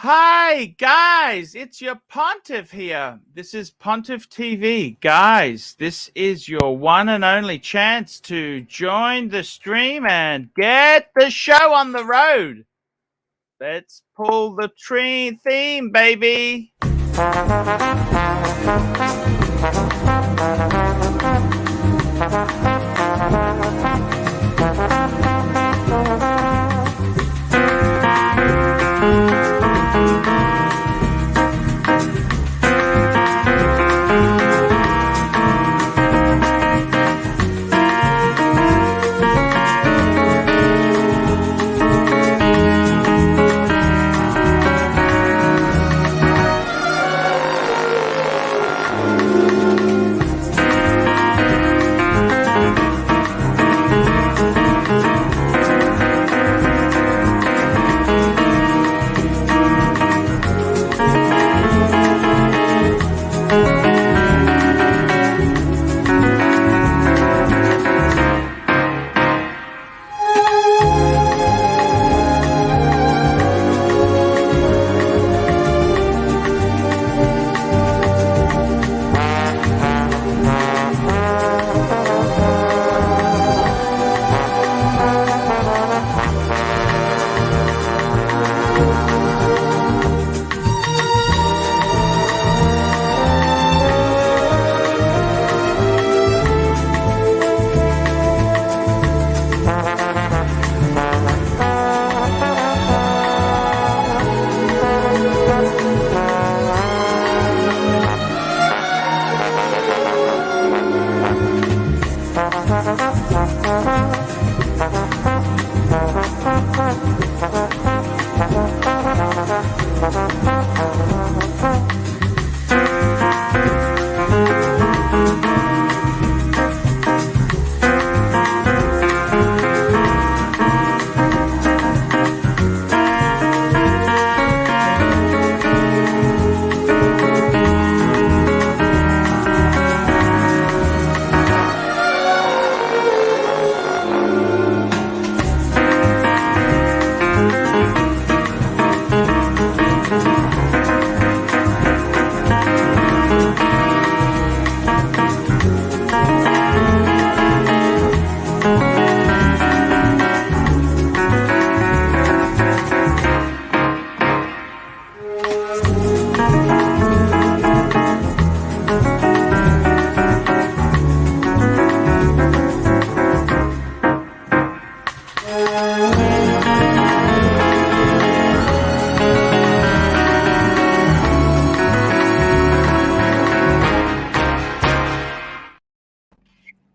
Hi, guys. It's your Pontiff here. This is Pontiff TV. Guys, this is your one and only chance to join the stream and get the show on the road. Let's pull the tree theme, baby.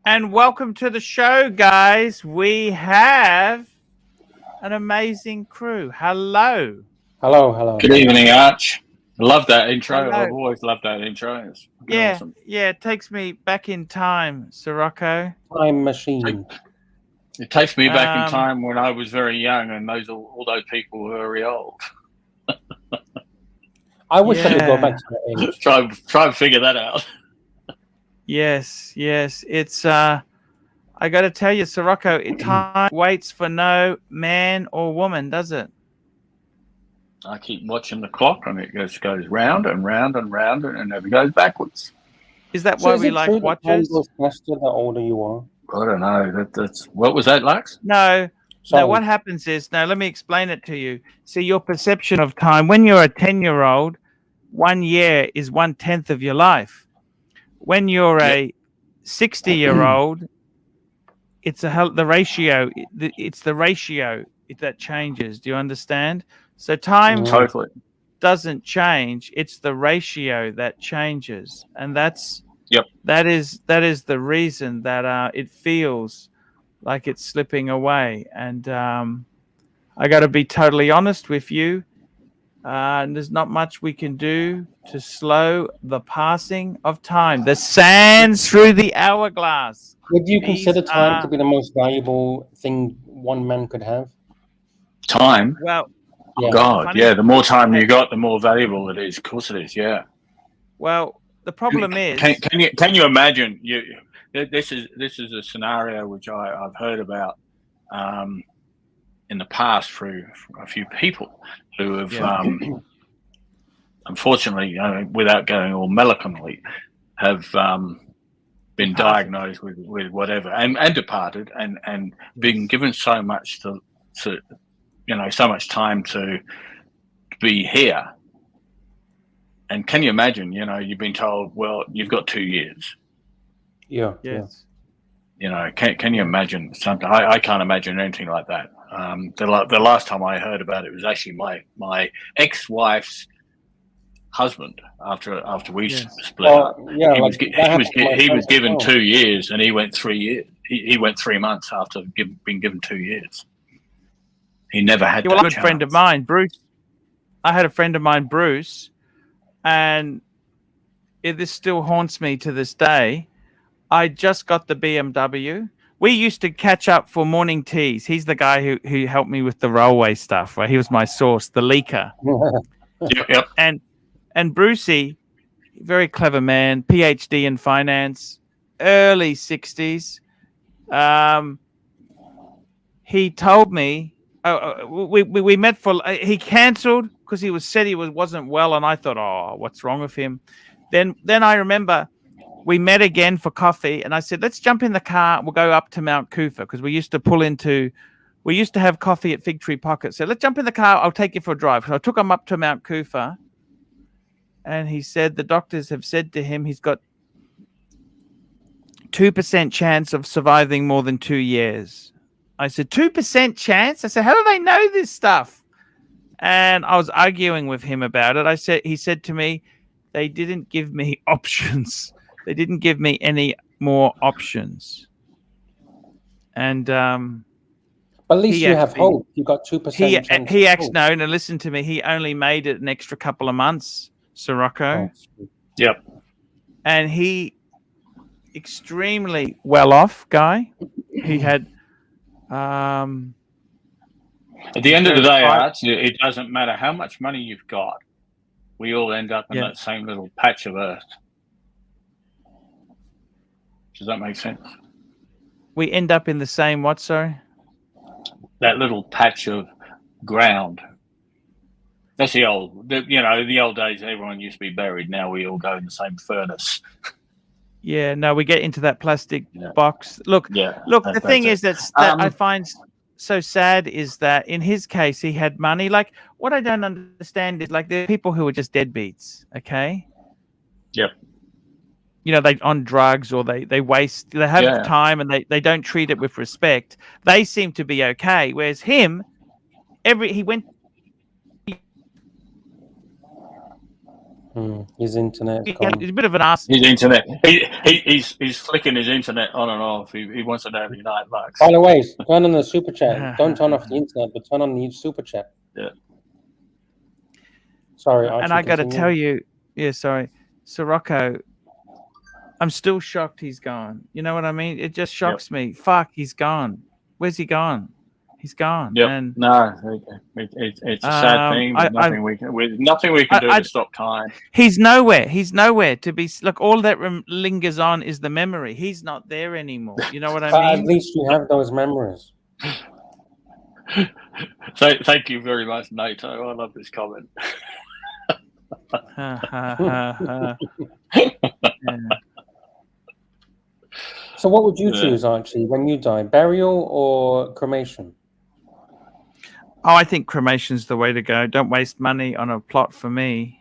And welcome to the show, guys. We have an amazing crew. Hello. Hello. Good evening, Arch. I love that intro. Hello. I've always loved that intro. It's awesome. Yeah, it takes me back in time, Sirocco. Time machine. It takes me back in time when I was very young, and all those people were very old. I wish I could go back to that age. Try and figure that out. Yes. It's I got to tell you, Sirocco, time waits for no man or woman, does it? I keep watching the clock, and it just goes round and round and round, and it never goes backwards. Is that why we like watches? Time goes faster the older you are. I don't know. That's what was that, Lux? No. Sorry. No, what happens is, let me explain it to you. See, your perception of time, when you're a 10-year-old, 1 year is 1/10 of your life. When you're a 60-year-old, it's the ratio. It's the ratio that changes. Do you understand? So time totally doesn't change. It's the ratio that changes, and that is the reason that it feels like it's slipping away. And I got to be totally honest with you. There's not much we can do to slow the passing of time. The sands through the hourglass. Would you consider time to be the most valuable thing one man could have? Time? Well, yeah. God, yeah. The more time you got, the more valuable it is. Of course it is, yeah. Well, the problem is... Can you imagine? This is a scenario which I've heard about in the past through a few people who have unfortunately, without going all melancholy, have been diagnosed with whatever and departed and been given so much to so much time to be here. And can you imagine, you've been told, well, you've got 2 years. Yeah. Yes. Can you imagine something? I can't imagine anything like that. The last time I heard about it was actually my ex-wife's husband after we split up. Yeah, he was given 2 years, and he went 3 years. He went 3 months after being given 2 years. He never had that chance. A good friend of mine, Bruce. I had a friend of mine, Bruce, and this still haunts me to this day. I just got the BMW. We used to catch up for morning teas. He's the guy who helped me with the railway stuff. Right? He was my source, the leaker. Yep. And Brucey, very clever man, PhD in finance, early 60s. He told me we met for. He cancelled because he said he wasn't well, and I thought, oh, what's wrong with him? Then I remember. We met again for coffee, and I said, let's jump in the car. We'll go up to Mount Coot-tha because we used to have coffee at Fig Tree Pocket. So let's jump in the car. I'll take you for a drive. So I took him up to Mount Coot-tha, and he said the doctors have said to him he's got 2% chance of surviving more than 2 years. I said, 2% chance? I said, how do they know this stuff? And I was arguing with him about it. He said to me, they didn't give me options. They didn't give me any more options. And but at least you have hope. You got 2%. He actually no, listen to me. He only made it an extra couple of months, Sirocco. Oh, yep. And he extremely well off guy. He had at the end of the day, Archie, it doesn't matter how much money you've got. We all end up in that same little patch of earth. Does that make sense? We end up in the same what, sorry? That little patch of ground. That's the old days. Everyone used to be buried. Now we all go in the same furnace. Yeah, no, we get into that plastic box. Look. The thing is that I find so sad is that in his case he had money. Like what I don't understand is like there are people who are just deadbeats. Okay. Yep. They on drugs or they waste. They have time and they don't treat it with respect. They seem to be okay. Whereas him, he went. His internet. He's a bit of an ass. His internet. He's flicking his internet on and off. He wants to know every $9. By the way, turn on the super chat. Don't turn off the internet, but turn on the super chat. Yeah. Sorry, Archie, and I got to tell you, sorry, Sirocco. I'm still shocked he's gone. You know what I mean? It just shocks me. Fuck, he's gone. Where's he gone? He's gone. Yep. And, no, it's a sad thing. But nothing we can do to stop time. He's nowhere. He's nowhere to be. Look, all that lingers on is the memory. He's not there anymore. You know what I mean? At least you have those memories. So thank you very much, NATO. I love this comment. So what would you choose, Archie, when you die? Burial or cremation? Oh, I think cremation's the way to go. Don't waste money on a plot for me.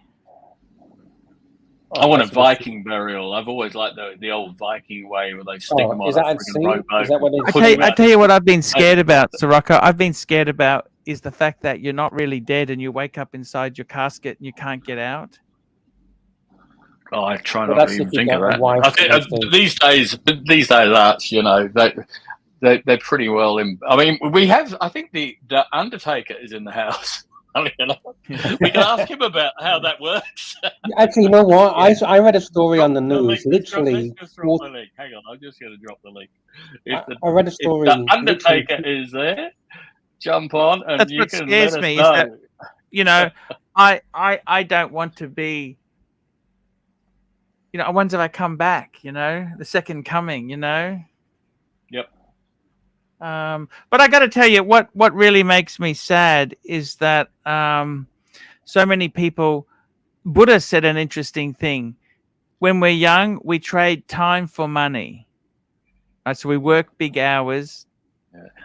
I want a Viking burial. I've always liked the old Viking way where they stick them on a friggin' rowboat. Is that what I tell you what I've been scared about, Sirocco. I've been scared about is the fact that you're not really dead and you wake up inside your casket and you can't get out. Oh, I try not to even think of that. I think, these days, Arch, they're pretty well in. I mean, we have. I think the Undertaker is in the house. We can ask him about how that works. Actually, you know what? I read a story on the news. Literally, hang on, I'm just going to drop the link. I read a story. If the Undertaker is there, jump on, and that's you what can scares let us me. know. Is that, I don't want to be. I wonder if I come back. The second coming. Yep. But I got to tell you, what really makes me sad is that so many people, Buddha said an interesting thing. When we're young, we trade time for money. Right, so we work big hours.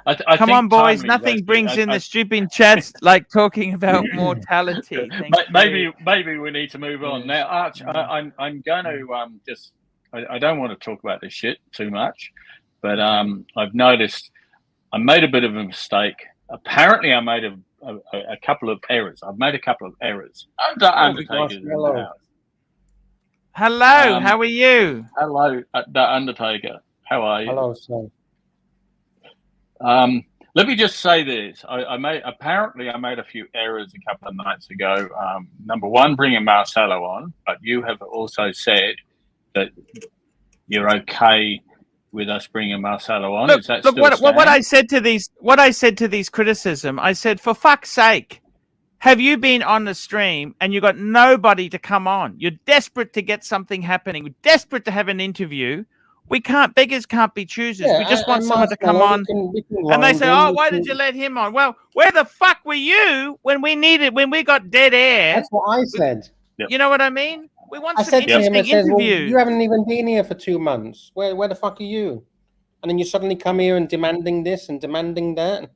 I Come think on, boys. timely, Nothing brings in the stupid chats like talking about mortality. Maybe we need to move on now. Arch, I'm going to just. I don't want to talk about this shit too much, but I've noticed I made a bit of a mistake. Apparently, I made a couple of errors. I've made a couple of errors. Undertaker's in the house. Hello, how are you? Hello, the Undertaker. How are you? Hello, sir. Let me just say this. I made a few errors a couple of nights ago. Number one, bringing Marcelo on, but you have also said that you're okay with us bringing Marcelo on. Is that look still what I said to these criticism? I said, for fuck's sake, have you been on the stream and you got nobody to come on? You're desperate to get something happening. We're desperate to have an interview. Beggars can't be choosers. Yeah, we just want someone to come on. And they say, oh, why did you let him on? Well, where the fuck were you when we got dead air? That's what I said. You know what I mean? We want I some said to him, interesting well, interviews. you haven't even been here for 2 months. Where the fuck are you? And then you suddenly come here and demanding this and demanding that.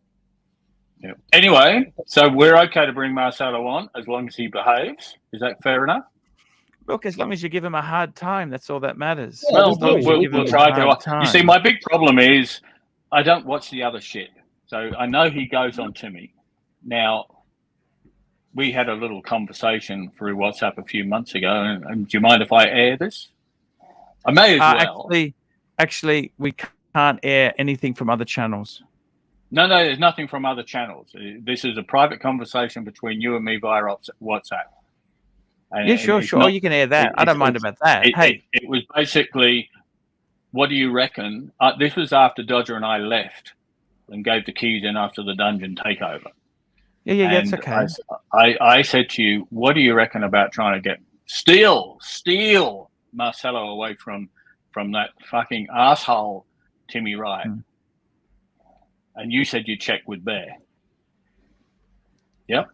Yeah. Anyway, so we're okay to bring Marcelo on as long as he behaves. Is that fair enough? Look, as long as you give him a hard time, that's all that matters. Yeah, we'll try to. You see, my big problem is I don't watch the other shit. So I know he goes on to me. Now, we had a little conversation through WhatsApp a few months ago. And do you mind if I air this? I may as well. Actually, we can't air anything from other channels. No, there's nothing from other channels. This is a private conversation between you and me via WhatsApp. And yeah, sure. Oh, you can air that. I don't mind about that. It was basically, what do you reckon? This was after Dodger and I left and gave the keys in after the dungeon takeover. Yeah, that's okay. I said to you, what do you reckon about trying to get steal Marcelo away from that fucking asshole Timmy Wright? And you said you checked with Bear. Yep.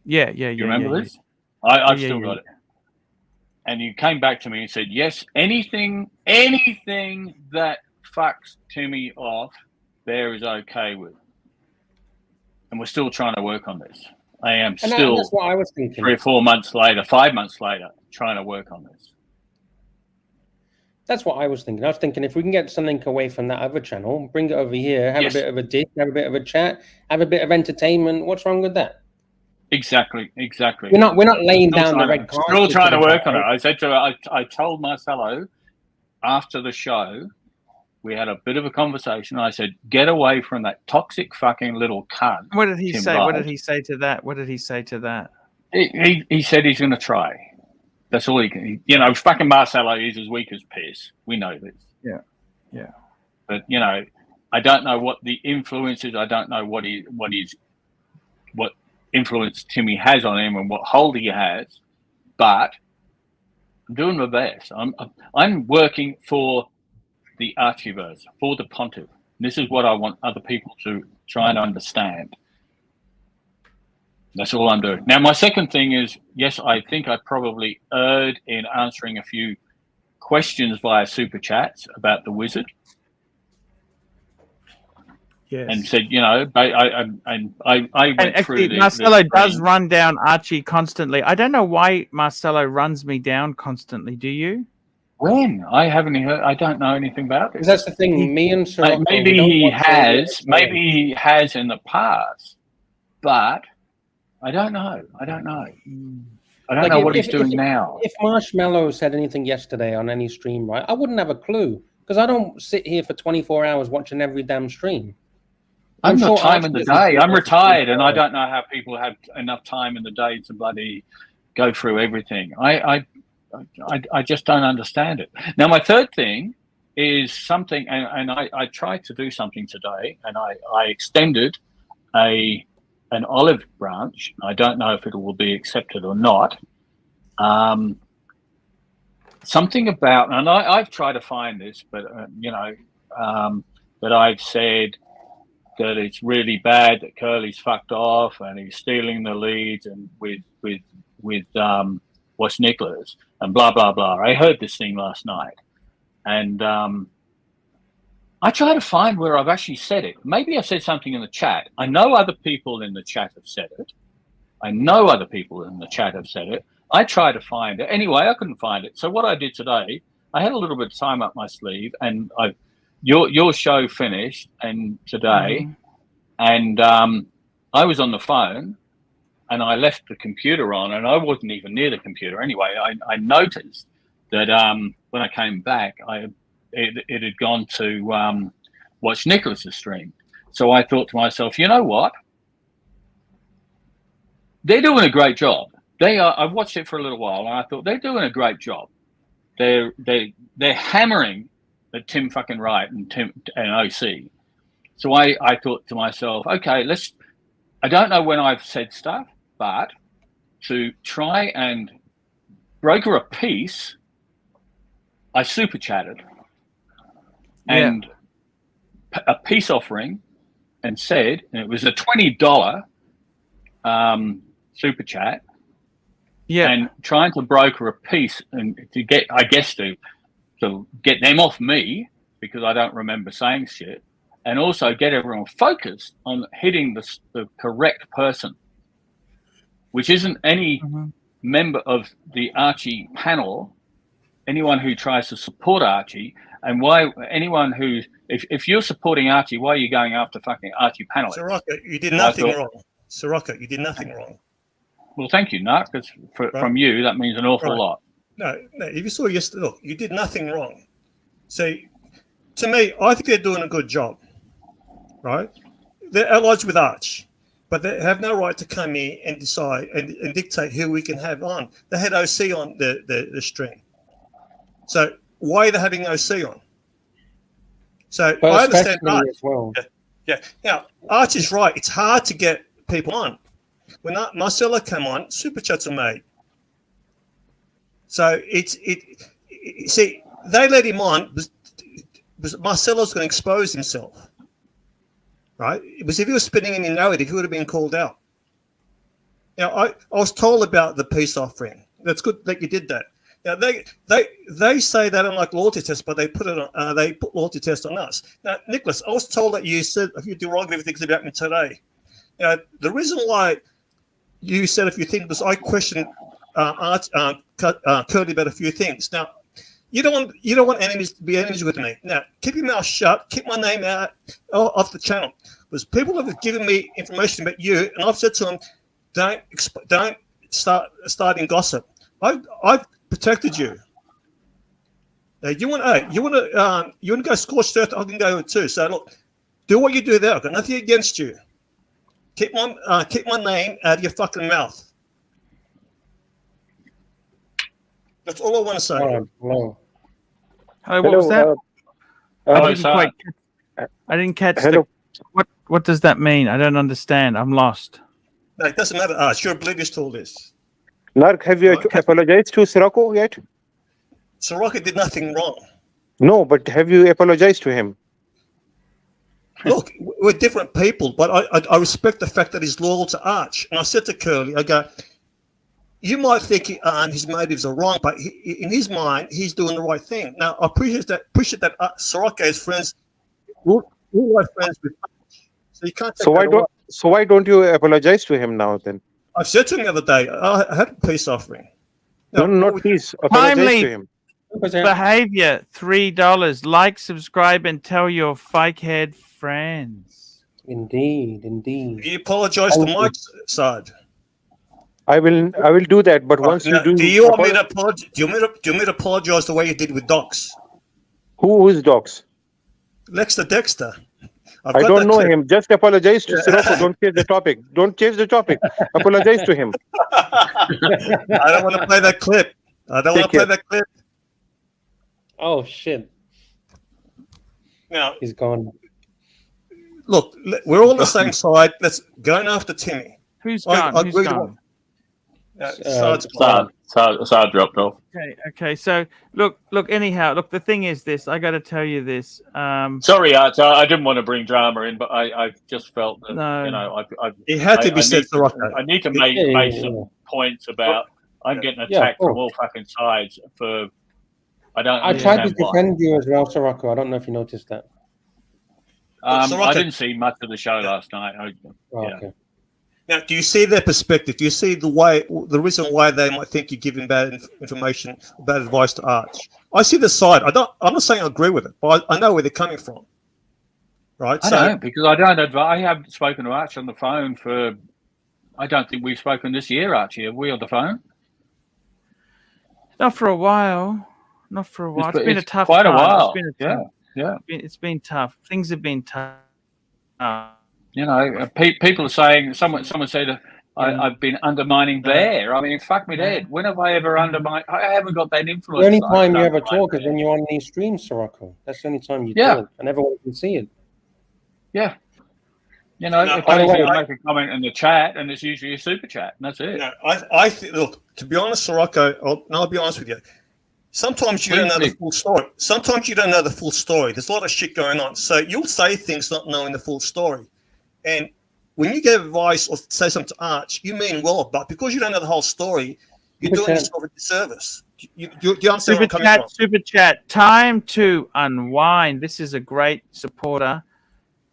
Yeah. You remember this? I've still got it. And you came back to me and said, yes, anything that fucks Timmy off, Bear is okay with. And we're still trying to work on this. I am still, that's what I was thinking. 3 or 4 months later, 5 months later, trying to work on this. That's what I was thinking. I was thinking if we can get something away from that other channel, bring it over here, have a bit of a dish, have a bit of a chat, have a bit of entertainment. What's wrong with that? Exactly. We're not laying down the red carpet. Still trying to work on it. I said to I told Marcelo after the show, we had a bit of a conversation. I said, get away from that toxic fucking little cunt. What did he say? What did he say to that? He said he's going to try. That's all he can. Fucking Marcelo is as weak as piss. We know this. Yeah. But I don't know what the influence is. I don't know what influence Timmy has on him and what hold he has. But I'm doing my best. I'm working for the Archieverse, for the Pontiff. This is what I want other people to try and understand. That's all I'm doing. Now, my second thing is, yes, I think I probably erred in answering a few questions via super chats about the Wizard. Yes. And said, I went through the Marcelo does run down Archie constantly. I don't know why Marcelo runs me down constantly. Do you? When? I haven't heard. I don't know anything about it. That's the thing. Me and Sir maybe he has. Maybe he has in the past, but I don't know. I don't know what he's doing now. If Marshmallow said anything yesterday on any stream, right, I wouldn't have a clue because I don't sit here for 24 hours watching every damn stream. I'm not time in the day. I'm retired, and I don't know how people have enough time in the day to bloody go through everything. I just don't understand it. Now, my third thing is something, and I tried to do something today, and I extended an olive branch. I don't know if it will be accepted or not. Something about, and I've tried to find this, but that I've said that it's really bad that Curly's fucked off and he's stealing the leads and with Watch Nicholas and blah, blah, blah. I heard this thing last night. And I try to find where I've actually said it. Maybe I've said something in the chat. I know other people in the chat have said it. I tried to find it. Anyway, I couldn't find it. So what I did today, I had a little bit of time up my sleeve, and your show finished and today, and I was on the phone, and I left the computer on, and I wasn't even near the computer. Anyway, I noticed that when I came back, it had gone to watch Nicholas's stream. So I thought to myself, you know what? They're doing a great job. I watched it for a little while, and I thought they're doing a great job. They're hammering at Tim fucking Wright and OC. So I thought to myself, okay, I don't know when I've said stuff, but to try and broker a peace, I super chatted and a peace offering, and said, and it was a $20 super chat. Yeah, and trying to broker a peace and to get, I guess, to get them off me, because I don't remember saying shit, and also get everyone focused on hitting the correct person, which isn't any member of the Archie panel, anyone who tries to support Archie, and why anyone who, if you're supporting Archie, why are you going after fucking Archie panelists? Sirocco, you did nothing wrong. Sirocco, you did nothing wrong. Well, thank you, Narc, because from you, that means an awful lot. No, if you saw yesterday, look, you did nothing wrong. So, to me, I think they're doing a good job, right? They're allies with Arch, but they have no right to come here and decide and dictate who we can have on. They had OC on the stream. So, why are they having OC on? So, I understand Arch. As well. Yeah. Now, Arch is right. It's hard to get people on. When Marcelo came on, super chats are made. So see, they let him on because Marcelo's going to expose himself, right? Because if he was spinning in the narrative, he would have been called out. Now, I was told about the peace offering. That's good that you did that. Now they say they don't like loyalty tests, but they put loyalty tests on us. Now, Nicholas, I was told that you said a few derogatory things about me today. Now, the reason why you said a few things because I questioned Curly about a few things. Now, you don't want enemies to be enemies with me. Now, keep your mouth shut. Keep my name out off the channel. Because people have given me information about you, and I've said to them, don't starting gossip. I've protected you. Now, you want to go scorched earth? I can go too. So look, do what you do there. I've got nothing against you. Keep my name out of your fucking mouth. That's all I want to say. Hello, what was that? I didn't catch what does that mean? I don't understand. I'm lost. No, it doesn't matter. You're oblivious to all this. Narc, have you apologized to Sirocco yet? Sirocco did nothing wrong. No, but have you apologized to him? Look, we're different people, but I respect the fact that he's loyal to Arch. And I said to Curly, I go, you might think his motives are wrong, but in his mind, he's doing the right thing. Now, I appreciate that Sirocco is friends. We're friends with Arch. So you can't take So why don't you apologize to him now then? I said to him the other day, I had a peace offering. No, not peace. Apologize to him. Behavior, $3. Like, subscribe, and tell your fake-head friends. Indeed. You apologize to my side. I will do that, but once you do. Do you want me to apologize? Do you want me to apologize the way you did with Docs? Who is Docs? Lexter Dexter. I don't know him. Just apologize to Sirocco. Don't change the topic. Apologize to him. I don't want to play that clip. Oh shit! Now he's gone. Look, we're all on the same side. Let's go after Timmy. Who's gone? Who's gone? Saad dropped off. Okay. So look. Anyhow, the thing is this. I got to tell you this. Sorry, Arch. I didn't want to bring drama in, but I just felt that it had to be said. I need to make some points about I'm getting attacked from all fucking sides for. I tried to defend you as well, Sirocco. I don't know if you noticed that. I didn't see much of the show last night. Okay. Now, do you see their perspective? Do you see the reason why they might think you're giving bad information, bad advice to Arch? I see the side. I'm not saying I agree with it, but I know where they're coming from. Right? I know, because I haven't spoken to Arch on the phone for. I don't think we've spoken this year, Archie. Have we on the phone? Not for a while. Not for a while. It's been a tough quite time. a while. It's been It's been tough. Things have been tough. You know, people are saying. Someone said I've been undermining Blair. I mean, fuck me dead. When have I ever undermined? I haven't got that influence. The only time you ever talk is when you're on these streams, Sirocco. That's the only time you talk, and everyone can see it. Yeah. You know, if I make a comment in the chat, and it's usually a super chat, and that's it. No, I think. Look, to be honest, Sirocco, I'll be honest with you. Sometimes you don't know the full story. Sometimes you don't know the full story. There's a lot of shit going on. So you'll say things not knowing the full story. And when you give advice or say something to Arch, you mean well, but because you don't know the whole story, you're doing yourself a disservice. Do you understand where I'm coming from? Super chat. Time to unwind. This is a great supporter.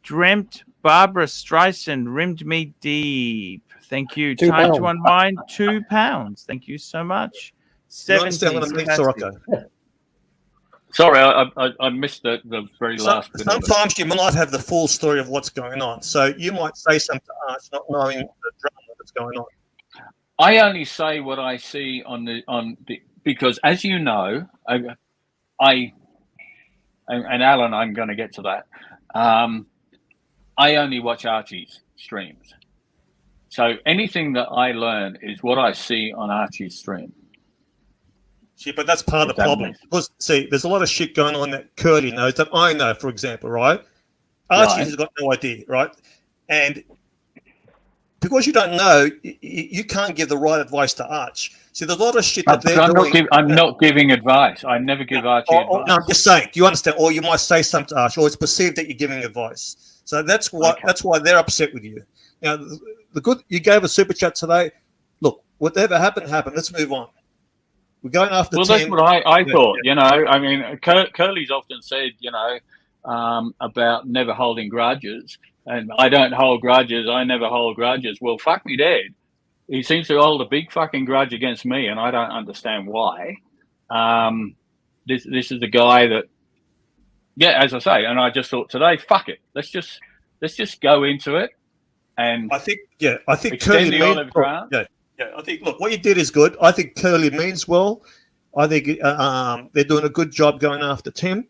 Dreamt Barbara Streisand rimmed me deep. Thank you. Time to unwind. £2. Thank you so much. 17. Sorry, I missed the very last bit. Sometimes you might have the full story of what's going on. So you might say something to Arch not knowing the drama that's going on. I only say what I see on the because, as you know, and Alan, I'm going to get to that. I only watch Archie's streams, so anything that I learn is what I see on Archie's stream. Yeah, but that's part of the problem. Because, see, there's a lot of shit going on that Curly knows that I know, for example, right? Archie has got no idea, right? And because you don't know, you can't give the right advice to Arch. See, there's a lot of shit that they're doing. I'm not giving advice. I never give Archie advice. No, I'm just saying. Do you understand? Or you might say something to Arch, or it's perceived that you're giving advice. So that's why they're upset with you. Now, you gave a super chat today. Look, whatever happened. Let's move on. We're going after. Well, that's what I thought. You know, I mean, Curly's often said, you know, about never holding grudges, and I don't hold grudges. I never hold grudges. Well, fuck me dead. He seems to hold a big fucking grudge against me, and I don't understand why. This is the guy that, as I say, and I just thought today, fuck it. Let's just go into it, and I think Curly olive ground. Yeah, I think, look, what you did is good. I think Curly means well. I think they're doing a good job going after Tim.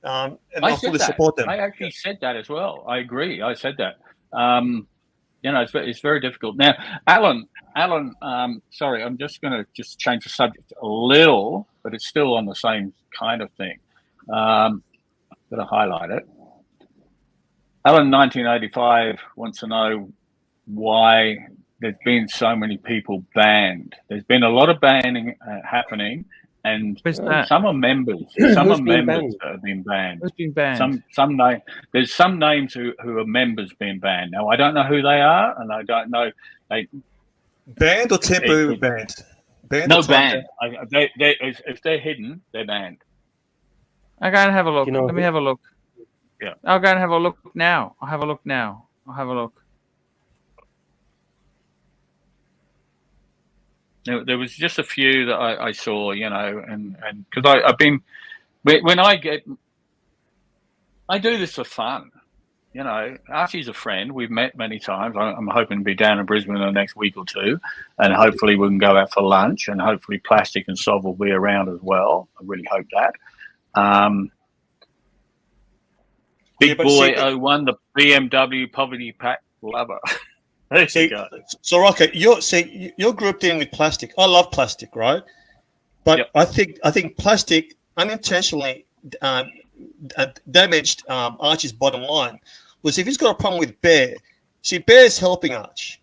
And I fully support them. I actually said that as well. I agree. I said that. You know, it's very difficult. Now, Alan, sorry, I'm just going to change the subject a little, but it's still on the same kind of thing. Got to highlight it. Alan, 1985, wants to know why there's been so many people banned. There's been a lot of banning happening, and some are members. Some are members that have been banned. Who's been banned? There's some names who are members being banned. Now I don't know who they are, and I don't know banned or temporary banned. Banned. If they're hidden, they're banned. I'll go and have a look. Let me have a look. Yeah. I'll go and have a look now. I'll have a look. There was just a few that I saw, you know, and because I've been, when I do this for fun, you know. Archie's a friend. We've met many times. I'm hoping to be down in Brisbane in the next week or two, and hopefully we can go out for lunch, and hopefully Plastic and Sov will be around as well. I really hope that. Big Boy 01, the BMW Poverty Pack lover. So Rocket, you're grouped in with Plastic. I love Plastic, right? But I think Plastic unintentionally damaged Archie's bottom line. Was if he's got a problem with Bear, see, Bear's helping Arch.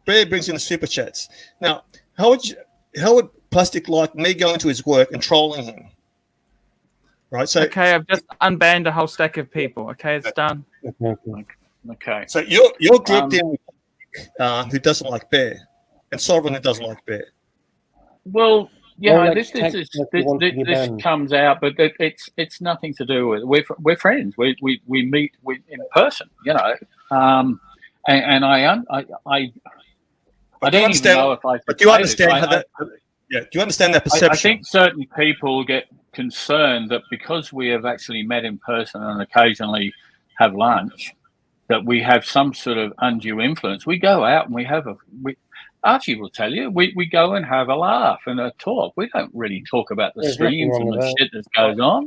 Bear brings in the super chats. Now, how would Plastic like me going to his work and trolling him? Right. So okay, I've just unbanned a whole stack of people. Okay, it's done. Okay. So you're grouped in with who doesn't like Bear, and Sovereign who doesn't like Bear. Well, this comes out, but it's nothing to do with we're friends. We meet in person, and I don't even know if I. But do you understand how that? Yeah, do you understand that perception? I think certain people get concerned that because we have actually met in person and occasionally have lunch, that we have some sort of undue influence. We go out and we have Archie will tell you, we go and have a laugh and a talk. We don't really talk about the streams and the shit that goes on.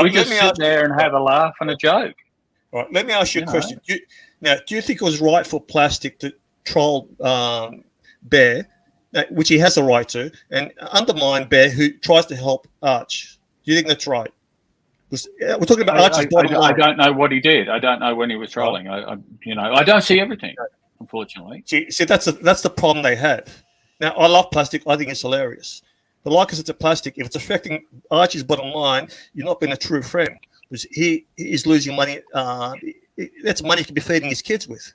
We just sit there and have a laugh and a joke. All right, let me ask you a question. Do you think it was right for Plastic to troll Bear, which he has a right to, and undermine Bear, who tries to help Arch? Do you think that's right? We're talking about Archie's bottom line. I don't know what he did. I don't know when he was trolling. I don't see everything, unfortunately. See, that's the problem they have. Now, I love Plastic. I think it's hilarious. But like I said to Plastic, if it's affecting Archie's bottom line, you're not being a true friend, because he is losing money. That's money he could be feeding his kids with.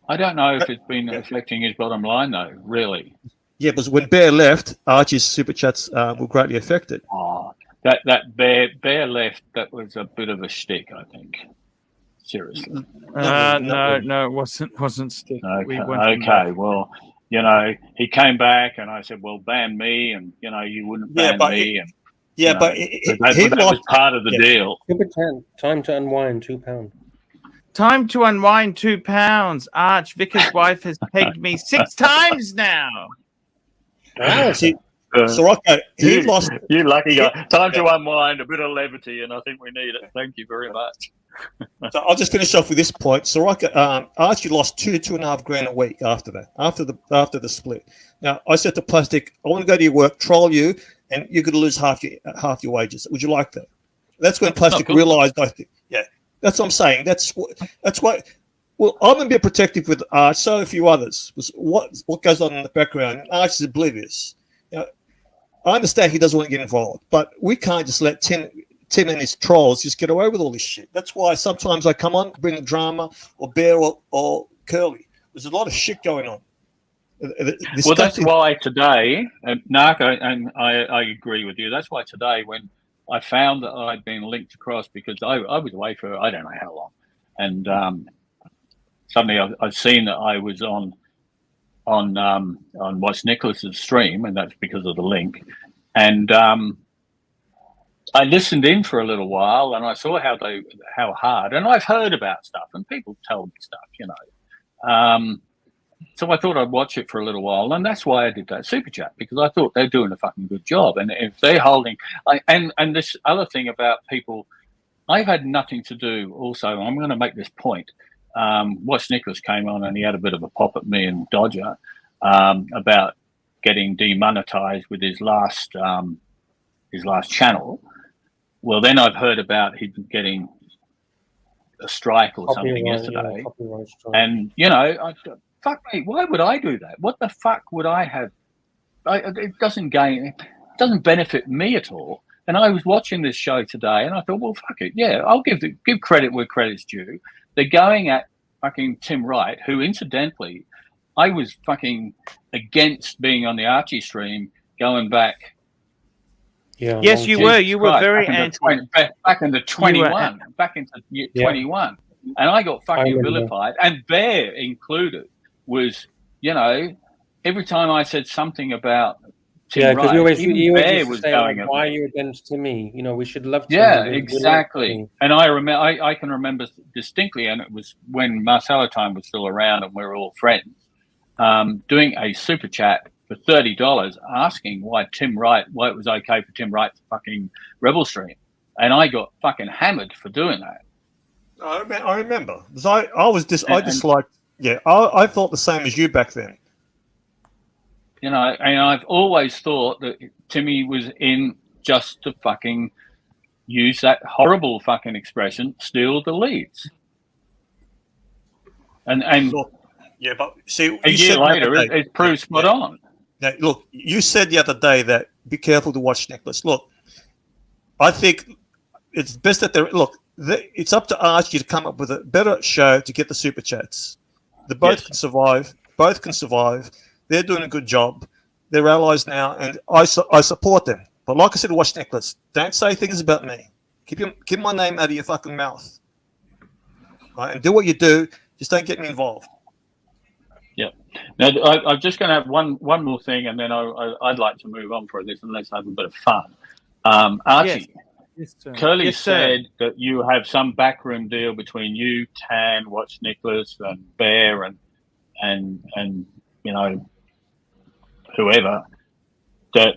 I don't know if it's been affecting his bottom line, though, really. Yeah, because when Bear left, Archie's super chats were greatly affected. Oh, that Bear left, that was a bit of a shtick, I think. Seriously. No, it wasn't stick. Okay, well, he came back and I said, well, ban me, and, you wouldn't ban me. But that was part of the deal. Time to unwind £2. Time to unwind £2. Arch, Vicar's wife has pegged me 6 times now. Wow. Soraka, he lost. You lucky guy. Time to unwind, a bit of levity, and I think we need it. Thank you very much. So I'll just finish off with this point. Soraka, Archie lost $2.5 grand a week after that, after the split. Now I said to Plastic, I want to go to your work, troll you, and you're going to lose half your wages. Would you like that? That's when Plastic realised. That's what I'm saying. That's why. Well, I'm going to be protective with Arch, so a few others. What goes on in the background? Arch is oblivious. I understand he doesn't want to get involved, but we can't just let Tim and his trolls just get away with all this shit. That's why sometimes I come on, bring the drama, or Bear or Curly. There's a lot of shit going on. That's why today, Narco, and I agree with you. That's why today, when I found that I'd been linked across, because I was away for I don't know how long, and suddenly I've seen that I was on Watch Nicholas's stream, and that's because of the link. And I listened in for a little while, and I saw how hard. And I've heard about stuff, and people tell me stuff, So I thought I'd watch it for a little while, and that's why I did that super chat, because I thought they're doing a fucking good job. And if they're holding, and this other thing about people, I've had nothing to do. Also, I'm going to make this point. Watch Nicholas came on and he had a bit of a pop at me and Dodger about getting demonetized with his last channel. Well, then I've heard about him getting a strike or something yesterday, and fuck me, why would I do that? What the fuck would I have? It doesn't benefit me at all. And I was watching this show today, and I thought, well, fuck it, yeah, I'll give credit where credit's due. They're going at fucking Tim Wright, who, incidentally, I was fucking against being on the Archie stream going back. Yeah. Yes, you were. You were very anti. Back into 21. Back into 21. And I got fucking vilified. And Bear included was, every time I said something about Tim Wright, you Bear always was say, going why are you against Timmy? We should love Timmy. Yeah, exactly. And I can remember distinctly, and it was when Marcelo Time was still around and we were all friends, doing a super chat for $30 asking why it was okay for Tim Wright to fucking Rebel stream. And I got fucking hammered for doing that. I remember. Because I disliked, I thought the same as you back then. And I've always thought that Timmy was in just to fucking use that horrible fucking expression, steal the leads. And look, but see, a year later, it proves spot on. Now, look, you said the other day that be careful to watch Nicholas. Look, I think it's best that it's up to Archie to come up with a better show to get the super chats. They both can survive. They're doing a good job. they're allies now, and I support them. But like I said to Watch Nicholas, don't say things about me. Keep my name out of your fucking mouth. Right? And do what you do. Just don't get me involved. Yeah. Now, I'm just going to have one more thing, and then I'd like to move on for this, and let's have a bit of fun. Archie, yes, Curly said that you have some backroom deal between you, Tan, Watch Nicholas, and Bear, and you know, whoever, that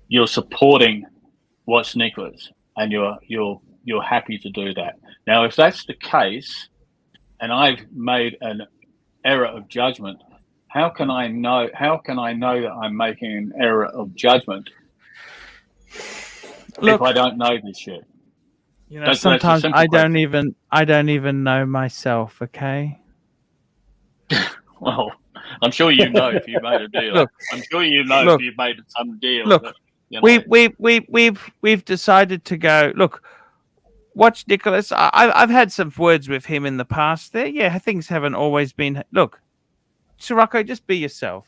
you're supporting Watch Nicholas, and you're happy to do that. Now, if that's the case, and I've made an error of judgment, how can I know that I'm making an error of judgment if I don't know this shit? You know, sometimes I don't even know myself. Okay. Well, I'm sure you know if you made a deal. Look, I'm sure you know if you've made some deal. Look, that, you know. we've decided to go. Look, Watch Nicholas. I've had some words with him in the past. There, yeah, things haven't always been. Look, Sirocco, just be yourself,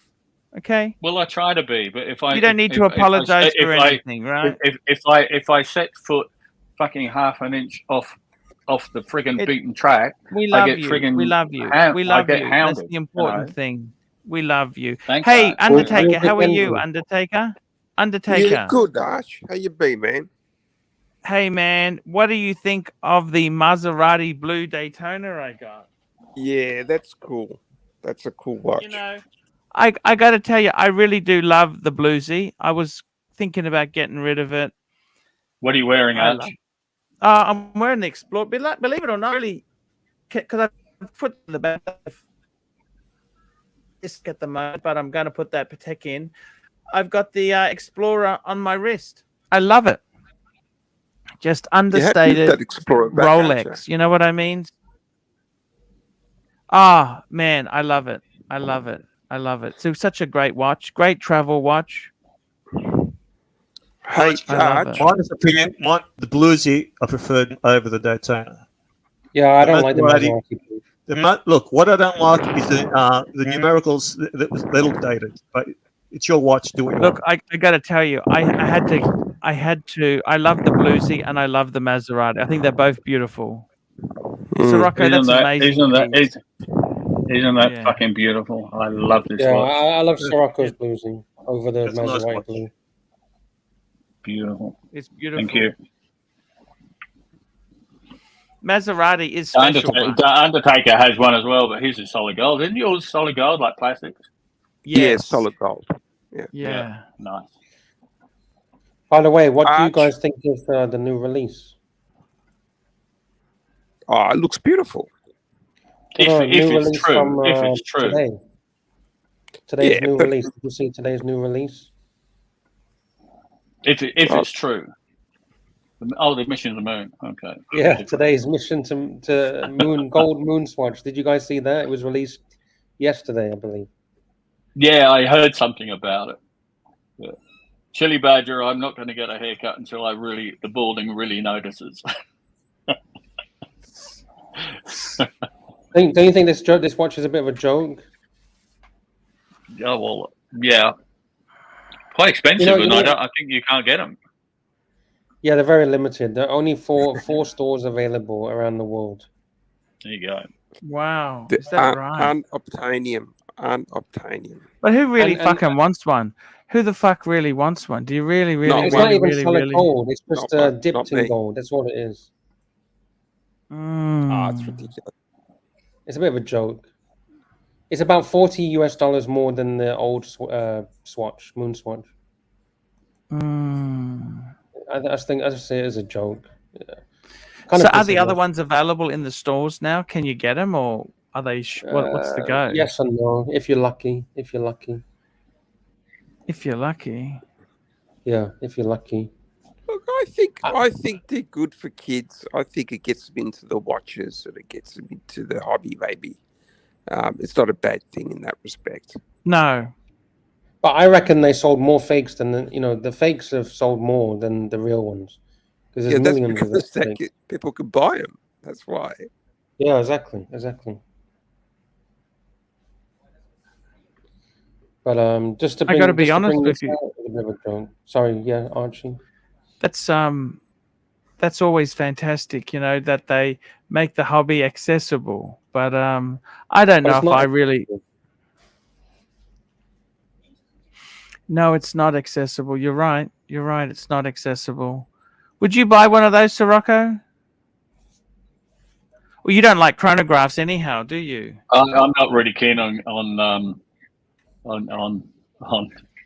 okay? Well, I try to be, but you don't need to apologize for anything, right? If I set foot fucking half an inch off the friggin' beaten track, we love I get you. friggin' We love you. We love you. That's the important thing. We love you. Thanks, hey, Arch. Undertaker, how are you, Undertaker? Yeah, good, Arch. How you been, man? Hey, man, what do you think of the Maserati blue Daytona I got? Yeah, that's cool. That's a cool watch. You know, I got to tell you, I really do love the bluesy. I was thinking about getting rid of it. What are you wearing, Arch? I'm wearing the Explorer. Believe it or not, really, because I put the back disc at the moment, but I'm going to put that Patek in. I've got the Explorer on my wrist. I love it. Just understated that Explorer back, Rolex. You know what I mean? Ah, man, I love it. I love it. I love it. So such a great watch, great travel watch. Hey, Arch. My opinion, the bluesy I preferred over the Daytona. Yeah, I don't like the Maserati. Look, what I don't like is the numericals. They look dated, but it's your watch. Do what you want. I got to tell you, I had to. I love the bluesy and I love the Maserati. I think they're both beautiful. Sirocco, that's amazing. Isn't that fucking beautiful? I love this watch. I love Sirocco's bluesy over the Maserati blue. Beautiful. It's beautiful. Thank you. Maserati is special. Undertaker has one as well, but his is solid gold. Isn't yours solid gold like plastics? Yes. Yeah, solid gold. Yeah. Nice. By the way, what do you guys think of the new release? Oh, it looks beautiful. If it's true. Today's new release. Did you see today's new release? If it's true. The mission to the moon. Okay. Yeah, today's mission to moon, gold moon swatch. Did you guys see that? It was released yesterday, I believe. Yeah, I heard something about it. Yeah. Chili Badger, I'm not going to get a haircut until the balding really notices. Don't you think this watch is a bit of a joke? Yeah, well, yeah. Quite expensive, I think you can't get them. Yeah, they're very limited. There are only four stores available around the world. There you go. Wow, is that right? Unobtainium. But who really fucking wants one? Who the fuck really wants one? Do you really? It's not even solid gold. It's just dipped in gold. That's what it is. It's ridiculous. It's a bit of a joke. It's about $40 more than the old swatch, moon swatch. I just say it as a joke. Yeah. So are the other ones available in the stores now? Can you get them, or are they? What's the go? Yes and no. If you're lucky. If you're lucky. Yeah, if you're lucky. Look, I think they're good for kids. I think it gets them into the watches and it gets them into the hobby, maybe. It's not a bad thing in that respect. No. But I reckon they sold more fakes than the fakes have sold more than the real ones. Because there's millions of them. People can buy them. That's why. Yeah, exactly. But just to bring, I got to be honest with you. Sorry, yeah, Archie. That's always fantastic, you know, that they make the hobby accessible. But I don't know if I really. No, it's not accessible. You're right. You're right. It's not accessible. Would you buy one of those, Sirocco? Well, you don't like chronographs anyhow, do you? I'm not really keen on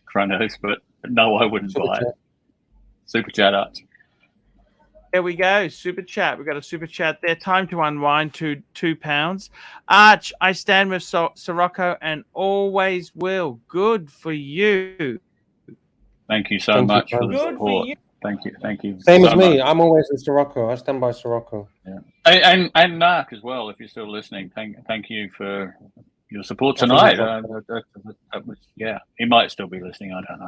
chronos, but no, I wouldn't buy it. Super chat, Arch. There we go. Super chat. We've got a super chat there. Time to unwind to £2. Arch, I stand with Sirocco and always will. Good for you. Thank you so much for the support. Thank you. Same as me. I'm always with Sirocco. I stand by Sirocco. Yeah. And Mark as well, if you're still listening. Thank you for your support tonight. Yeah, he might still be listening. I don't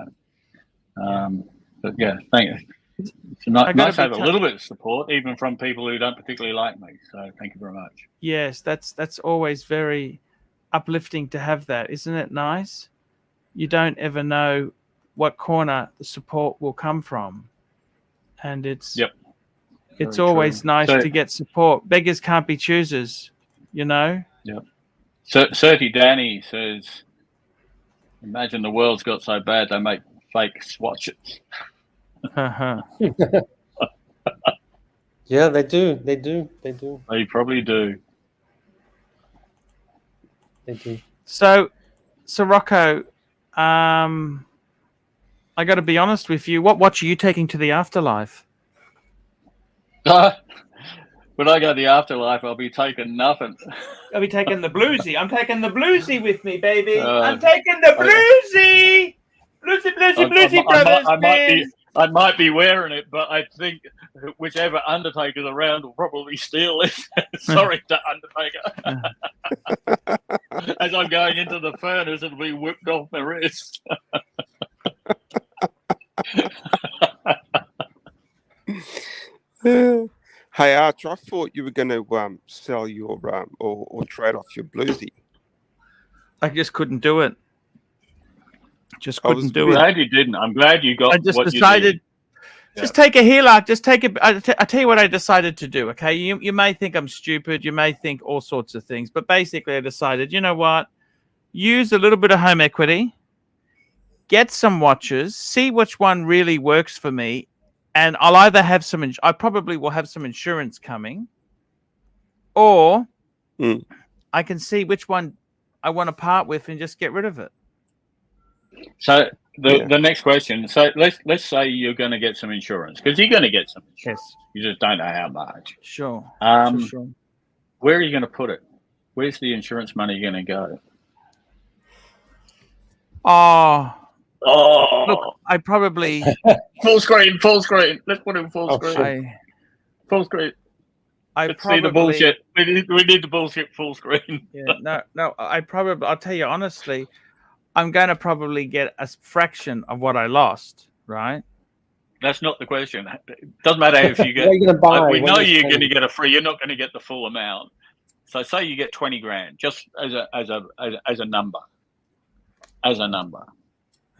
know. But yeah, thank you. It's nice to have a little bit of support, even from people who don't particularly like me. So thank you very much. Yes, that's always very uplifting to have that, isn't it? Nice. You don't ever know what corner the support will come from, and it's always nice to get support. Beggars can't be choosers, you know. Yep. So Certi Danny says, "Imagine the world's got so bad they make fake swatches." Yeah, they do. They probably do. They do. So Rocco, I got to be honest with you. What watch are you taking to the afterlife? When I go to the afterlife, I'll be taking nothing. I'll be taking the bluesy. I'm taking the bluesy with me, baby. I'm taking the bluesy. Bluesy brothers. I might be wearing it, but I think whichever Undertaker's around will probably steal it. Sorry to Undertaker. As I'm going into the furnace, it'll be whipped off my wrist. Hey, Arch, I thought you were going to sell your or trade off your bluesy. I just couldn't do it. I'm glad you didn't. I'm glad you got. I just decided. Just take a HELOC. Just take it. I tell you what I decided to do. Okay, you may think I'm stupid. You may think all sorts of things, but basically I decided. You know what? Use a little bit of home equity. Get some watches. See which one really works for me. And I'll either have some. I probably will have some insurance coming, or I can see which one I want to part with and just get rid of it. So the next question. So let's say you're going to get some insurance, because you're going to get some insurance. Yes. You just don't know how much. Sure. Sure. Where are you going to put it? Where's the insurance money going to go? Look, I probably full screen. Let's put it in full screen. Full screen. Let's see the bullshit. We need the bullshit full screen. Yeah, no. I'll tell you honestly, I'm going to probably get a fraction of what I lost. Right. That's not the question. It doesn't matter if you get. What are you going to buy? We know you're going to get a free. You're not going to get the full amount. So say you get 20 grand, just as a number. As a number.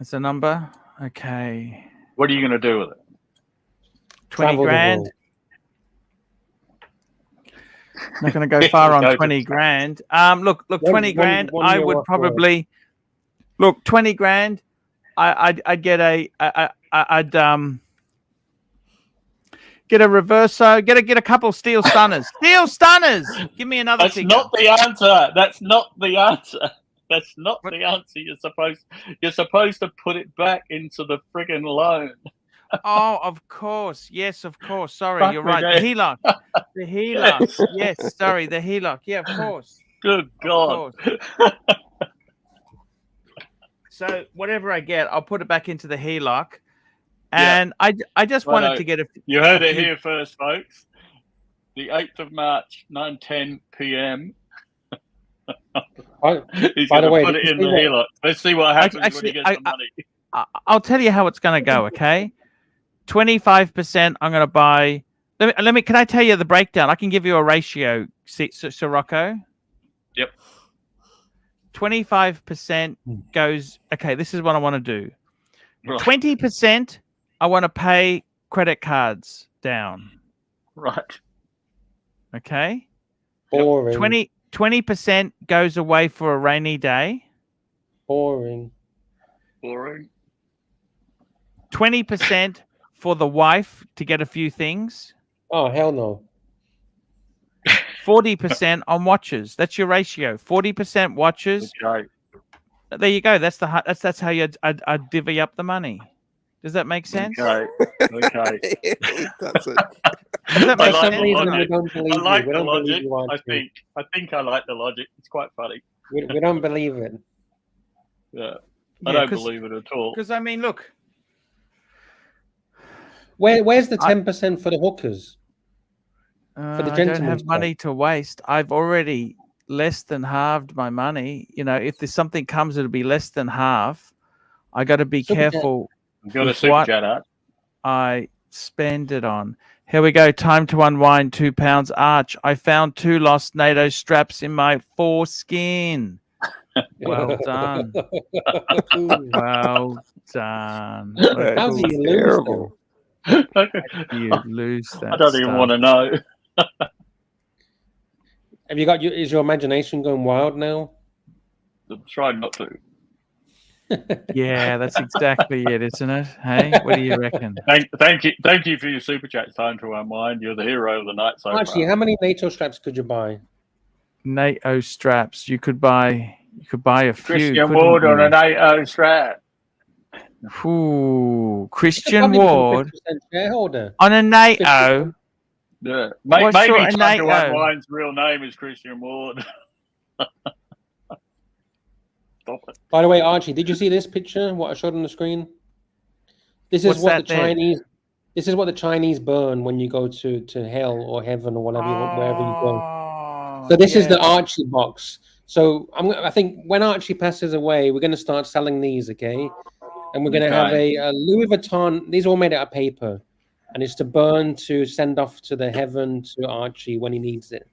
It's a number? Okay. What are you going to do with it? 20 grand? Not going to go far on 20 grand. Look, 20 grand, I would probably... Look, 20 grand, I'd get I'd get a reverso, get a couple steel stunners. Steel stunners! Give me another figure. Not the answer. That's not the answer. That's not the answer. You're supposed to put it back into the friggin' loan. Oh, of course. Yes, of course. Sorry, you're right. The HELOC. The HELOC. Yes, sorry, the HELOC. Yeah, of course. Good God. So whatever I get, I'll put it back into the HELOC. And I just wanted to get a... You heard it here first, folks. The 8th of March, 9:10 p.m. He's by the way, put it in the HELOC. Let's see what happens when he gets the money. I'll tell you how it's going to go. Okay, 25%. I'm going to buy. Let me. Can I tell you the breakdown? I can give you a ratio, Sirocco. Yep. 25% goes. Okay, this is what I want to do. Right. 20% I want to pay credit cards down. Right. Okay. Boring. 20% goes away for a rainy day. Boring. 20% for the wife to get a few things. Oh, hell no. 40% on watches. That's your ratio. 40% watches. Okay. There you go. That's how you I'd divvy up the money. Does that make sense? Okay. Okay. It doesn't. Does that I make like sense? the logic. we don't believe I like you. We the don't logic. believe you, I Archie. think I like the logic. It's quite funny. We don't believe it. Yeah. I don't believe it at all. Because I mean, look. Where's the 10% for the hookers? For the I don't gentlemen's have money to waste. I've already less than halved my money. You know, if there's something comes, it'll be less than half. I got to be Super chat. careful You've got a with super what chat out. I spend it on. Here we go. Time to unwind. £2. Arch. I found 2 lost NATO straps in my foreskin. Well done. Well done. How do you lose Terrible. You lose that I don't even want to know. Have you got is your imagination going wild now? I'm trying not to. Yeah, that's exactly it, isn't it? Hey, what do you reckon? Thank you for your super chat. It's time to unwind. You're the hero of the night so Actually, far. how many NATO straps could you buy? NATO straps. You could buy a few. Christian Ward on a NATO strap. Ooh, You could Christian probably become a Ward 50% shareholder. on a NATO. Yeah. What's Maybe your Time to NATO? Unwind's real name is Christian Ward. Stop it. By the way, Archie, did you see this picture? What I showed on the screen. This is What's what that the there? Chinese. This is what the Chinese burn when you go to hell or heaven or whatever wherever you go. So this is the Archie box. So I think when Archie passes away, we're going to start selling these, okay? And we're going to have a Louis Vuitton. These are all made out of paper, and it's to burn to send off to the heaven to Archie when he needs it.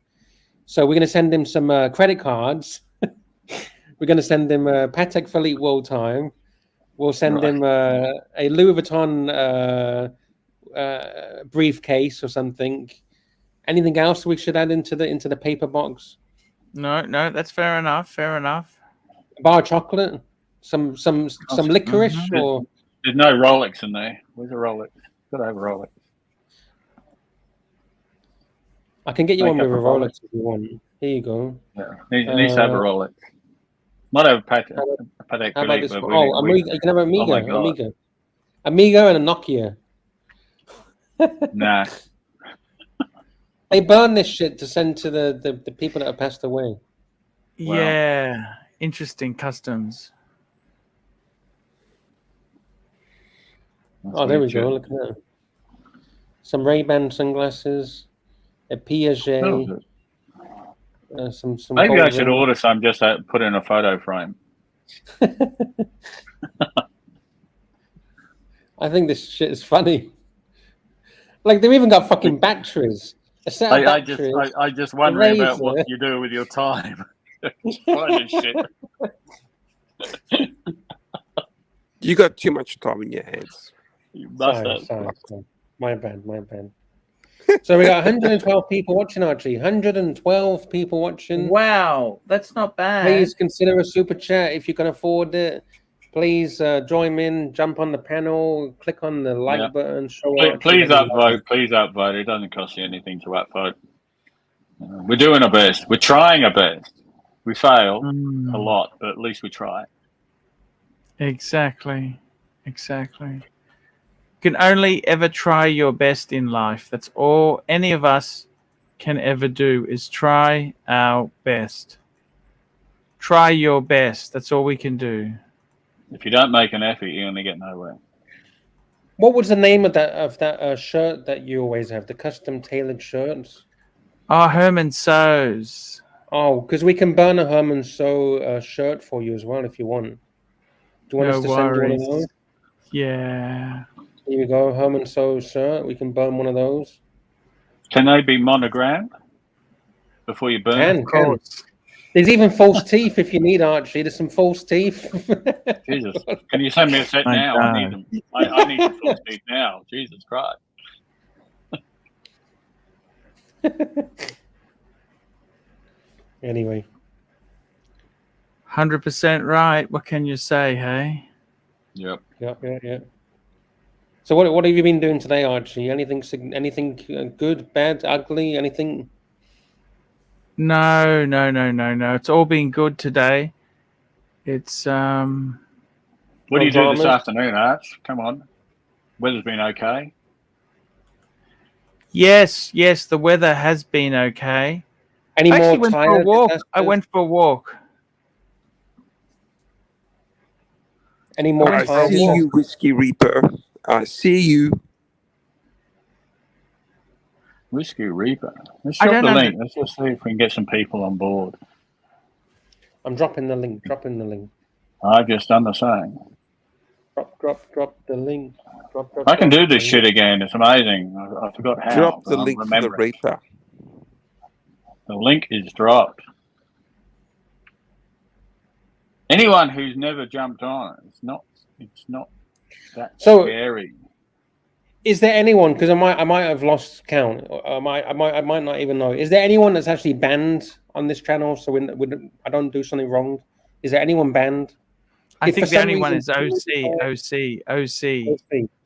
So we're going to send him some credit cards. We're going to send him a Patek Philippe World Time. We'll send him a Louis Vuitton briefcase or something. Anything else we should add into the paper box? No, that's fair enough. Fair enough. A bar of chocolate, some licorice, or there's no Rolex in there. Where's the Rolex? Gotta have a Rolex. I can get you one with a Rolex if you want. Here you go. Yeah, needs to have a Rolex. Might have a Patek How about this Philippe. one? Oh, Amiga. You can have an Amiga. Amiga and a Nokia. Nah. They burn this shit to send to the people that have passed away. Wow. Yeah, interesting customs. Oh, there we go. Look at that. Some Ray-Ban sunglasses, a Piaget. Some Maybe I should order some just to put in a photo frame. I think this shit is funny. Like they've even got fucking batteries. A set of batteries. I just wonder about what you do with your time. Finding shit. You got too much time in your hands. You must sorry. My bad. So we got 112 people watching, Archie. 112 people watching. Wow, that's not bad. Please consider a super chat if you can afford it. Please join in, jump on the panel, click on the like button. Please upvote. Please upvote. It doesn't cost you anything to upvote. We're doing our best. We're trying our best. We fail a lot, but at least we try. Exactly. You can only ever try your best in life. That's all any of us can ever do is try our best. Try your best. That's all we can do. If you don't make an effort, you're going to get nowhere. What was the name of that shirt that you always have? The custom tailored shirts? Oh, Herman Sews. Oh, because we can burn a Herman Sew shirt for you as well if you want. Do you want us to send you one of those? Yeah. Here we go, Herman Sew shirt. We can burn one of those. Can they be monogrammed before you burn? Can. There's even false teeth if you need, Archie. There's some false teeth. Jesus, can you send me a set now? I need them. I need the false teeth now. Jesus Christ. Anyway. 100% right. What can you say, hey? Yep. Yeah. So what have you been doing today, Archie? Anything good, bad, ugly, anything? No. It's all been good today. It's What do you do this afternoon, Arch? Come on. Weather's been okay. Yes, the weather has been okay. I went for a walk. I went for a walk. Any more? I see you, Whiskey Reaper. I see you. Whiskey Reaper. Let's drop the link. Let's just see if we can get some people on board. I'm dropping the link. I've just done the same. Drop the link. I can do this shit again. It's amazing. I forgot how. Drop the link for the Reaper. The link is dropped. Anyone who's never jumped on, it's not that scary. Is there anyone? Because I might have lost count. I might not even know. Is there anyone that's actually banned on this channel? So I don't do something wrong. Is there anyone banned? I think the only one is OC.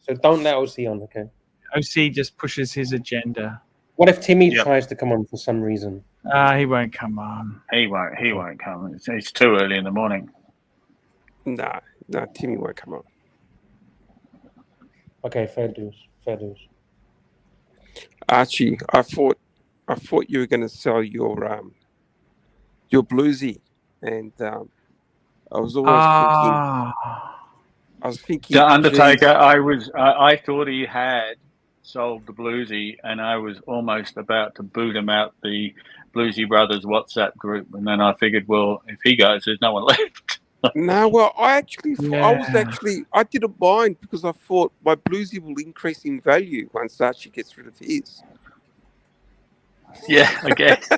So don't let OC on, okay? OC just pushes his agenda. What if Timmy tries to come on for some reason? He won't come on. He won't come. It's too early in the morning. No, Timmy won't come on. Okay, fair dues. Archie, I thought you were going to sell your bluesy, and I was always thinking. The Undertaker. I thought he had sold the bluesy, and I was almost about to boot him out the Bluesy Brothers WhatsApp group, and then I figured, well, if he goes, there's no one left. No, well, I didn't mind because I thought my bluesy will increase in value once Archie gets rid of his. Yeah, I guess.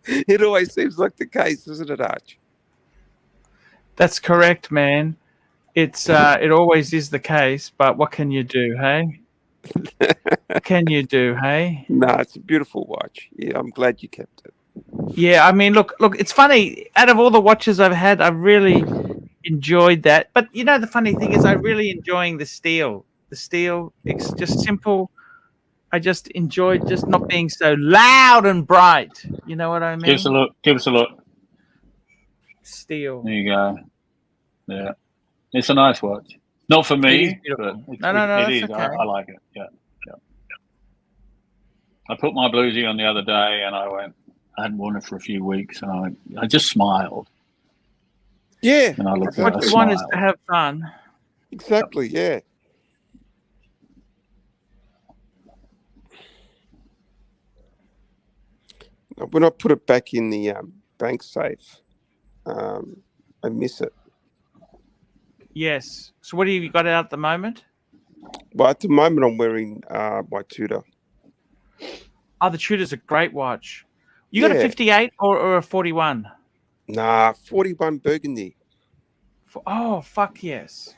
It always seems like the case, doesn't it, Arch? That's correct, man. It's it always is the case, but what can you do, hey? What can you do, hey? No, it's a beautiful watch. Yeah, I'm glad you kept it. Yeah, I mean, look, it's funny. Out of all the watches I've had, I've really enjoyed that. But you know, the funny thing is, I'm really enjoying the steel. The steel, it's just simple. I just enjoyed just not being so loud and bright. You know what I mean? Give us a look. Steel. There you go. Yeah, it's a nice watch. Not for me, but it is. Okay. I like it. Yeah. I put my bluesy on the other day, and I hadn't worn it for a few weeks, and I just smiled. Yeah. And I looked what you want is to have fun. Exactly. Yeah. When I put it back in the bank safe, I miss it. Yes. So what have you got out at the moment? Well, at the moment, I'm wearing my Tudor. Oh, the Tudor's a great watch. You got a 58 or a 41? Nah, 41 Burgundy. Oh, fuck yes.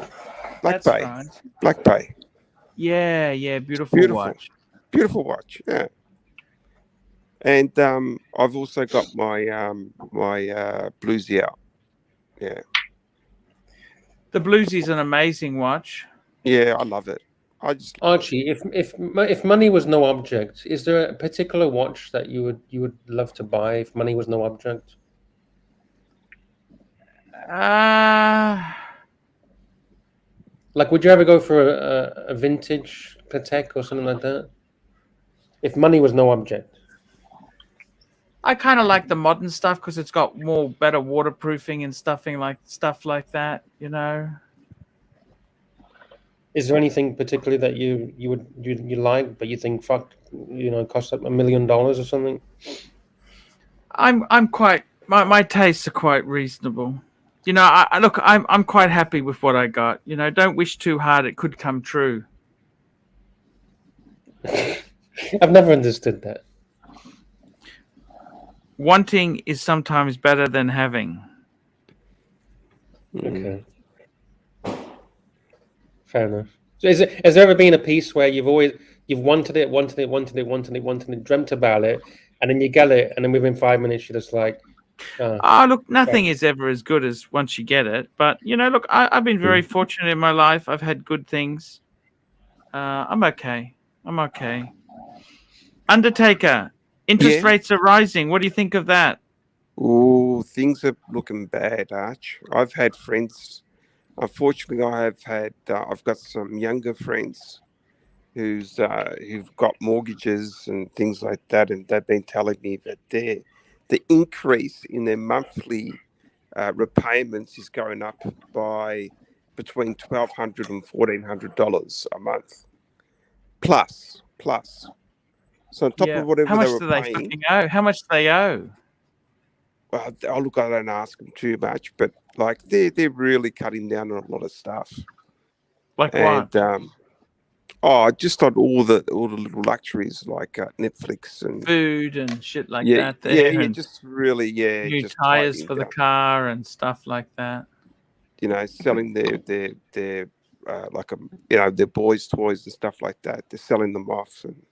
Black That's Bay. right. Black Bay. Yeah, beautiful watch. Beautiful watch, yeah. And I've also got my bluesy out. Yeah. The Bluesy's an amazing watch. Yeah, I love it. Archie, if money was no object, is there a particular watch that you would love to buy if money was no object? Like, would you ever go for a vintage Patek or something like that? If money was no object. I kind of like the modern stuff because it's got better waterproofing and stuff like that, you know. Is there anything particularly that you like, but you think, fuck, it costs up $1 million or something? I'm quite my tastes are quite reasonable. I'm quite happy with what I got. Don't wish too hard; it could come true. I've never understood that. wanting is sometimes better than having. Okay. Fair enough. So has there ever been a piece where you've wanted it, dreamt about it, and then you get it, and then within 5 minutes you're just like, look, nothing is ever as good as once you get it. But look, I've been very fortunate in my life. I've had good things. I'm okay. Undertaker, interest rates are rising. What do you think of that? Oh, things are looking bad, Arch. I've had friends. Unfortunately, I've got some younger friends who've got mortgages and things like that, and they've been telling me that the increase in their monthly repayments is going up by between $1,200 and $1,400 a month, plus. So on top of whatever how much they were do they paying, fucking owe? How much do they owe? Well, I don't ask them too much, but like they're really cutting down on a lot of stuff. Like what? Just on all the little luxuries like Netflix and food and shit like that. Just really, new just tires for the car and stuff like that. Selling their their boys' toys and stuff like that. They're selling them off, and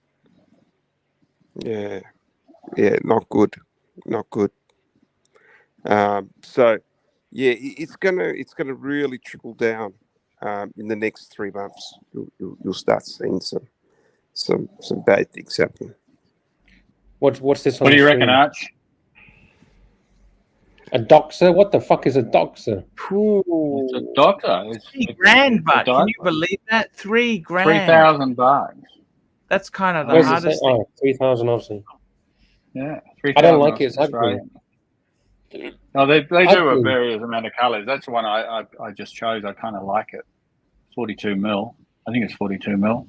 not good. So it's gonna really trickle down in the next 3 months. You'll start seeing some bad things happen. What's this? What do you reckon, Arch? A doxer? What the fuck is a doxer? It's a doctor. It's $3,000, but can you believe that? $3,000. $3,000. That's kind of the Where's hardest thing. 3,000 Aussie. Yeah, I don't like it. It's ugly. No, they do a various amount of colours. That's the one I just chose. I kind of like it. 42 mil. I think it's 42 mil.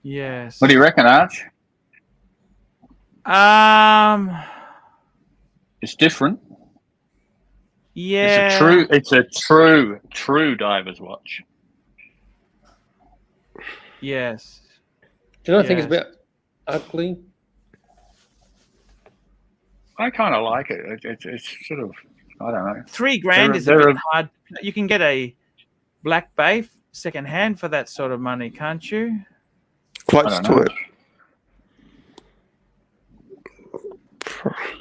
Yes. What do you reckon, Arch? It's different. Yeah. It's a true diver's watch. Yes. Do you not think it's a bit ugly? I kind of like it. It's sort of, I don't know. $3,000 is a bit hard. You can get a Black Bay second hand for that sort of money, can't you? Close to it.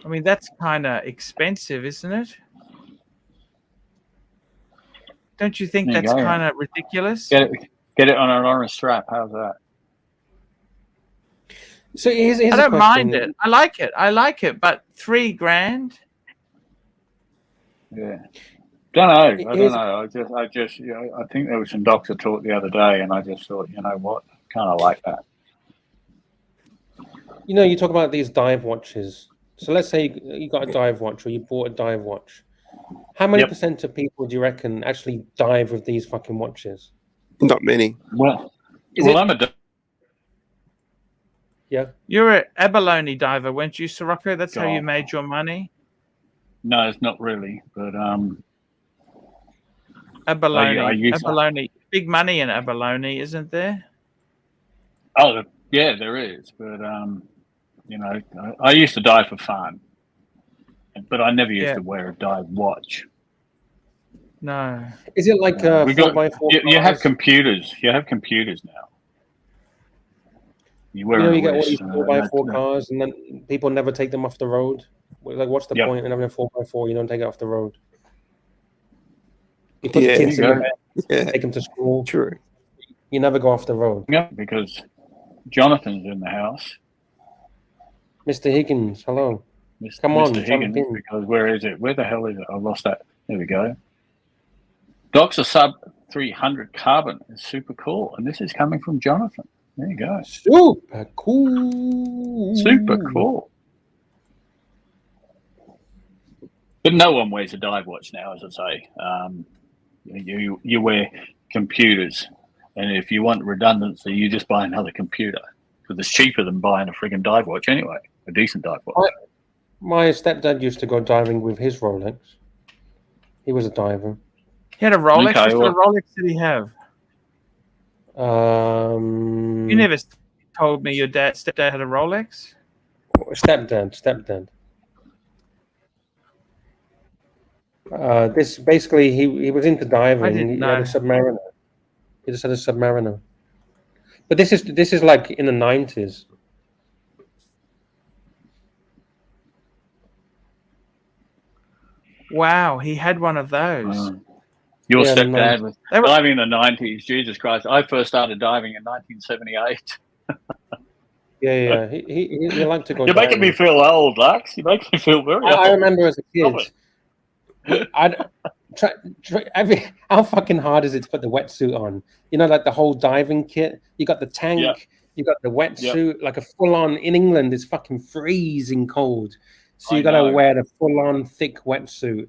I mean, that's kind of expensive, isn't it? Don't you think that's kind of ridiculous? Get it on an orange strap. How's that? So here's I don't mind it. I like it, but $3,000. Yeah. Don't know. I don't know. I think there was some doctor talk the other day, and I just thought, you know what, kind of like that. You talk about these dive watches. So let's say you got a dive watch, or you bought a dive watch. How many percent of people do you reckon actually dive with these fucking watches? Not many. Well, I'm a. Yeah. You're an abalone diver, weren't you, Sirocco? That's how you made your money? No, it's not really, but abalone. Abalone. Big money in abalone, isn't there? Oh, yeah, there is. But I used to dive for fun, but I never used to wear a dive watch. No. Is it like 4x4? You have computers. You have computers now. You get all these 4x4 cars, and then people never take them off the road. Like, what's the point in having a 4x4? You don't take it off the road. You put the kids in the bed, take them to school. True. You never go off the road. Yeah, because Jonathan's in the house. Mr. Higgins, hello. Come on, Mr. Higgins, because where is it? Where the hell is it? I lost that. There we go. Docs are sub 300 carbon. It's super cool. And this is coming from Jonathan. There you go. Super cool. Super cool. But no one wears a dive watch now, as I say. You wear computers. And if you want redundancy, you just buy another computer. Because it's cheaper than buying a friggin' dive watch anyway. A decent dive watch. My stepdad used to go diving with his Rolex. He was a diver. He had a Rolex? What sort of Rolex did he have? You never told me your stepdad had a Rolex? Stepdad. This basically he was into diving. He had a Submariner. He just had a Submariner. But this is like in the 90s. Wow, he had one of those. Your stepdad was diving in the 90s. Jesus Christ! I first started diving in 1978. Yeah. He liked to go. You're making me feel old, Lux. You make me feel very old. I remember as a kid. How fucking hard is it to put the wetsuit on? You know, like the whole diving kit. You got the tank. You got the wetsuit. Like a full-on. In England, it's fucking freezing cold. So you got to wear the full-on thick wetsuit.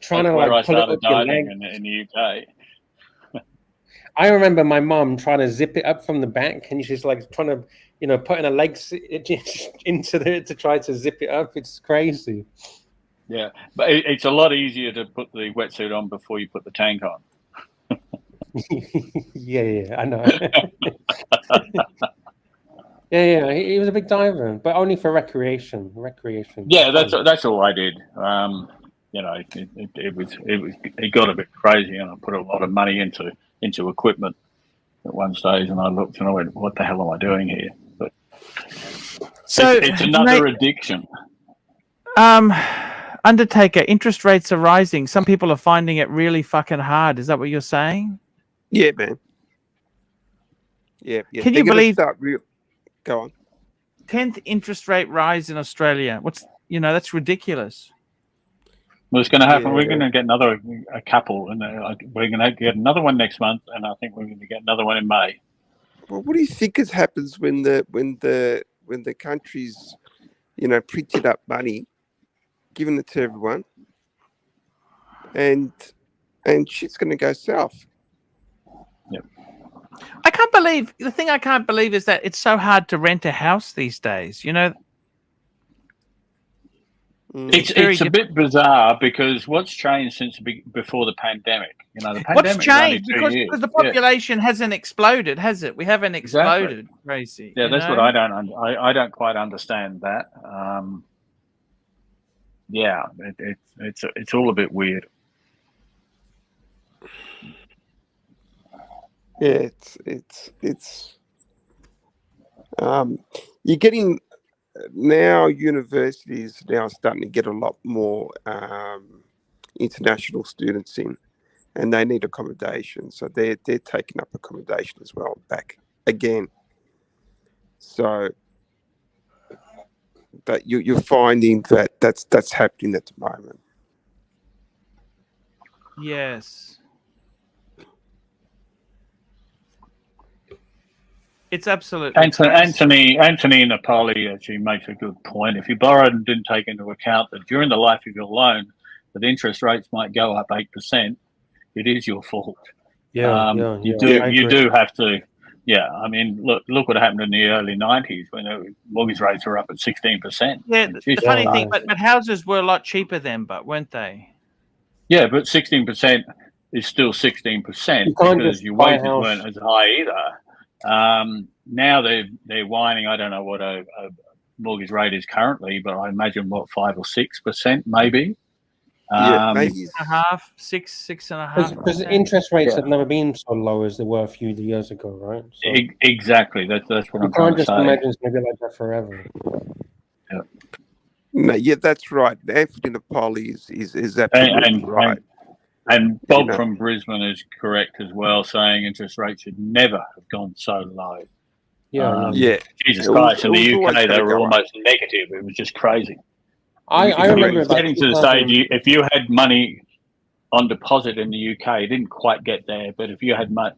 Trying That's to where like I pull it started up your diving leg. in the UK. I remember my mom trying to zip it up from the back, and she's like trying to, you know, putting her legs into there to try to zip it up. It's crazy. Yeah, but it's a lot easier to put the wetsuit on before you put the tank on. yeah, I know. yeah, he was a big diver, but only for recreation. Yeah, that's all I did. You know, it got a bit crazy, and I put a lot of money into equipment at one stage, and I looked and I went, "What the hell am I doing here?" But so it's another addiction. Undertaker, interest rates are rising. Some people are finding it really fucking hard. Is that what you're saying? Yeah, man. Yeah. Can you believe? Go on. 10th interest rate rise in Australia. That's ridiculous. Well, it's going to happen. We're going to get a couple, and we're going to get another one next month, and I think we're going to get another one in May. Well, what do you think happens when the country's, you know, printed up money, giving it to everyone, and shit's going to go south? Yep. The thing I can't believe is that it's so hard to rent a house these days. You know. It's a bit bizarre because what's changed since before the pandemic? You know, the pandemic. What's changed? Because the population hasn't exploded, has it? We haven't exploded, Gracie. Yeah, that's what I don't quite understand that. Yeah, it's all a bit weird. Yeah, it's you're getting. Now universities now starting to get a lot more international students in, and they need accommodation, so they're taking up accommodation as well back again. So that you're finding that's happening at the moment. Yes. It's absolutely Anthony Napoli actually makes a good point. If you borrowed and didn't take into account that during the life of your loan, that interest rates might go up 8%, it is your fault. You do have to. Yeah, I mean, look what happened in the early 90s when mortgage rates were up at 16%. Yeah, the funny thing, but houses were a lot cheaper then, weren't they? Yeah, but 16% is still 16% because your wages weren't as high either. Now they're whining. I don't know what a mortgage rate is currently, but I imagine 5 or 6% maybe. Maybe 6.5%. Because interest rates have never been so low as they were a few years ago, right? So exactly. That's what I'm trying to say. You can't just imagine it's going to be like that forever. Yeah. No, yeah, that's right. Anthony Napoli is absolutely right. And Bob from Brisbane is correct as well, saying interest rates should never have gone so low. Jesus Christ, in the UK they were almost negative. It was just crazy. I remember getting to the stage, if you had money on deposit in the UK, it didn't quite get there, but if you had money,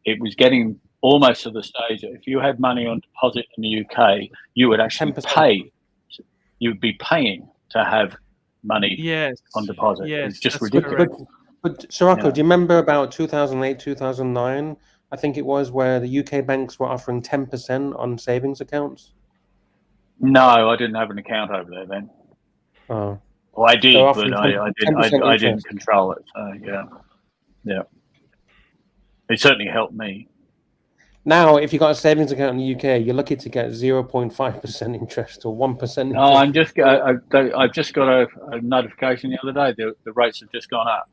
it was getting almost to the stage that if you had money on deposit in the UK, you would actually 10%. pay. You would be paying to have money on deposit. Yes, it's just ridiculous. But Sirocco, do you remember about 2008, 2009? I think it was where the UK banks were offering 10% on savings accounts. No, I didn't have an account over there then. Oh, well, I did, but I didn't control it. So yeah. It certainly helped me. Now, if you've got a savings account in the UK, you're lucky to get 0.5% interest or 1% interest. I've just got a notification the other day. The rates have just gone up.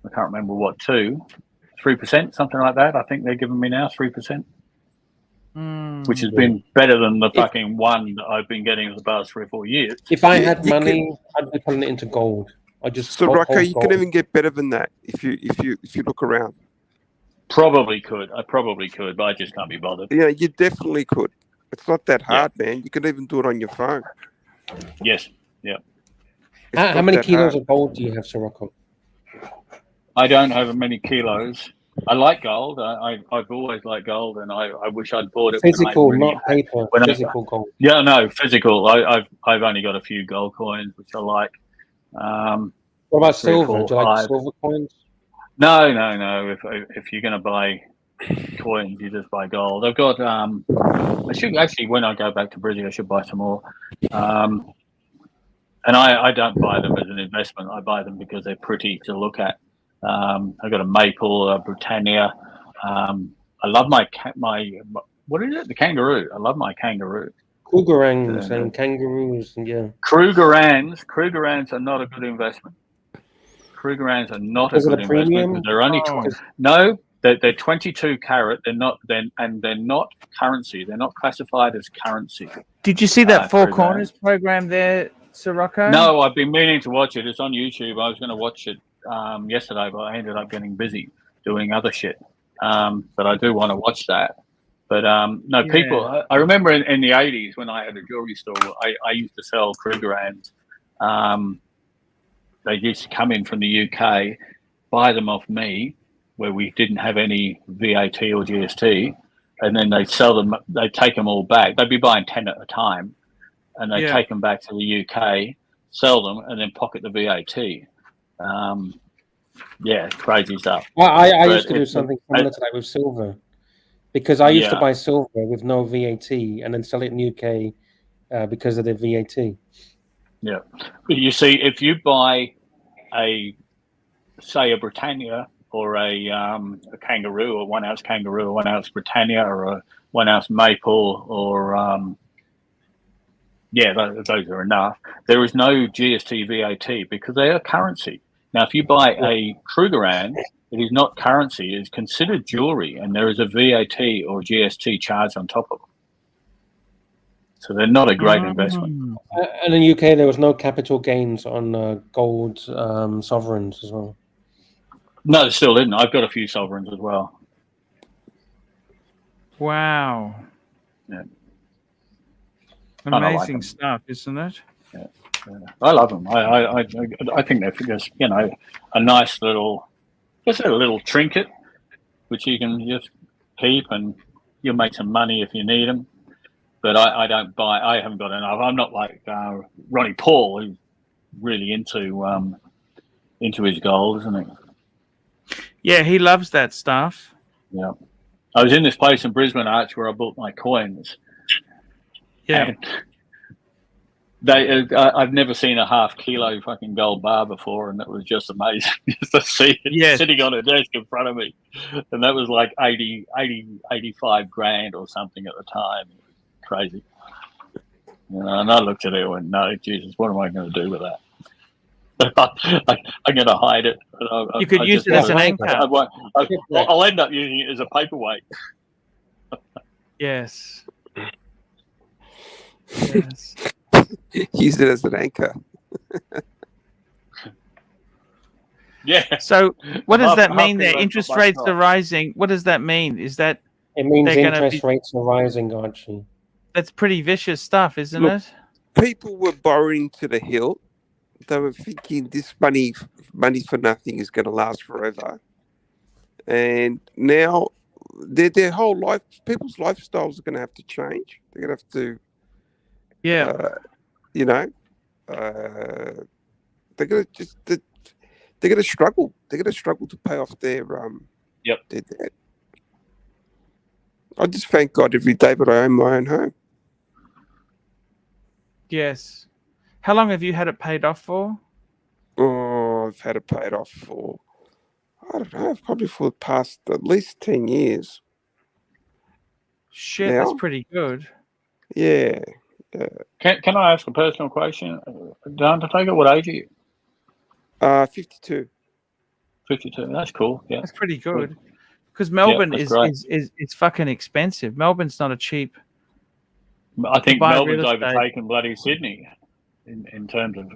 I can't remember what 3%, something like that. I think they're giving me now 3%, which has been better than the fucking one that I've been getting for the past 3 or 4 years. If I had money, I'd be putting it into gold. So Rocco, you can even get better than that if you look around. Probably could. I probably could, but I just can't be bothered. Yeah, you definitely could. It's not that hard, man. You could even do it on your phone. Yes. Yeah. How many kilos of gold do you have, Sir Rocco? I don't have many kilos. I like gold. I've always liked gold, and I wish I'd bought it. Physical, not paper. Physical gold. Yeah, no, physical. I've only got a few gold coins, which I like. What about silver? Do you like silver coins? No. If you're going to buy coins, you just buy gold. I've got. I should actually, when I go back to Brazil, I should buy some more. And I don't buy them as an investment. I buy them because they're pretty to look at. I've got a maple, a Britannia. I love my what is it? The kangaroo. I love my kangaroo. Krugerrands and kangaroos, yeah. Krugerrands are not a good investment. Krugerrands are not a good investment. They're only they're 22 carat. They're not currency. They're not classified as currency. Did you see that Four Corners program there, Sir Rocco? No, I've been meaning to watch it. It's on YouTube. I was going to watch it yesterday, but I ended up getting busy doing other shit. But I do want to watch that. But people. I remember in the 80s when I had a jewelry store, I used to sell Krugerrands. They used to come in from the UK, buy them off me, where we didn't have any VAT or GST, and then they'd sell them. They'd take them all back. They'd be buying 10 at a time, and they'd take them back to the UK, sell them, and then pocket the VAT. Crazy stuff. Well, I used to do something similar to that with silver, because I used to buy silver with no VAT and then sell it in the UK because of the VAT. Yeah, you see, if you buy a Britannia or a kangaroo, or 1 ounce kangaroo, or 1 ounce Britannia, or a 1 ounce maple, or those are enough. There is no GST VAT because they are currency. Now, if you buy a Krugerrand, it is not currency. It is considered jewelry, and there is a VAT or GST charge on top of it. So they're not a great investment. And in the UK, there was no capital gains on gold sovereigns as well. No, there still isn't. I've got a few sovereigns as well. Wow. Yeah. Amazing stuff, isn't it? Yeah. I love them. I think they're just, a nice little, just a little trinket, which you can just keep, and you'll make some money if you need them. But I don't buy. I haven't got enough. I'm not like Ronnie Paul, who's really into his gold, isn't he? Yeah, he loves that stuff. Yeah, I was in this place in Brisbane, Arch, where I bought my coins. Yeah, and I've never seen a half kilo fucking gold bar before, and that was just amazing just to see it sitting on a desk in front of me. And that was like 85 grand or something at the time. Crazy. And I looked at it and went, no, Jesus, what am I going to do with that? I'm going to hide it. You could use it as an anchor. I'll end up using it as a paperweight. Yes. Use it as an anchor. Yeah. So what does that mean there? Interest rates are rising. What does that mean? Is that it means interest rates are rising, Archie? That's pretty vicious stuff, isn't it? People were borrowing to the hilt. They were thinking this money for nothing is going to last forever. And now their whole life, people's lifestyles are going to have to change. They're going to have to, they're going to struggle. They're going to struggle to pay off their debt. I just thank God every day that I own my own home. Yes. How long have you had it paid off for? Oh, I've had it paid off for, I don't know, probably for the past at least 10 years. Shit, now. that's pretty good. Yeah. Can I ask a personal question? Don, to take it, what age are you? 52. 52. That's cool. Yeah, That's pretty good. Because Melbourne is fucking expensive. Melbourne's not a cheap. I think buy Melbourne's real estate. overtaken bloody Sydney in terms of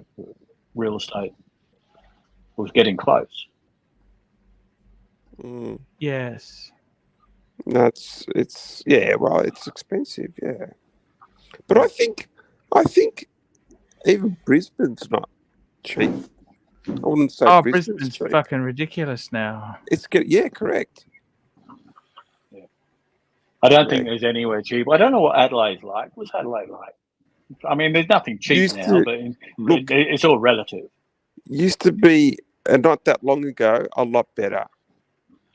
real estate. It was getting close. Mm. Yes. No, it's yeah. Well, it's expensive. Yeah, but I think even Brisbane's not cheap. I wouldn't say Brisbane's cheap. fucking ridiculous now. Yeah, correct. Yeah. I don't think there's anywhere cheap. I don't know what Adelaide's like. What's Adelaide like? I mean, there's nothing cheap now, but it's all relative. Used to be, not that long ago, a lot better.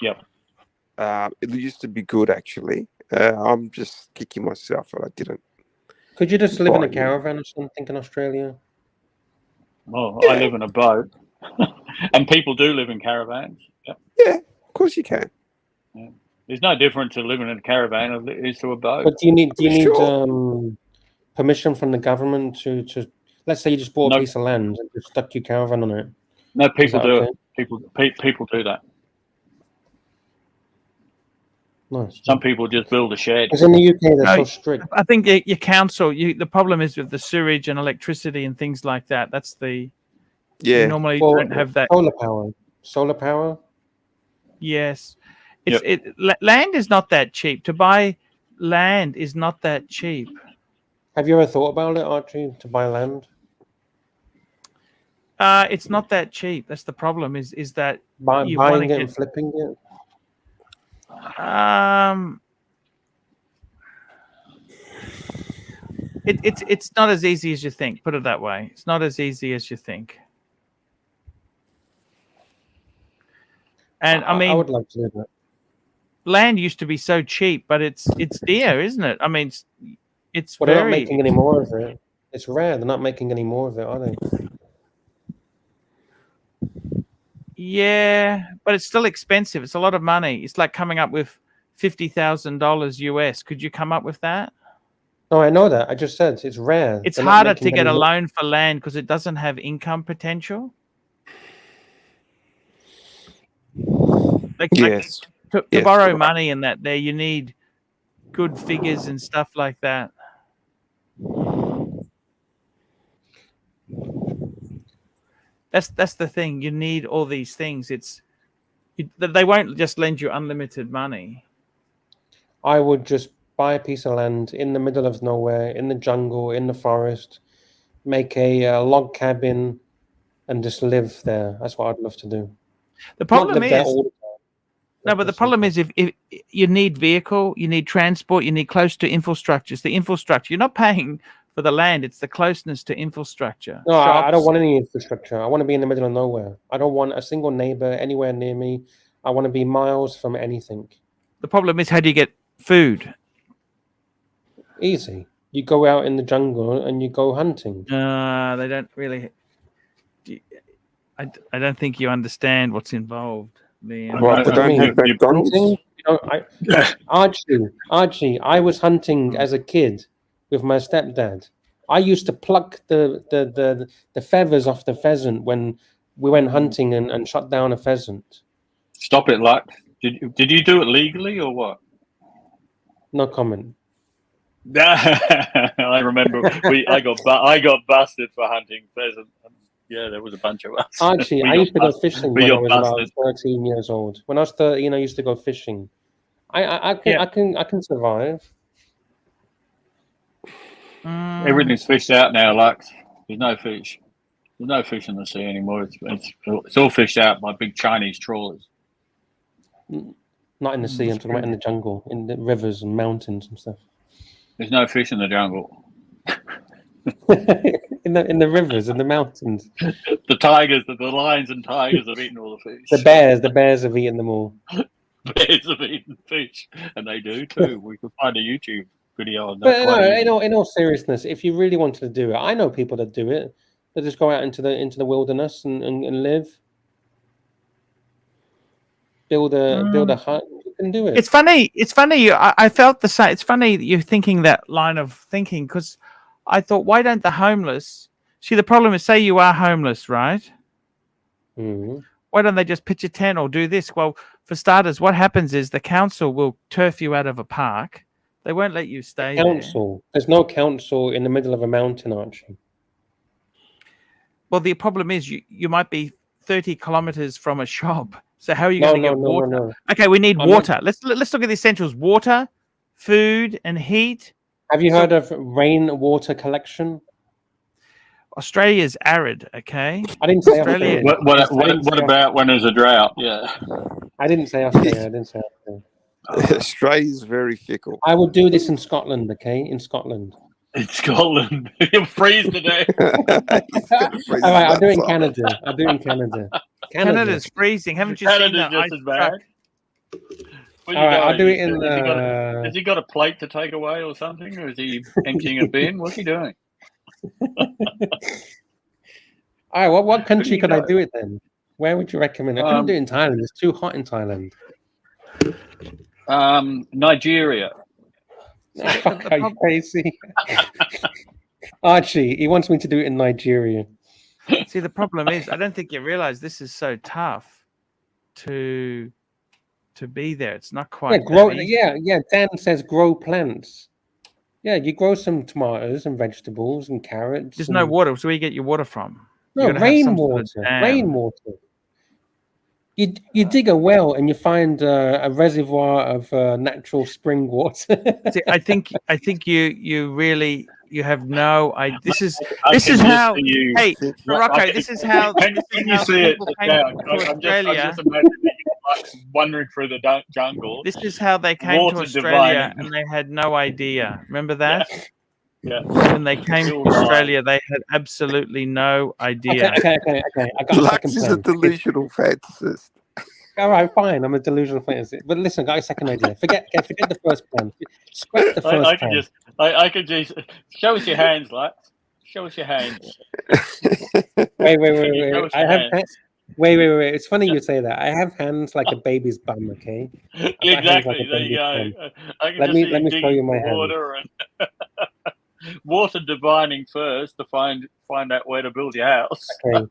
Yep. It used to be good, actually. I'm just kicking myself that I didn't. Could you just live in a caravan or something in Australia? Well, I live in a boat, and people do live in caravans. Yep. Yeah, of course you can. Yeah. There's no difference to living in a caravan as it is to a boat. But do you need permission from the government to let's say you just bought a piece of land and just stuck your caravan on it? No, people do it. People do that. Nice. Some people just build a shed. Because in the UK, they're so strict. I think your council. The problem is with the sewage and electricity and things like that. That's the you normally don't have that. Solar power. Yes, land is not that cheap. To buy land is not that cheap. Have you ever thought about it, Archie, to buy land? It's not that cheap. That's the problem. Is that buying it and flipping it? It's not as easy as you think. Put it that way. It's not as easy as you think. And I mean, I would like to do that. Land used to be so cheap, but it's dear, isn't it? I mean, it's they're not making any more of it. It's rare. They're not making any more of it, are they? Yeah, but it's still expensive. It's a lot of money. It's like coming up with $50,000 US. Could you come up with that? No, I know that. I just said it's rare. It's harder to get a loan for land because it doesn't have income potential. Yes. To borrow money and that you need good figures and stuff like that. That's the thing. You need all these things. They won't just lend you unlimited money. I would just buy a piece of land in the middle of nowhere, in the jungle, in the forest, make a log cabin, and just live there. That's what I'd love to do. The problem is, but the problem is if you need vehicle, you need transport, you need close to infrastructures. The infrastructure, you're not paying for the land, it's the closeness to infrastructure. No, I don't want any infrastructure. I want to be in the middle of nowhere. I don't want a single neighbor anywhere near me. I want to be miles from anything. The problem is, how do you get food? Easy. You go out in the jungle and you go hunting. They don't really. I don't think you understand what's involved. Archie, I was hunting as a kid with my stepdad. I used to pluck the feathers off the pheasant when we went hunting and shot down a pheasant. Stop it, Lux. Did you do it legally or what? No comment. I remember I got busted for hunting pheasant. Yeah, there was a bunch of us. Archie, I used to go fishing when I was about 13 years old. When I was 13, I used to go fishing. I can survive. Everything's fished out now, Lux. There's no fish. There's no fish in the sea anymore. It's all fished out by big Chinese trawlers. Not in the sea. I'm talking about in the jungle, in the rivers and mountains and stuff. There's no fish in the jungle. in the rivers and the mountains. The lions and tigers have eaten all the fish. The bears have eaten them all. Bears have eaten fish, and they do too. We can find a YouTube video on that. But in all seriousness, if you really wanted to do it, I know people that do it. They just go out into the wilderness and live. Build a hut, can do it. It's funny. It's funny. I felt the same. It's funny that you're thinking that line of thinking, because I thought, why don't the homeless see? The problem is, say you are homeless, right? Mm. Why don't they just pitch a tent or do this? Well, for starters, what happens is the council will turf you out of a park. They won't let you stay Council. There's no council in the middle of a mountain, Archie. Well, the problem is you might be 30 kilometers from a shop. So how are you going to get water? No. Okay, we need water. Let's look at the essentials: water, food, and heat. Have you heard of rainwater collection? Australia's arid. Okay. I didn't say Australia. Australia. What about when there's a drought? Yeah. I didn't say Australia. I didn't say Australia. Australia's very fickle. I would do this in Scotland, okay? In Scotland. In Scotland, you'll freeze to death. All right, I'll do it in Canada. I'll do it in Canada. Canada's freezing. Haven't you seen that? Just as bad. All right, I'll do it in. Has he got a plate to take away or something, or is he emptying a bin? What's he doing? All right, what country could I do it then? Where would you recommend? I couldn't do it in Thailand. It's too hot in Thailand. Nigeria. Oh, fuck, are you crazy? Archie, he wants me to do it in Nigeria. See, the problem is, I don't think you realize this is so tough to be there. It's not quite. Yeah. Dan says grow plants. Yeah, you grow some tomatoes and vegetables and carrots. There's no water. So where you get your water from? No, rainwater. Rainwater. You dig a well and you find a reservoir of natural spring water. See, I think you really have no idea. This is how. Hey, Morocco. This is how. Can you see it? I'm just imagining wandering through the jungle. This is how they came to Australia, and they had no idea. Remember that? Yeah. When they came to Australia, they had absolutely no idea. Okay. I got Lux is a delusional fantasist. All right, fine. I'm a delusional fantasist. But listen, I got a second idea. Forget the first plan. Scrap the first plan. I could just show us your hands, Lux. Show us your hands. Wait. Wait. It's funny you say that. I have hands like a baby's bum. Okay. Exactly. There you go. Let me show you my hands. Water divining first to find out where to build your house. Okay.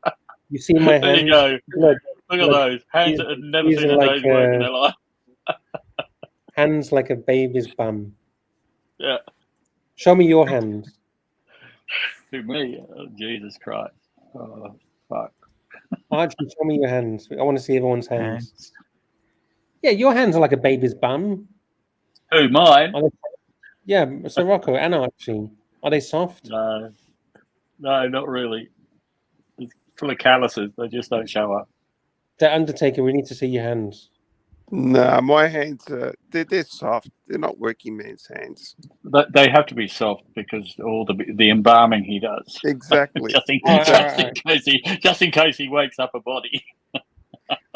You see my hands? There you go. Look at those hands that have never seen a day's work in their life. Hands like a baby's bum. Yeah. Show me your hands. To me, Jesus Christ! Oh, fuck. Archie, show me your hands. I want to see everyone's hands. Yeah, your hands are like a baby's bum. Who, mine? Yeah, so Rocco and Archie. Are they soft? No, not really. It's full of calluses. They just don't show up. The Undertaker, we need to see your hands. No, my hands are they're soft. They're not working man's hands. They have to be soft because all the embalming he does. Exactly. just in case he wakes up a body.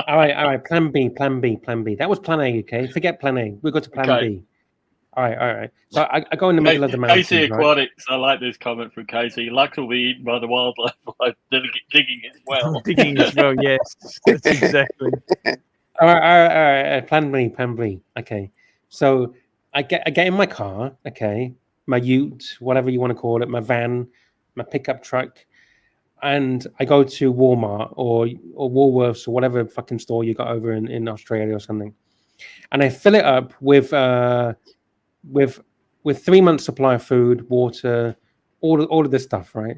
All right. Plan B. That was plan A, okay? Forget plan A. We go to plan B. All right. So I go in the middle of the mountain. Casey Aquatics. Right? I like this comment from Casey. Lux will be eaten by the wildlife by digging as well. Digging as well, yes. That's exactly. All right. Plan B. Okay. So I get in my car, okay, my ute, whatever you want to call it, my van, my pickup truck, and I go to Walmart or Woolworths or whatever fucking store you got over in Australia or something, and I fill it up with 3 months supply of food, water, all of this stuff, right?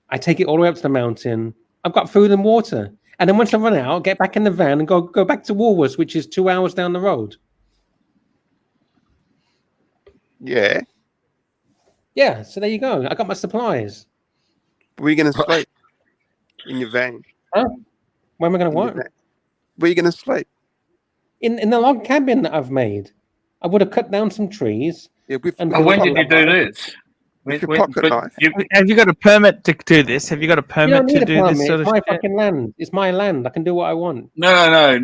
I take it all the way up to the mountain. I've got food and water. And then once I run out, get back in the van and go back to Woolworths, which is 2 hours down the road. Yeah. Yeah, so there you go. I got my supplies. Where are you going to sleep? In your van. Huh? Where am I going to what? Where are you going to sleep? In the log cabin that I've made. I would have cut down some trees. Yeah, when did you do this? With your pocket knife. Have you got a permit to do this? Have you got a permit to do this sort of shit? It's my shit? fucking land. It's my land. I can do what I want. No. That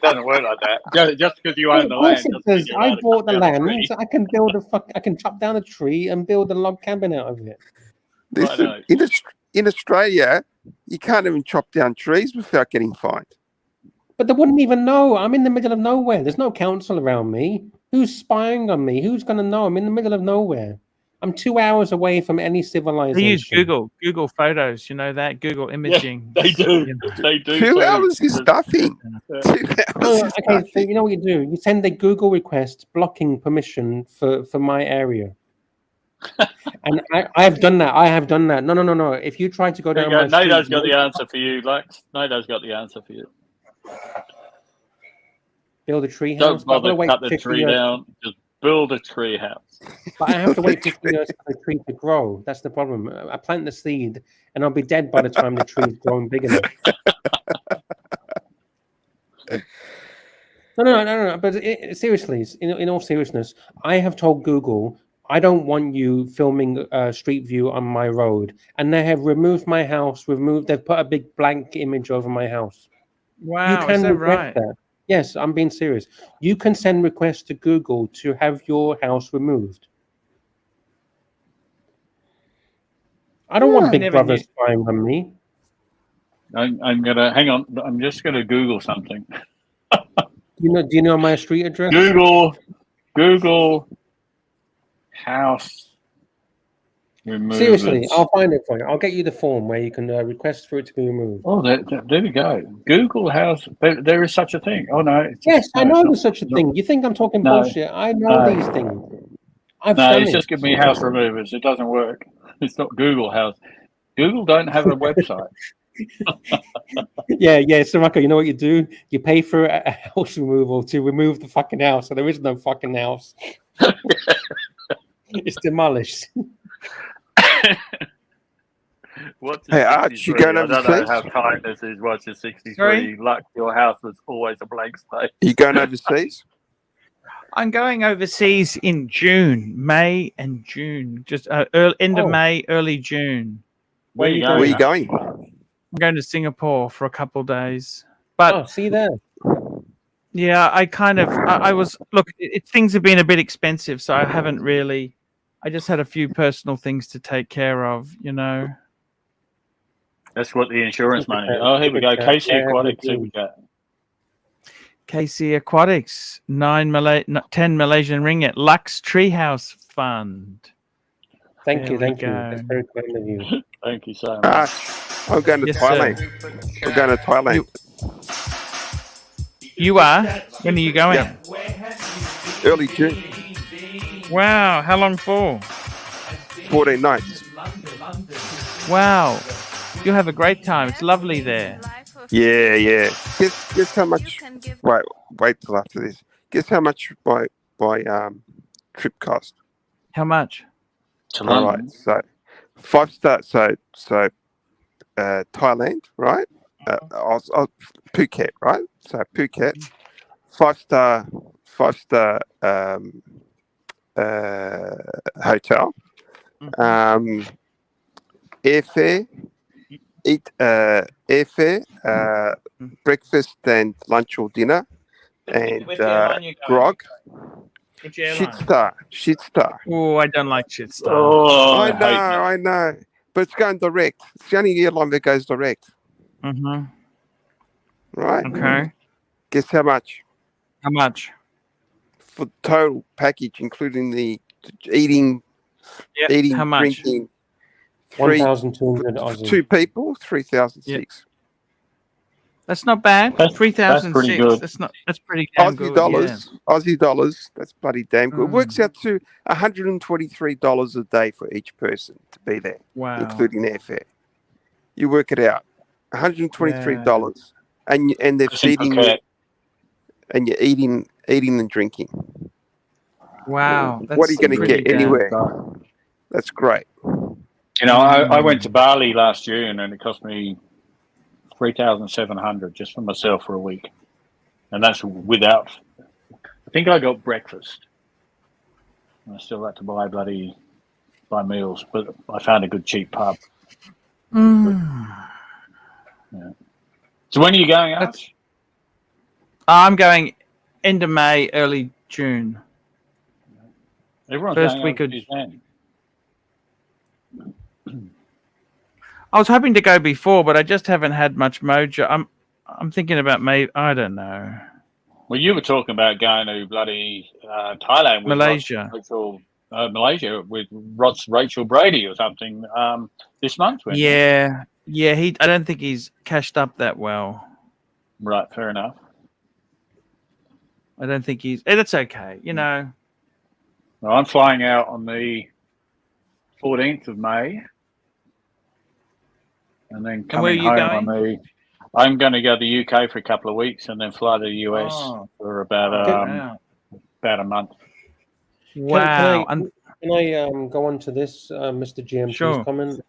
doesn't work like that. Just because you own the land. Because I bought the land, so I can I can chop down a tree and build a log cabin out of it. Listen, in Australia, you can't even chop down trees without getting fined. But they wouldn't even know. I'm in the middle of nowhere. There's no council around me. Who's spying on me? Who's going to know? I'm in the middle of nowhere. I'm 2 hours away from any civilization. They use Google Photos. You know that Google imaging. Yeah, they do. They do. 2 hours is nothing. 2 hours is Okay, so nothing. you know what you do? You send a Google request blocking permission for my area. And I have done that. I have done that. No. If you try to go down my street... NATO's got the answer for you, Lex. NATO's got the answer for you. Build a tree Don't house. bother cut the tree down. Just build a tree house. But I have to wait 50 years for the tree to grow. That's the problem. I plant the seed, and I'll be dead by the time the tree's grown big enough. No. But seriously, in all seriousness, I have told Google I don't want you filming Street View on my road, and they have removed my house. They've put a big blank image over my house. Wow, you can is that right? That. Yes, I'm being serious. You can send requests to Google to have your house removed. I don't want Big Brother spying on me. I'm gonna hang on. I'm just gonna Google something. Do you know my street address? Google house removed. Seriously, I'll find it for you. I'll get you the form where you can request for it to be removed. Oh, there we go. Google house. There is such a thing. Oh no. Yes, I know there's such a thing. You think I'm talking bullshit? I know these things. It's just give me house removers. It doesn't work. It's not Google house. Google don't have a website. Yeah. So, Marco, you know what you do? You pay for a house removal to remove the fucking house. So there is no fucking house. It's demolished. Hey, Arch, you going overseas? I don't know how kindness is. What's your 63? Sorry? Luck, your house was always a blank space. You going overseas? I'm going overseas in May and June. Just end of May, early June. Where are you going? Where are you going? I'm going to Singapore for a couple of days. But see there. Yeah, I was things have been a bit expensive, so I haven't really. I just had a few personal things to take care of, you know. That's what the insurance money. Oh, here we go. KC Aquatics. Here we go. KC Aquatics, 10 Malaysian ringgit. Lux Treehouse Fund. Thank you. That's very kind of you. Thank you so much. I'm going to Thailand. I'm going to Thailand. You are? When are you going? Yep. Early June. Wow. How long for? 14 nights. Wow. You'll have a great time. It's lovely there. Yeah. Guess how much? Wait till after this. Guess how much my trip cost? How much? All right. So 5-star. So Thailand, right? Phuket, right? So Phuket, 5-star hotel. Airfare, breakfast and lunch or dinner, and grog. Shit star. Oh, I don't like shit star. Oh, I know. But it's going direct. It's the only airline that goes direct. Mm-hmm. Right. Okay. Guess how much? How much? For the total package, including the eating, how much? drinking. 1,200 Aussie. 2 people, 3,006. That's not bad. 3,006. That's pretty damn good. Aussie dollars. That's bloody damn good. It works out to $123 a day for each person to be there, including airfare. You work it out, $123, and they're feeding you, and you're eating and drinking. Wow, what are you going to get anywhere? That's great. You know, I went to Bali last June, and it cost me 3,700 just for myself for a week, and that's without. I think I got breakfast. I still had to buy meals, but I found a good cheap pub. Yeah. So when are you going, Arch? I'm going end of May, early June. Everyone's first going week of Japan. I was hoping to go before, but I just haven't had much mojo. I'm thinking about maybe, I don't know. Well, you were talking about going to bloody Thailand with Malaysia. Malaysia with Rachel Brady or something this month. Yeah. I don't think he's cashed up that well. Right, fair enough. I don't think he's. It's okay, you know. Well, I'm flying out on the 14th of May, and then coming home on the. I'm going to go to the UK for a couple of weeks, and then fly to the US for about a month. Wow! Can I go on to this, Mr. GMT's comment?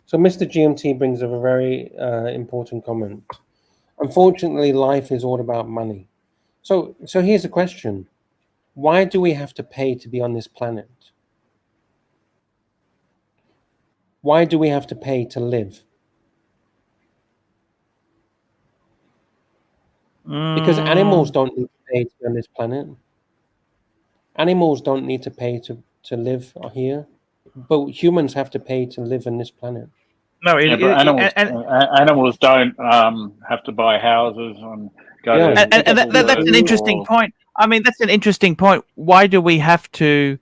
So, Mr. GMT brings up a very important comment. Unfortunately, life is all about money. So here's a question: why do we have to pay to be on this planet? Why do we have to pay to live? Because animals don't need to pay to be on this planet. Animals don't need to pay to live here, but humans have to pay to live on this planet. No, animals don't have to buy houses and go. Yeah. And that's an interesting point. I mean, that's an interesting point. Why do we have to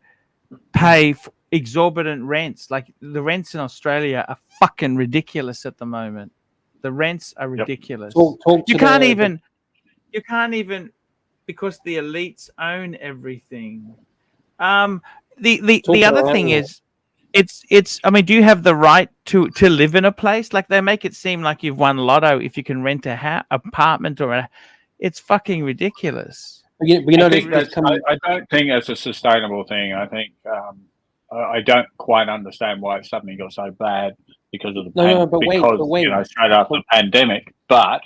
pay exorbitant rents? Like the rents in Australia are fucking ridiculous at the moment. The rents are ridiculous. You can't even because the elites own everything. The other thing is, it's. I mean, do you have the right to live in a place? Like they make it seem like you've won lotto if you can rent a apartment or it's fucking ridiculous. I don't think it's a sustainable thing. I think I don't quite understand why it suddenly got so bad because of the straight after the pandemic. But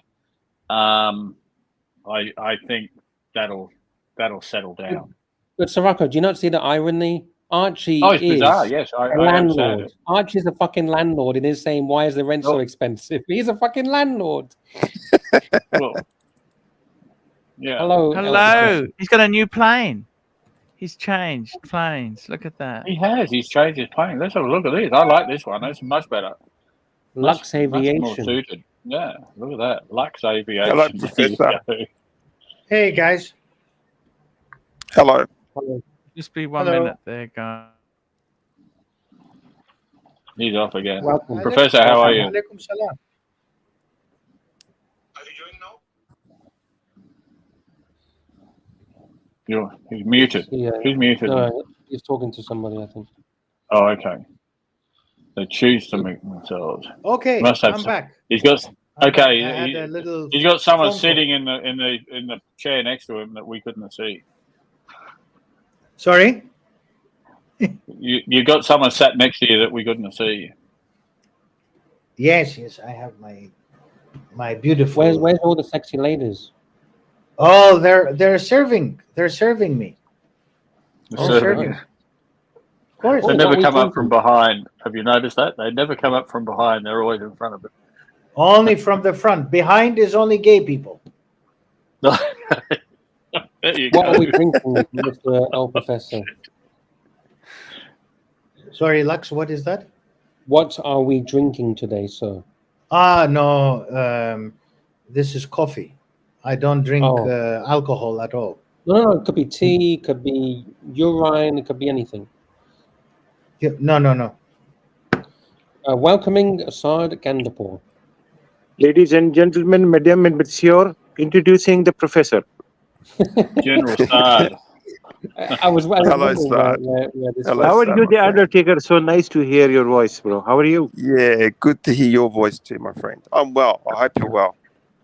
I think that'll settle down. But Sirocco, do you not see the irony? Archie is bizarre. Yes, a landlord. Archie's a fucking landlord, and is saying, "Why is the rent so expensive?" He's a fucking landlord. Well, yeah. Hello. He's got a new plane. He's changed planes. Look at that. He has. He's changed his plane. Let's have a look at this. I like this one. It's much better. Lux Aviation. Much more suited. Yeah, look at that. Lux Aviation. Hello, Professor. Hey, guys. Hello. Just be 1 minute there, guys. He's off again. Welcome. Professor, how are you? Alaikum salam. He's muted. Who's muted? No, he's talking to somebody, I think. Oh, okay. They choose to mute themselves. Okay, I'm back. He's got. Okay, he's got someone sitting in the chair next to him that we couldn't see. Sorry. You got someone sat next to you that we couldn't see. Yes, I have my beautiful. Where's all the sexy ladies? Oh, they're serving. They're serving me. Serving. Of course. They never come up from behind. Have you noticed that? They never come up from behind. They're always in front of it. Only from the front. Behind is only gay people. What are we drinking, Mr. L Professor? Sorry, Lux, what is that? What are we drinking today, sir? No. This is coffee. I don't drink alcohol at all. No, it could be tea, it could be urine, it could be anything. No. Welcoming Assad Gandapur. Ladies and gentlemen, Madame and Monsieur, introducing the professor. General Assad. Hello, Assad. How are you, The Undertaker? So nice to hear your voice, bro. How are you? Yeah, good to hear your voice too, my friend. I'm well. I hope you're well.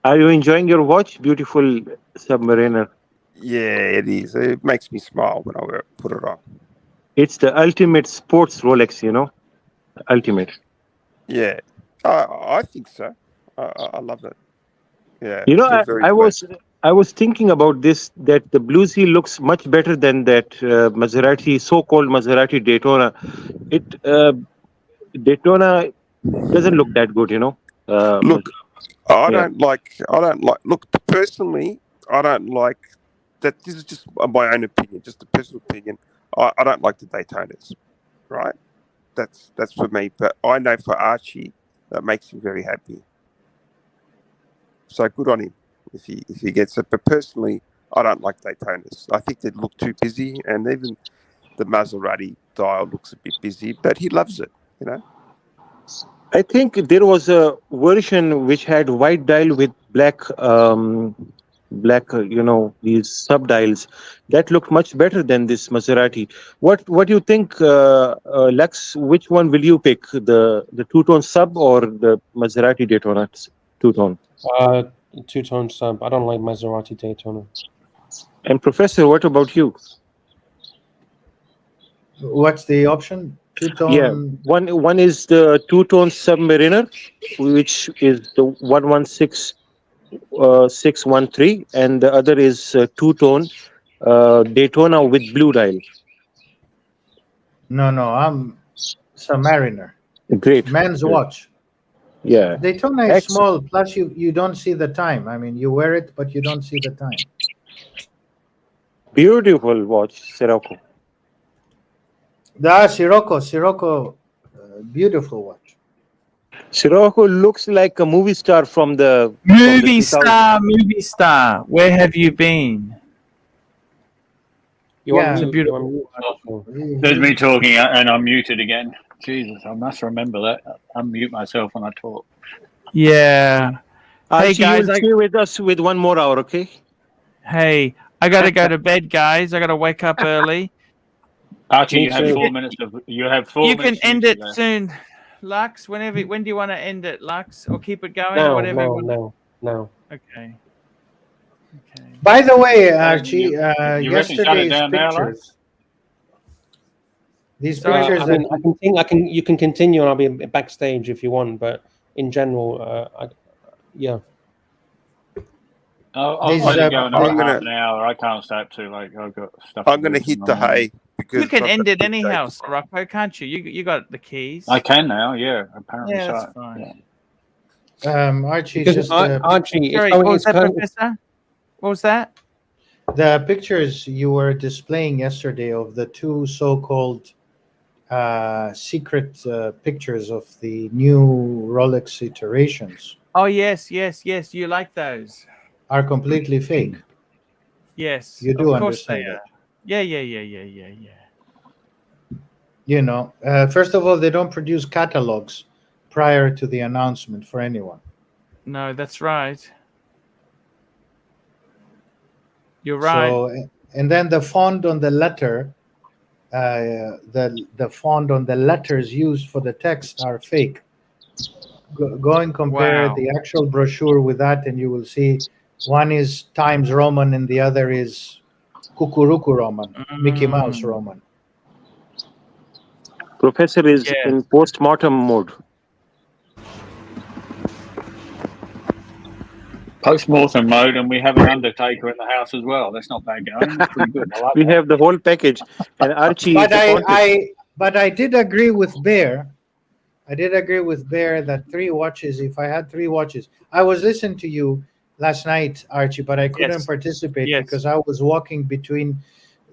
Are you enjoying your watch? Beautiful Submariner. Yeah, it is. It makes me smile when I put it on. It's the ultimate sports Rolex, you know? Ultimate. Yeah, I think so. I love it. Yeah. You know, I was thinking about this, that the Blue Sea looks much better than that Maserati, so-called Maserati Daytona. Daytona doesn't look that good, you know? Look, I don't like, look, personally, I don't like that. This is just my own opinion, just a personal opinion. I don't like the Daytonas, right? That's for me. But I know for Archie, that makes him very happy. So good on him if he gets it. But personally, I don't like Daytonas. I think they look too busy, and even the Maserati dial looks a bit busy. But he loves it, you know. I think there was a version which had white dial with black, these subdials. That looked much better than this Maserati. What do you think, Lex? Which one will you pick, the two-tone sub or the Maserati Daytona two-tone? Two-tone sub. I don't like Maserati Daytona. And Professor, what about you? What's the option? Two-tone. Yeah, one is the two-tone Submariner, which is the 116613, and the other is two-tone Daytona with blue dial. No, I'm Submariner. Great. Men's watch. Yeah. Daytona is small, plus you don't see the time. I mean, you wear it, but you don't see the time. Beautiful watch, Sirocco. Sirocco, beautiful watch. Sirocco looks like a movie star from the movie star. Where have you been? It's a beautiful. There's me talking and I'm muted again. Jesus, I must remember that. Unmute myself when I talk. Yeah. Hey guys, stay with us with 1 more hour, okay? Hey, I got to go to bed, guys. I got to wake up early. Archie, you have 4 minutes. You can end it soon, Lux. When do you want to end it, Lux, or keep it going, or whatever? No. Okay. By the way, Archie, yesterday's pictures. These pictures. You can continue, and I'll be backstage if you want. But in general, yeah. I'm going half an hour. I can't stay up too late. I've got stuff. I'm going to hit the hay. Because you can end it anyhow, Rocco, can't you? You got the keys. I can now, yeah. Apparently, yeah, that's fine. Yeah. Archie, Archie. Sorry, what was that, Professor? What was that? The pictures you were displaying yesterday of the two so-called secret pictures of the new Rolex iterations. Oh yes. You like those? Are completely fake. Yes, you do of course understand they that. Yeah. You know, first of all, they don't produce catalogs prior to the announcement for anyone. No, that's right. You're right. So, and then the font on the letter, the font on the letters used for the text are fake. Go and compare the actual brochure with that, and you will see one is Times Roman and the other is Kukuruku Roman, Mickey Mouse Roman. Professor is in post-mortem mode. Post-mortem mode, and we have an undertaker in the house as well. That's not bad going. That's pretty good. I like we have the whole package. And Archie. But I did agree with Bear. That 3 watches. If I had 3 watches, I was listening to you last night, Archie, but I couldn't participate because I was walking between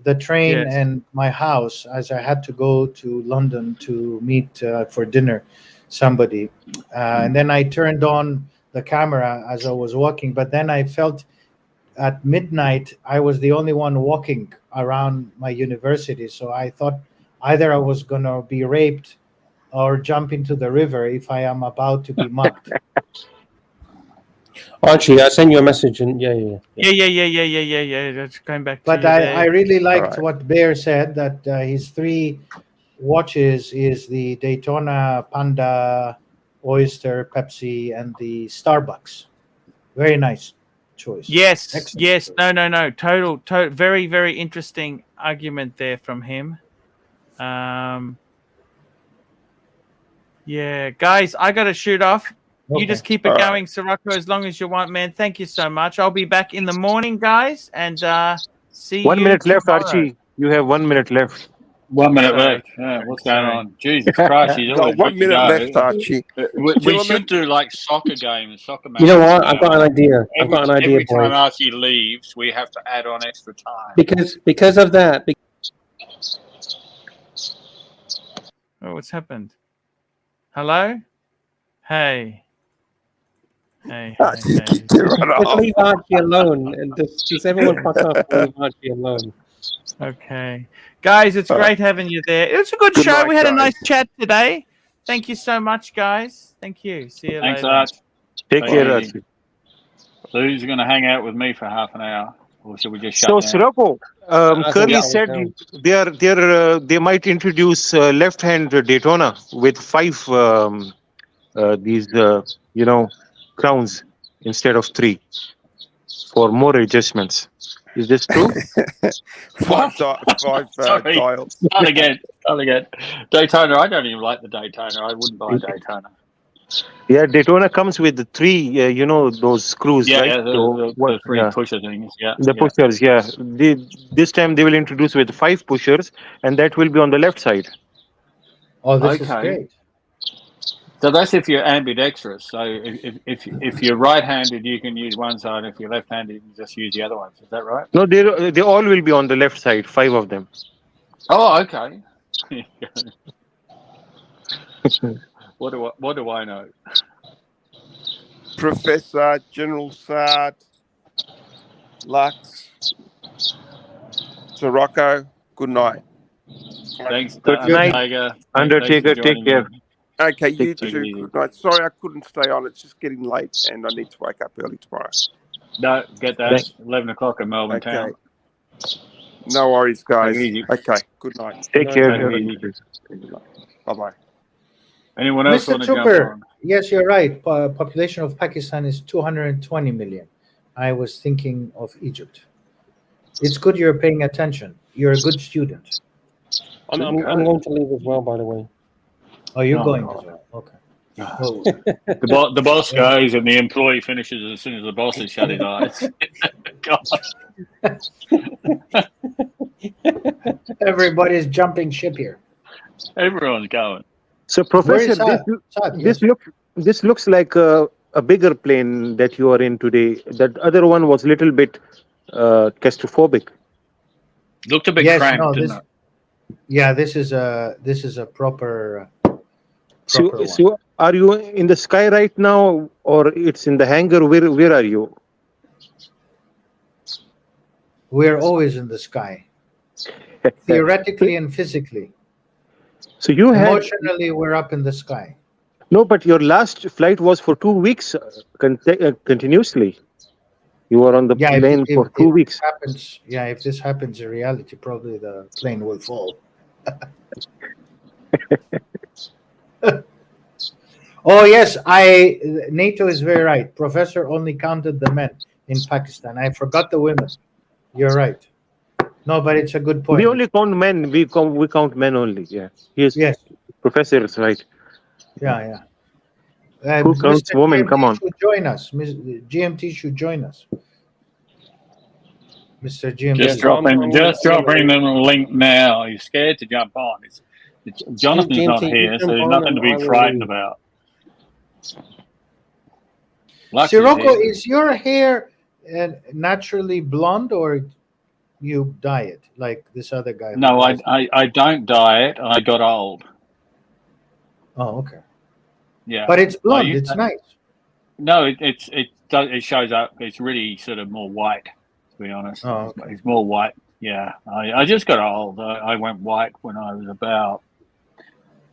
the train and my house as I had to go to London to meet for dinner somebody, and then I turned on the camera as I was walking, but then I felt at midnight I was the only one walking around my university, so I thought either I was gonna be raped or jump into the river if I am about to be mugged. Archie, I sent you a message, and yeah. That's going back. But I really liked what Bear said, that his 3 watches is the Daytona, Panda, Oyster, Pepsi, and the Starbucks. Very nice choice. Yes. Excellent Yes. choice. No. Total. Very, very interesting argument there from him. Yeah, guys, I got to shoot off. Okay. You just keep it going, Sirocco, as long as you want, man. Thank you so much. I'll be back in the morning, guys, and see you 1 minute left, tomorrow. Archie. You have 1 minute left. 1 minute left. Yeah, what's going on? Jesus Christ, he's always 1 minute left, Archie. We should do like soccer games, soccer matches. You know what? I've got an idea. Every time Archie leaves, we have to add on extra time. Because of that. Oh, what's happened? Hello? Hey. Hey. Just leave Archie alone and just everyone fuck off and leave Archie alone. Okay. Guys, it's great having you there. It's a good show. Night, we had a guys. nice chat today. Thank you so much, guys. Thank you. See you Thanks, later. Arch. Take care, Archie. So who's going to hang out with me for half an hour? Or should we just shut So, down? Sirocco, Curly said they might introduce left-hand Daytona with 5 these crowns instead of 3 for more adjustments. Is this true? 5 dials. Start again. Daytona. I don't even like the Daytona. I wouldn't buy a Daytona. Yeah, Daytona comes with the 3, those screws, right? Yeah, the 3 pusher things. Yeah, the pushers. Yeah, this time they will introduce with 5 pushers, and that will be on the left side. Oh, this is great. So that's if you're ambidextrous. So if you're right-handed, you can use one side. If you're left-handed, you can just use the other one. Is that right? No, they all will be on the left side. 5 of them. Oh, okay. What do I know? Professor, General Sard, Lux, Sirocco, good night. Thanks. Good night, Undertaker. Take care. Okay, you too. Good night. Sorry I couldn't stay on. It's just getting late and I need to wake up early tomorrow. No, get that. 11 o'clock in Melbourne town. No worries, guys. Okay, good night. Take care. Bye-bye. Anyone else want to jump on? Yes, you're right. Population of Pakistan is 220 million. I was thinking of Egypt. It's good you're paying attention. You're a good student. I'm going to leave as well, by the way. Oh, you're going as well. Okay. Oh. The boss goes and the employee finishes as soon as the boss has shut his eyes. Everybody's jumping ship here. Everyone's going. So, Professor, this looks like a bigger plane that you are in today. That other one was a little bit claustrophobic. Looked a bit cramped, didn't it? Yeah, this is a proper. So, are you in the sky right now, or it's in the hangar? Where are you? We're always in the sky, theoretically and physically. So emotionally, we're up in the sky. No, but your last flight was for 2 weeks continuously. You were on the plane for 2 weeks. If this happens in reality, probably the plane will fall. Oh yes, NATO is very right. Professor only counted the men in Pakistan. I forgot the women. You're right. No, but it's a good point. We only count men. We count men only. Yeah. Yes. Professor is right. Yeah. Who counts women? Come on. Should join us. GMT should join us. Mr. GMT. Just dropping them a link now. He's scared to jump on. Jonathan's not here, so there's nothing to be frightened about. Sirocco, is your hair naturally blonde or you dye it like this other guy? No, I don't dye it. I got old. Oh, okay. Yeah, but it's blonde. It's nice. No, it shows up. It's really sort of more white, to be honest. Oh, okay. It's more white. Yeah, I just got old. I went white when I was about.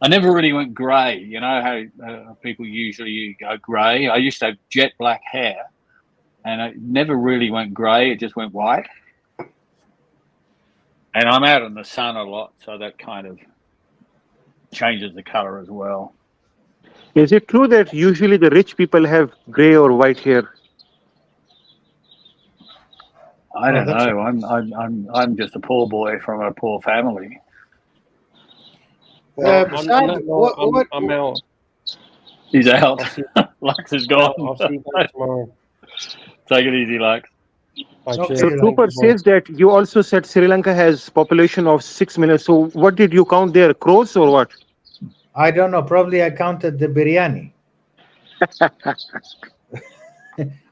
I never really went grey. You know how people usually go grey. I used to have jet black hair, and it never really went grey. It just went white. And I'm out in the sun a lot, so that kind of changes the colour as well. Is it true that usually the rich people have grey or white hair? I don't know. I'm just a poor boy from a poor family. I'm out. He's out. Lux is gone. I'll see you guys tomorrow. Take it easy, Lux. So Trooper says that you also said Sri Lanka has population of 6 million. So what did you count there? Crows or what? I don't know. Probably I counted the biryani.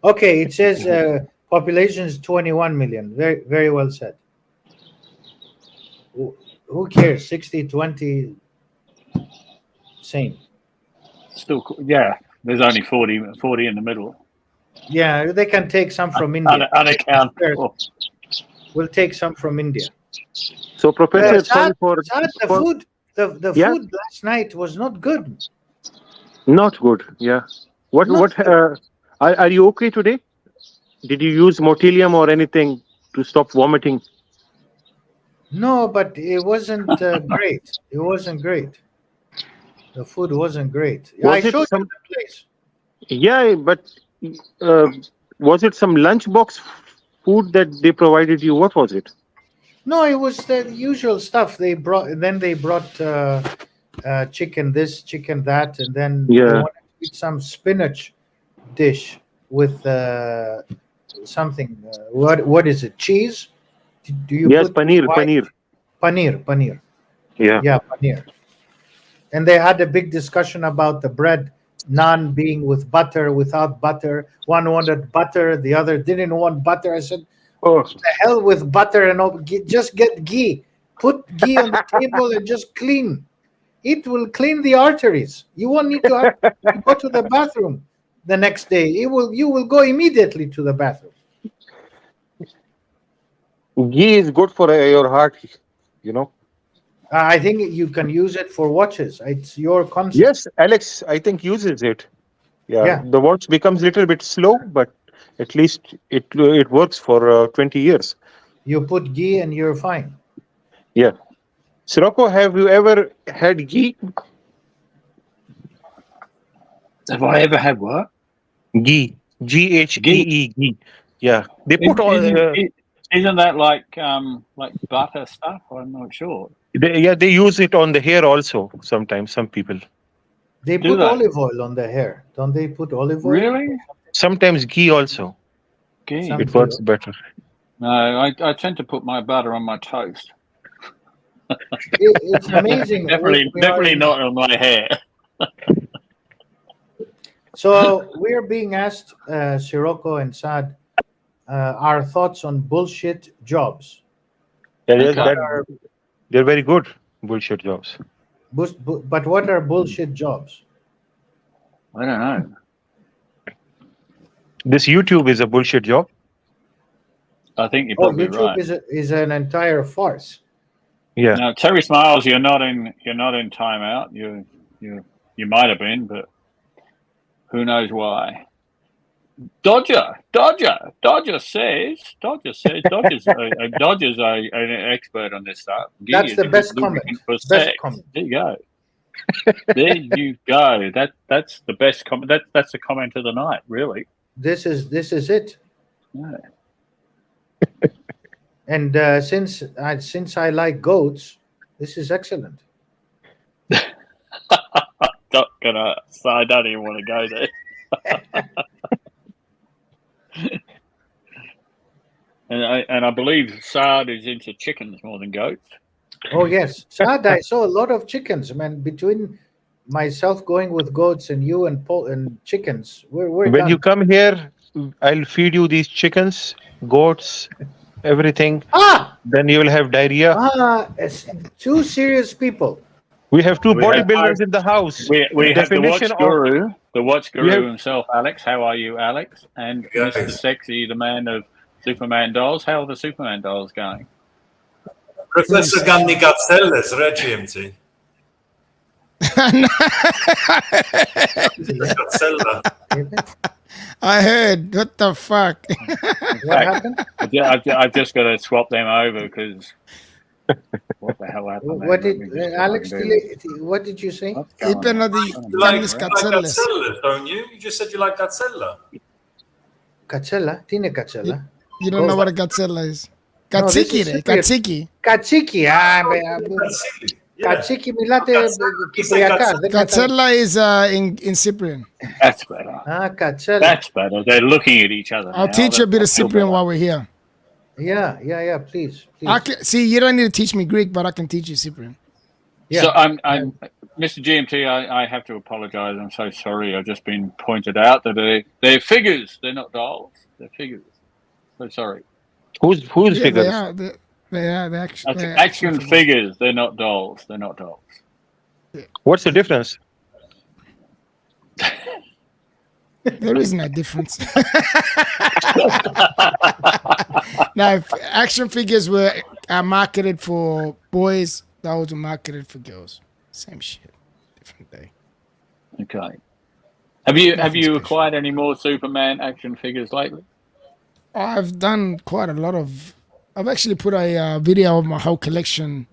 Okay, it says population is 21 million. Very, very well said. Who cares? 60, 20, same. Still, yeah. There's only 40 in the middle. Yeah, they can take some from India. Unaccountable. We'll take some from India. So, Professor, sorry for the food. The food last night was not good. Not good. Yeah. What? Are you okay today? Did you use motilium or anything to stop vomiting? No, but it wasn't great. It wasn't great. The food wasn't great. I showed you the place. Yeah, but was it some lunchbox food that they provided you? What was it? No, it was the usual stuff they brought. Then they brought chicken this, chicken that, and then they wanted to eat some spinach dish with something. What is it? Cheese? Do you put paneer. Paneer. Yeah, paneer. And they had a big discussion about the bread, naan being with butter, without butter. One wanted butter, the other didn't want butter. I said, the hell with butter and all. Just get ghee. Put ghee on the table and just clean. It will clean the arteries. You won't need to go to the bathroom the next day. You will go immediately to the bathroom. Ghee is good for your heart, you know. I think you can use it for watches. It's your concept. Yes, Alex, I think uses it. Yeah. The watch becomes a little bit slow, but at least it works for 20 years. You put ghee and you're fine. Yeah. Sirocco, have you ever had ghee? Have I ever had what? Ghee. Ghee. Ghee. Yeah. They put all. Isn't that like butter stuff? I'm not sure. They use it on the hair also. Sometimes some people. They put olive oil on the hair. Don't they put olive oil? Really? Sometimes ghee also. Ghee. It works better. No, I tend to put my butter on my toast. It's amazing. definitely not on my hair. So we're being asked, Sirocco and Saad, our thoughts on bullshit jobs. They're very good bullshit jobs. But what are bullshit jobs? I don't know. This YouTube is a bullshit job. I think you're probably YouTube right. is an entire farce. Yeah. Now, Terry Smiles, you're not in timeout. You might have been, but who knows why? Dodger says Dodger's an expert on this stuff. That's the best comment. There you go. There you go. That's the best comment. That's the comment of the night, really. This is it. Yeah. And since I like goats, this is excellent. Not gonna. So I don't even want to go there. And I believe Saad is into chickens more than goats. Oh yes, Saad, I saw a lot of chickens, man. Between myself going with goats and you and Paul and chickens, we're when done. you come here, I'll feed you these chickens, goats, everything. Then you will have diarrhea. Two serious people. We have two bodybuilders in the house. We have the watch guru himself, Alex. How are you, Alex? And Mr. Sexy, the man of Superman dolls. How are the Superman dolls going? Professor Ganni Gazzelles, GMT. I heard. What the fuck? What happened? I've just got to swap them over because what the hell happened? What did Alex? What did you say? You like Gazzella, don't you? You just said you like Gazzella. Gazzella? Tine Gazzella? You don't know what a Gazzella is. Katsiki. Katsiki. Katsiki milate Gazzella is in Cyprian. That's better. Gazzella. That's better. They're looking at each other. I'll teach you a bit of Cyprian while we're here. Yeah. Please. See, you don't need to teach me Greek, but I can teach you Cyprian. Yeah. So I'm Mr. GMT. I have to apologise. I'm so sorry. I've just been pointed out that they're figures. They're not dolls. They're figures. So sorry. Who's figures? They're actually action figures. They're not dolls. They're not dolls. What's the difference? There is no difference. No, action figures were marketed for boys. Those were marketed for girls. Same shit, different day. Okay. Have you acquired any more Superman action figures lately? I've done quite a lot of. I've actually put a video of my whole collection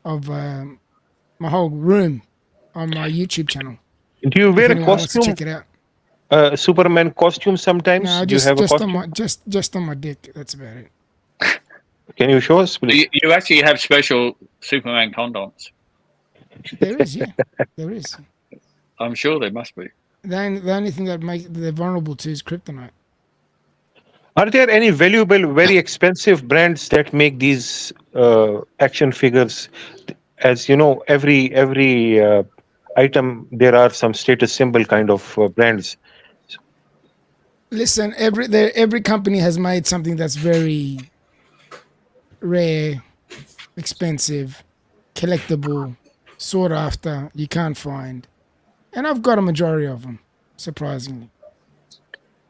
of my whole room on my YouTube channel. Do you wear a costume? Check it out. Superman costume sometimes? No, Do you have a costume? just on my dick. That's about it. Can you show us, please? You actually have special Superman condoms. There is, yeah. There is. I'm sure there must be. The only thing that makes they're vulnerable to is kryptonite. Are there any valuable, very expensive brands that make these action figures? As you know, every item there are some status symbol kind of brands. Listen, every company has made something that's very rare, expensive, collectible, sought after, you can't find. And I've got a majority of them, surprisingly.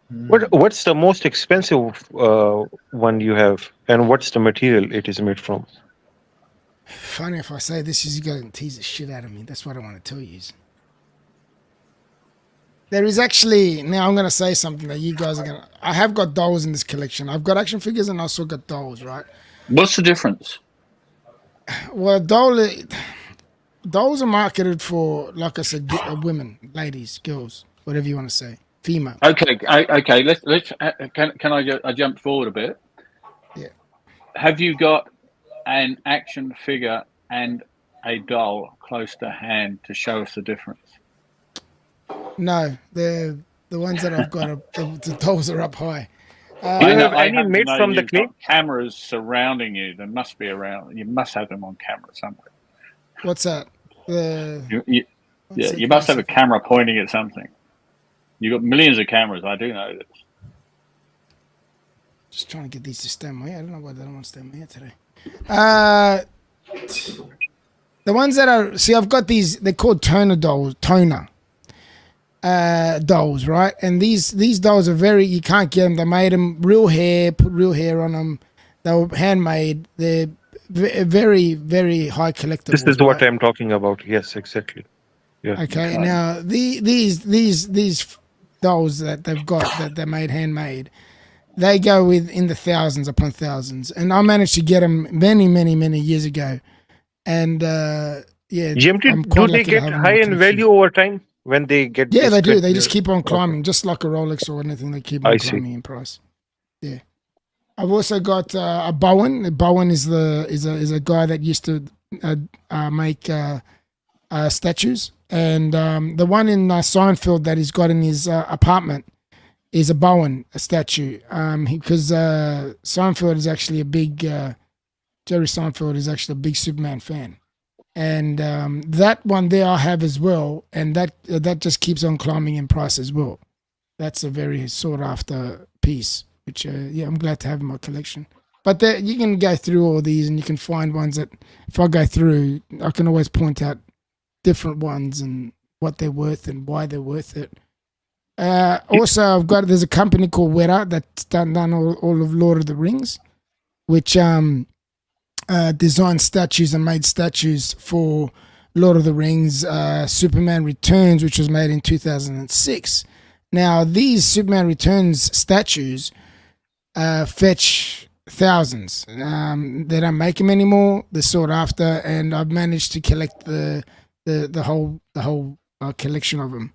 What's the most expensive one you have, and what's the material it is made from? Funny if I say this, is you guys can tease the shit out of me. That's what I want to tell you. There is actually, now I'm going to say something that you guys are going to, I have got dolls in this collection. I've got action figures and I also got dolls, right? What's the difference? Well, dolls are marketed for, like I said, women, ladies, girls, whatever you want to say, female. Okay. Let's. Can I jump forward a bit? Yeah. Have you got an action figure and a doll close to hand to show us the difference? No, the ones that I've got, the dolls are up high. Do you have any made from the clay? Cameras surrounding you. There must be around. You must have them on camera somewhere. What's that? You must have a camera pointing at something. You've got millions of cameras. I do know this. Just trying to get these to stay in my ear. I don't know why they don't want to stay in my ear today. The ones that are, see, I've got these. They're called toner dolls. Dolls, right? And these dolls are very, you can't get them. They made them real hair, put real hair on them. They were handmade. They're very, very high collectibles. This is what I'm talking about. Yes, exactly. Yeah. Okay. Now these dolls that they've got that they're made handmade, they go with in the thousands upon thousands. And I managed to get them many, many, many years ago. And yeah, GMT, do they get high in value over time? When they get, yeah, they do. They just keep on climbing, just like a Rolex or anything. They keep on climbing in price. Yeah, I've also got a Bowen. A Bowen is a guy that used to make statues, and the one in Seinfeld that he's got in his apartment is a Bowen, a statue. Because Seinfeld is actually a big Jerry Seinfeld is actually a big Superman fan. And that one there I have as well, and that just keeps on climbing in price as well. That's a very sought after piece, which yeah, I'm glad to have in my collection. But you can go through all these, and you can find ones that, if I go through, I can always point out different ones and what they're worth and why they're worth it. Also, there's a company called Weta that's done all of Lord of the Rings, which designed statues and made statues for Lord of the Rings, Superman Returns, which was made in 2006. Now, these Superman Returns statues fetch thousands. They don't make them anymore. They're sought after, and I've managed to collect the whole collection of them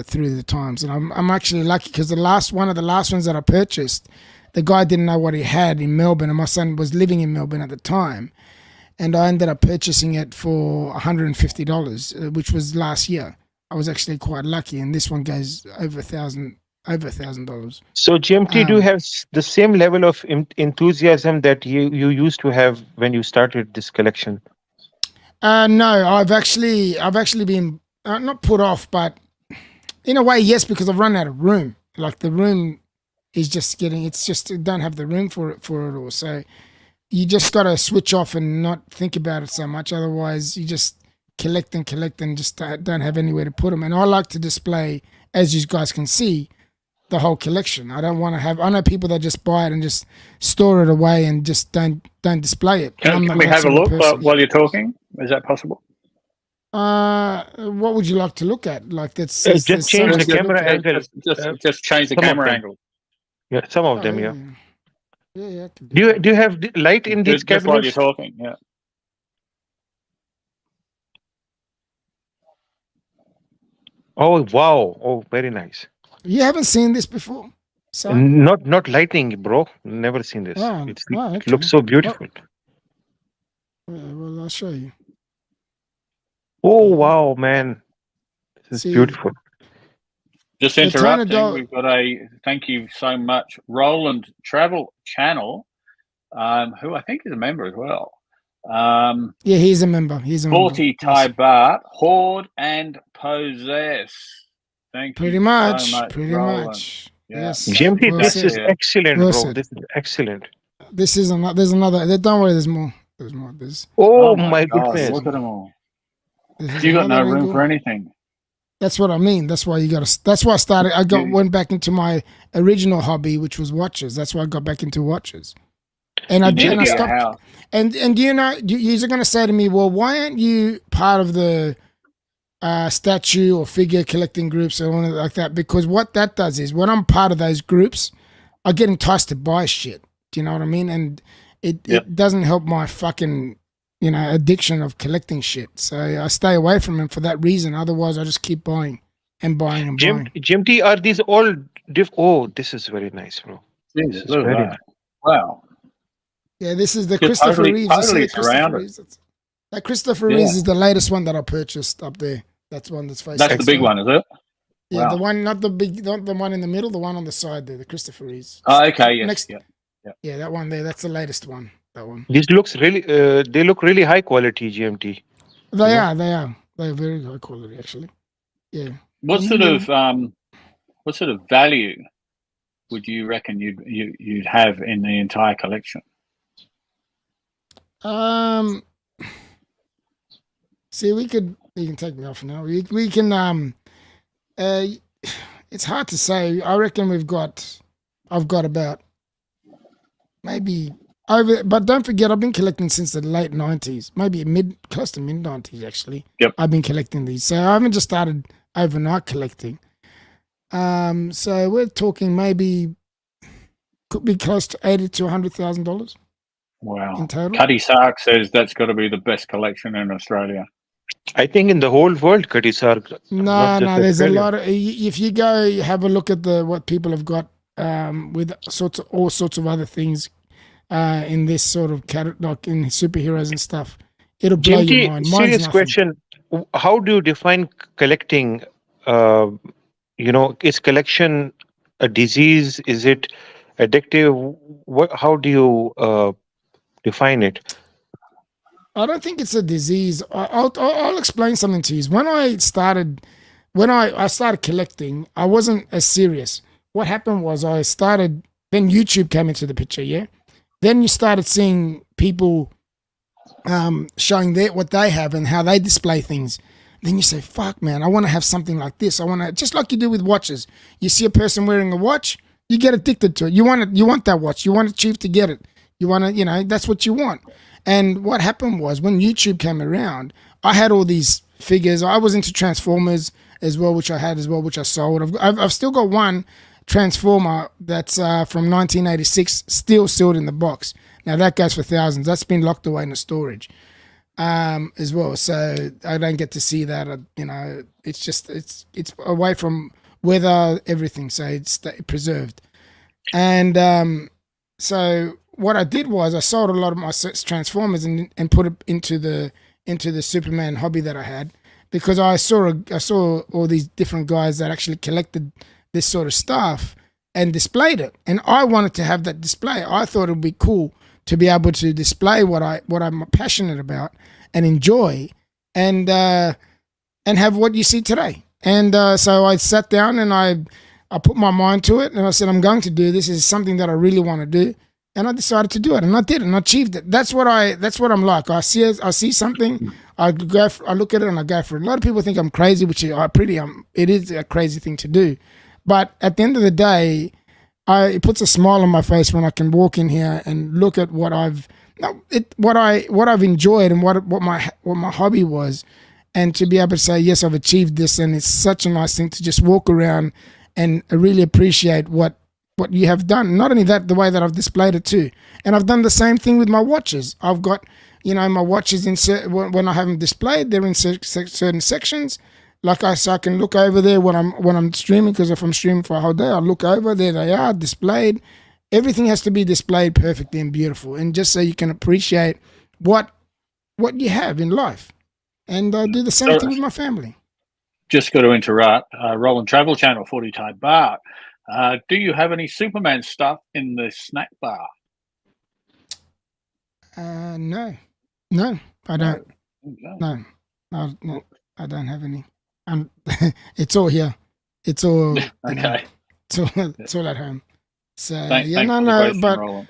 through the times. And I'm actually lucky because one of the last ones that I purchased, the guy didn't know what he had in Melbourne, and my son was living in Melbourne at the time. And I ended up purchasing it for $150, which was last year. I was actually quite lucky, and this one goes over $1,000. So, GMT, do you have the same level of enthusiasm that you used to have when you started this collection? No, I've actually been not put off, but in a way, yes, because I've run out of room. Like the room is just don't have the room for it all. So you just got to switch off and not think about it so much. Otherwise, you just collect and just don't have anywhere to put them. And I like to display as you guys can see, the whole collection. I don't want to have. I know people that just buy it and just store it away and just don't display it. Can we have a look while you're talking? Is that possible? What would you like to look at? Like that's just change the camera angle. Just change the camera angle. Yeah, some of them. Yeah. Yeah. Do you have light in these cabinets? Just while you're talking, yeah. Oh wow! Oh, very nice. You haven't seen this before? So? Not lightning, bro. Never seen this. It looks so beautiful. Yeah, well, I'll show you. Oh wow, man! This is beautiful. Just interrupting. We've got a thank you so much, Roland Travel Channel, who I think is a member as well. Yeah, he's a member. He's a 40 Thai baht, hoard and possess. Thank you. Pretty much. Yeah. Yes. GMT, this is excellent, bro. This is excellent. This is another. There's another. Don't worry. There's more. Oh my goodness! Look at them all. You got no room for anything. That's what I mean. That's why you got to. That's why I started. Went back into my original hobby, which was watches. That's why I got back into watches. And I stopped. And you know, you're going to say to me, well, why aren't you part of the statue or figure collecting groups or anything like that? Because what that does is when I'm part of those groups, I get enticed to buy shit. Do you know what I mean? And it doesn't help my fucking, addiction of collecting shit. So I stay away from them for that reason. Otherwise, I just keep buying and buying and buying. GMT, are these all oh, this is very nice, bro. Jesus, look at that. Wow. Yeah, this is the Christopher Reeves. Totally surrounded. That Christopher Reeves is the latest one that I purchased up there. That's one that's facing. That's the big one, is it? Yeah, the one, not the one in the middle, the one on the side there, the Christopher Reeves. Oh, okay, yes. Yeah, that one there. That's the latest one. That one. This looks really. They look really high quality, GMT. They are. They're very high quality, actually. Yeah. What sort of value would you reckon you'd have in the entire collection? See, you can take me off now. We can it's hard to say. I reckon I've got about maybe over, but don't forget I've been collecting since the late 90s, maybe close to mid 90s actually. Yep. I've been collecting these. So I haven't just started overnight collecting. So we're talking maybe could be close to $80,000 to $100,000. Wow. In total. Cuddy Sark says that's got to be the best collection in Australia. I think in the whole world, Cuddy Sark. No, there's a lot of. If you go have a look at what people have got with all sorts of other things in this sort of like in superheroes and stuff, it'll blow your mind. Serious question: how do you define collecting? Is collection a disease? Is it addictive? How do you define it? I don't think it's a disease. I'll explain something to you. When I started collecting, I wasn't as serious. What happened was then YouTube came into the picture, yeah? Then you started seeing people showing what they have and how they display things. Then you say, fuck, man, I want to have something like this. I want to, just like you do with watches. You see a person wearing a watch, you get addicted to it. You want that watch. You want to achieve to get it. You want to, that's what you want. And what happened was when YouTube came around, I had all these figures. I was into Transformers as well, which I sold. I've still got one Transformer that's from 1986, still sealed in the box. Now that goes for thousands. That's been locked away in the storage as well. So I don't get to see that. It's just it's away from weather, everything. So it's preserved. And so what I did was I sold a lot of my Transformers and put it into the Superman hobby that I had, because I saw all these different guys that actually collected this sort of stuff and displayed it, and I wanted to have that display. I thought it would be cool to be able to display what I'm passionate about and enjoy, and have what you see today. And so I sat down and I put my mind to it, and I said, I'm going to do this. This is something that I really want to do. And I decided to do it, and I did it, and I achieved it. That's what I'm like. I see something, I look at it and I go for it. A lot of people think I'm crazy, which it is a crazy thing to do. But at the end of the day, it puts a smile on my face when I can walk in here and look at what I've enjoyed and what my hobby was, and to be able to say, yes, I've achieved this. And it's such a nice thing to just walk around and really appreciate what you have done. Not only that, the way that I've displayed it too. And I've done the same thing with my watches. I've got, my watches when I have them displayed, they're in certain sections. So I can look over there when I'm streaming, because if I'm streaming for a whole day, I'll look over, there they are, displayed. Everything has to be displayed perfectly and beautiful, and just so you can appreciate what you have in life. And I do the same thing with my family. Just got to interrupt. Roland Travel Channel 40 Type Bar. Do you have any Superman stuff in the snack bar? No, I don't. No, I don't have any. It's all here. It's all okay. It's all at home. So thanks but Roland.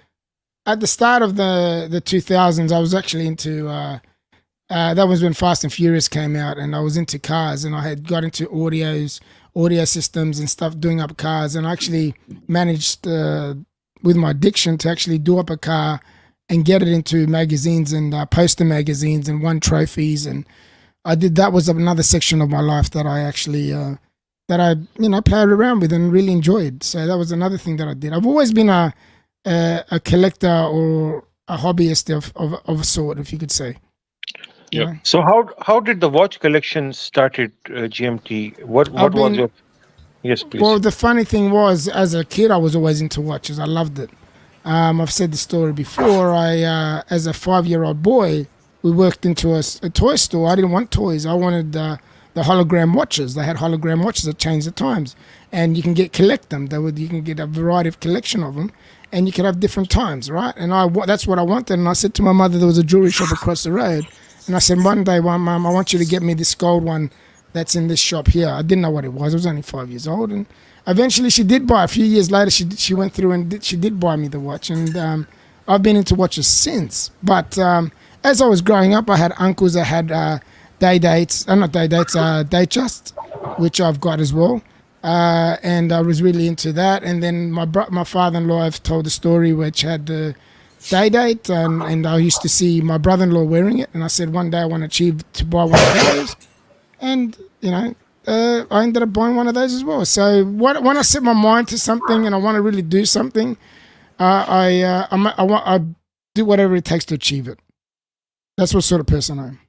At the start of the 2000s, I was actually into that was when Fast and Furious came out, and I was into cars, and I had got into audio systems and stuff, doing up cars, and I actually managed with my addiction to actually do up a car and get it into magazines and poster magazines and won trophies. And I did, that was another section of my life that I actually played around with and really enjoyed. So that was another thing that I did. I've always been a collector or a hobbyist of a sort, if you could say. Yeah. So how did the watch collection started, GMT? What was your... Yes, please. Well, the funny thing was, as a kid, I was always into watches. I loved it. I've said the story before. I, as a 5-year-old boy, we worked into a toy store. I didn't want toys. I wanted the hologram watches. They had hologram watches that changed the times, and you can collect them. You can get a variety of collection of them, and you can have different times, right? And that's what I wanted. And I said to my mother, there was a jewelry shop across the road, and I said, one day, Mum, I want you to get me this gold one that's in this shop here. I didn't know what it was. I was only 5 years old, and eventually she did buy. A few years later, she went through and she did buy me the watch, and I've been into watches since. But as I was growing up, I had uncles that had Datejust, which I've got as well, and I was really into that. And then my father-in-law, I've told the story, which had the Date, and I used to see my brother-in-law wearing it, and I said one day I want to buy one of those. And, I ended up buying one of those as well. So when I set my mind to something and I want to really do something, I do whatever it takes to achieve it. That's what sort of person I am.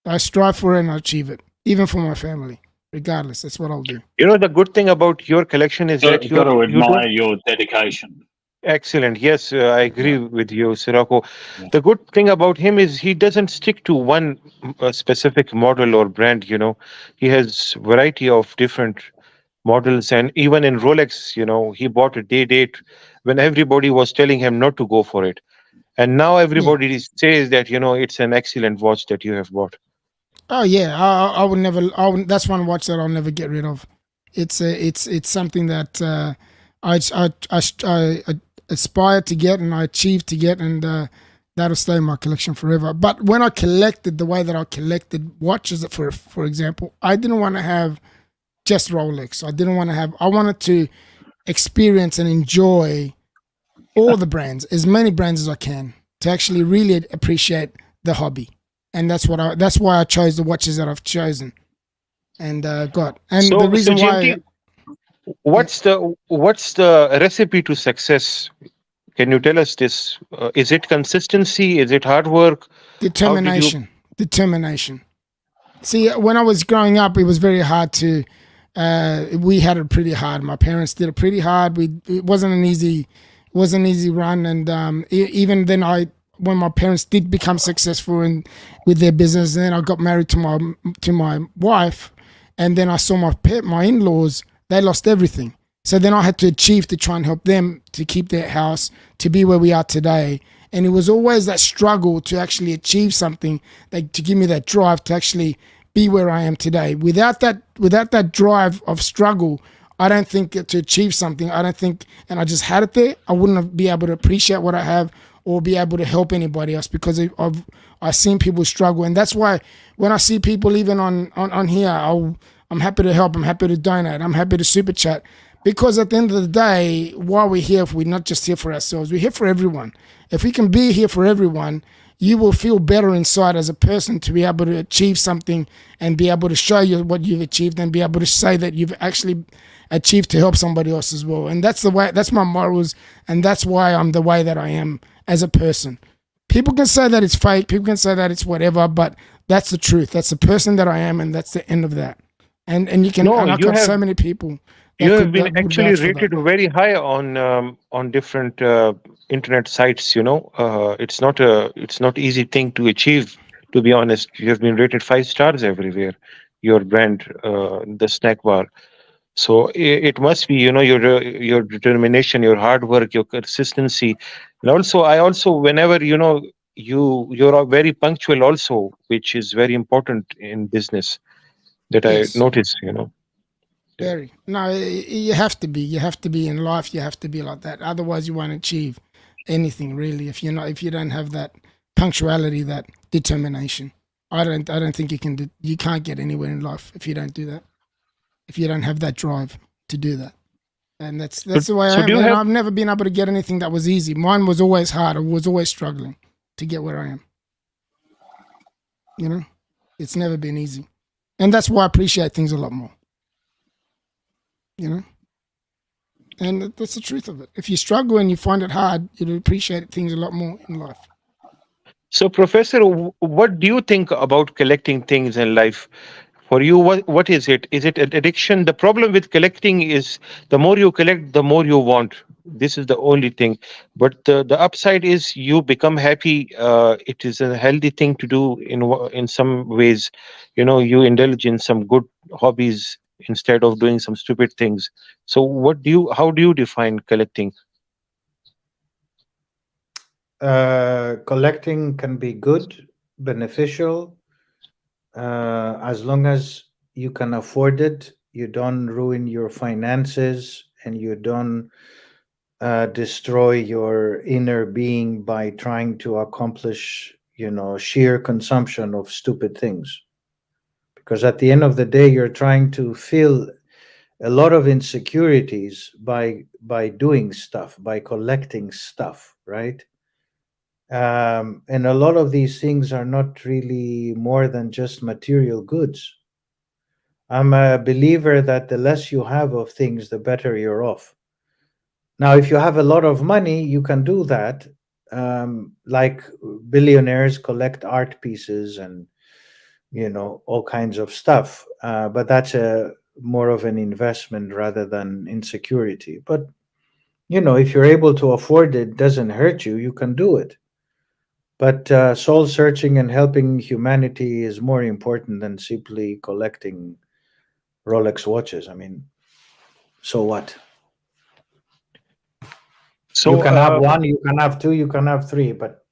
I strive for it and I achieve it, even for my family, regardless. That's what I'll do. The good thing about your collection is that you've got to admire your dedication. Excellent. Yes, I agree with you, Sirako. Yeah. The good thing about him is he doesn't stick to one specific model or brand. He has variety of different models, and even in Rolex, he bought a date when everybody was telling him not to go for it, and now everybody says that it's an excellent watch that you have bought. Oh yeah, I would never. That's one watch that I'll never get rid of. It's something that I aspire to get and I achieve to get, and that'll stay in my collection forever. But when I collected the way that I collected watches, for example, I didn't want to have just Rolex. I wanted to experience and enjoy all the brands, as many brands as I can, to actually really appreciate the hobby. And that's why I chose the watches that I've chosen and got. And the reason why. What's the recipe to success? Can you tell us this? Is it consistency? Is it hard work? Determination. Determination. See, when I was growing up, it was very hard to. We had it pretty hard. My parents did it pretty hard. It wasn't an easy run, and even then, when my parents did become successful with their business, and then I got married to my wife, and then I saw my in-laws. They lost everything. So then I had to achieve to try and help them to keep their house, to be where we are today. And it was always that struggle to actually achieve something, to give me that drive to actually be where I am today. Without that drive of struggle, I don't think to achieve something, and I just had it there, I wouldn't be able to appreciate what I have or be able to help anybody else, because I've seen people struggle. And that's why when I see people even on here, I'm happy to help, I'm happy to donate, I'm happy to super chat, because at the end of the day, while we're here, we're not just here for ourselves, we're here for everyone. If we can be here for everyone, you will feel better inside as a person to be able to achieve something and be able to show you what you've achieved and be able to say that you've actually achieved to help somebody else as well. And that's the way, that's my morals, and that's why I'm the way that I am as a person. People can say that it's fake, people can say that it's whatever, but that's the truth. That's the person that I am, and that's the end of that. And you can, and I've got so many people. You have been actually rated very high on different internet sites. You know, it's not easy thing to achieve. To be honest, you have been rated 5 stars everywhere. Your brand, the snack bar. So it must be, you know, your determination, your hard work, your consistency, and also I also whenever you know you're very punctual also, which is very important in business. That yes. I noticed, you know. Very. No, you have to be. You have to be in life. You have to be like that. Otherwise, you won't achieve anything really. If you don't have that punctuality, that determination, I don't think you can. You can't get anywhere in life if you don't do that. If you don't have that drive to do that, and that's the way I am. And I've never been able to get anything that was easy. Mine was always hard. I was always struggling to get where I am. You know, it's never been easy, and that's why I appreciate things a lot more. You know, and that's the truth of it. If you struggle and you find it hard, you'll appreciate things a lot more in life. So, Professor, what do you think about collecting things in life? For you, what is it? Is it an addiction? The problem with collecting is the more you collect, the more you want. This is the only thing. But the upside is you become happy. It is a healthy thing to do in some ways. You know, you indulge in some good hobbies instead of doing some stupid things. So how do you define collecting? Collecting can be good, beneficial, as long as you can afford it, you don't ruin your finances, and you don't destroy your inner being by trying to accomplish, sheer consumption of stupid things. Because at the end of the day, you're trying to fill a lot of insecurities by doing stuff, by collecting stuff, right? And a lot of these things are not really more than just material goods. I'm a believer that the less you have of things, the better you're off. Now, if you have a lot of money, you can do that. Like billionaires collect art pieces and all kinds of stuff, but that's more of an investment rather than insecurity. But if you're able to afford it, doesn't hurt you, you can do it. But soul searching and helping humanity is more important than simply collecting Rolex watches. I mean, so what? So you can have one, you can have two, you can have three, but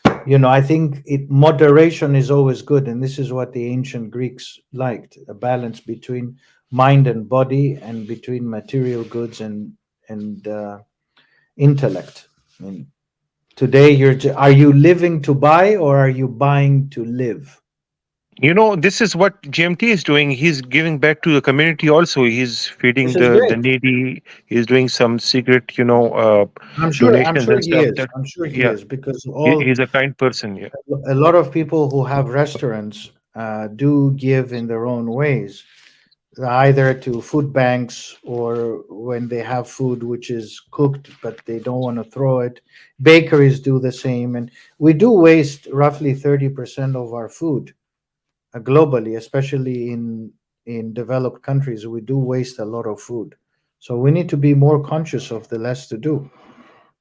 I think moderation is always good, and this is what the ancient Greeks liked: a balance between mind and body, and between material goods and intellect. I mean, today are you living to buy, or are you buying to live? This is what GMT is doing. He's giving back to the community also. He's feeding the needy. He's doing some secret, I'm sure donations and he stuff. is. I'm sure he is, because he's a kind person. Yeah. A lot of people who have restaurants do give in their own ways, either to food banks, or when they have food which is cooked but they don't want to throw it. Bakeries do the same, and we do waste roughly 30% of our food. Globally, especially in developed countries, we do waste a lot of food. So we need to be more conscious of the less to do.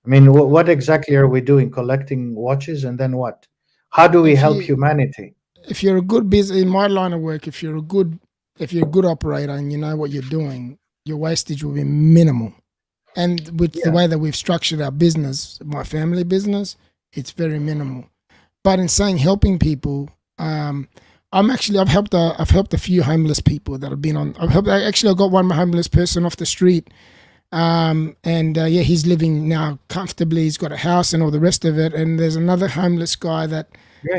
I mean, what exactly are we doing? Collecting watches, and then what? How do we help humanity? If you're a good business, in my line of work, if you're a good operator and you know what you're doing, your wastage will be minimal. And with the way that we've structured our business, my family business, it's very minimal. But in saying helping people, I've helped a few homeless people that have been on. I've got one homeless person off the street And yeah, he's living now comfortably. He's got a house and all the rest of it. And there's another homeless guy that